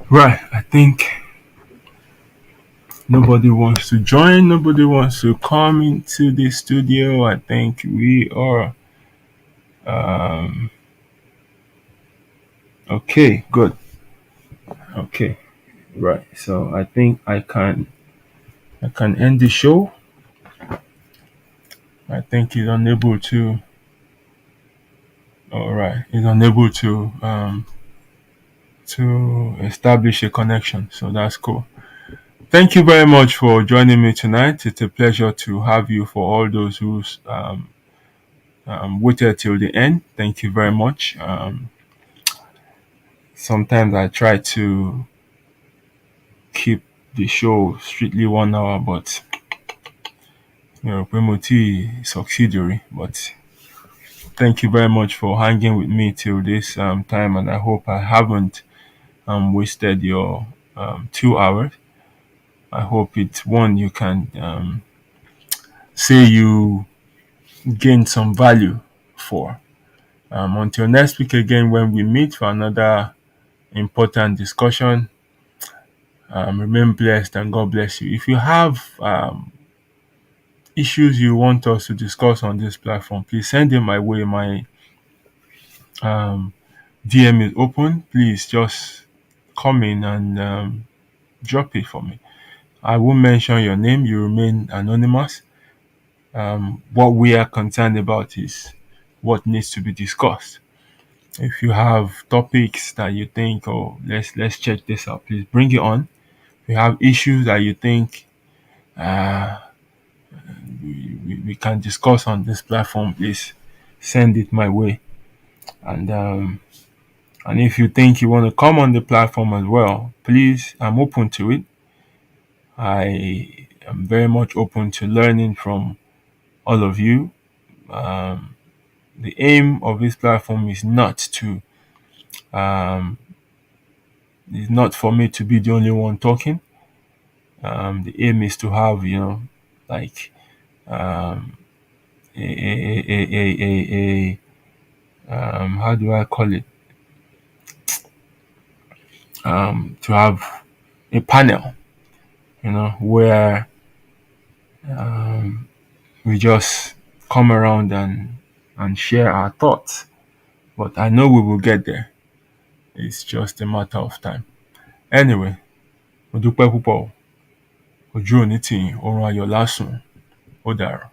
Right, I think nobody wants to join. Nobody wants to come into the studio. I think we are okay. Good. Okay. Right. So I think I can end the show. I think he's unable to. All right. He's unable to establish a connection. So that's cool. Thank you very much for joining me tonight. It's a pleasure to have you. For all those who waited till the end, thank you very much. Sometimes I try to keep the show strictly 1 hour, but Premoti subsidiary. But thank you very much for hanging with me till this time, and I hope I haven't wasted your 2 hours. I hope it's one you can say you gain some value for. Until next week again, when we meet for another important discussion, remain blessed and God bless you. If you have issues you want us to discuss on this platform, please send them my way. My DM is open. Please just come in and drop it for me. I won't mention your name. You remain anonymous. What we are concerned about is what needs to be discussed. If you have topics that you think, oh, let's check this out, please bring it on. If you have issues that you think we can discuss on this platform, please send it my way, and And if you think you want to come on the platform as well, please, I'm open to it. I am very much open to learning from all of you. The aim of this platform is not for me to be the only one talking. The aim is to have, like a how do I call it? To have a panel, where we just come around and share our thoughts. But I know we will get there. It's just a matter of time. Anyway, mo dúpẹ́ púpọ̀ o. Ojú ò ní tì yín, oorun ayọ̀ lásùn. Ó dàárọ̀.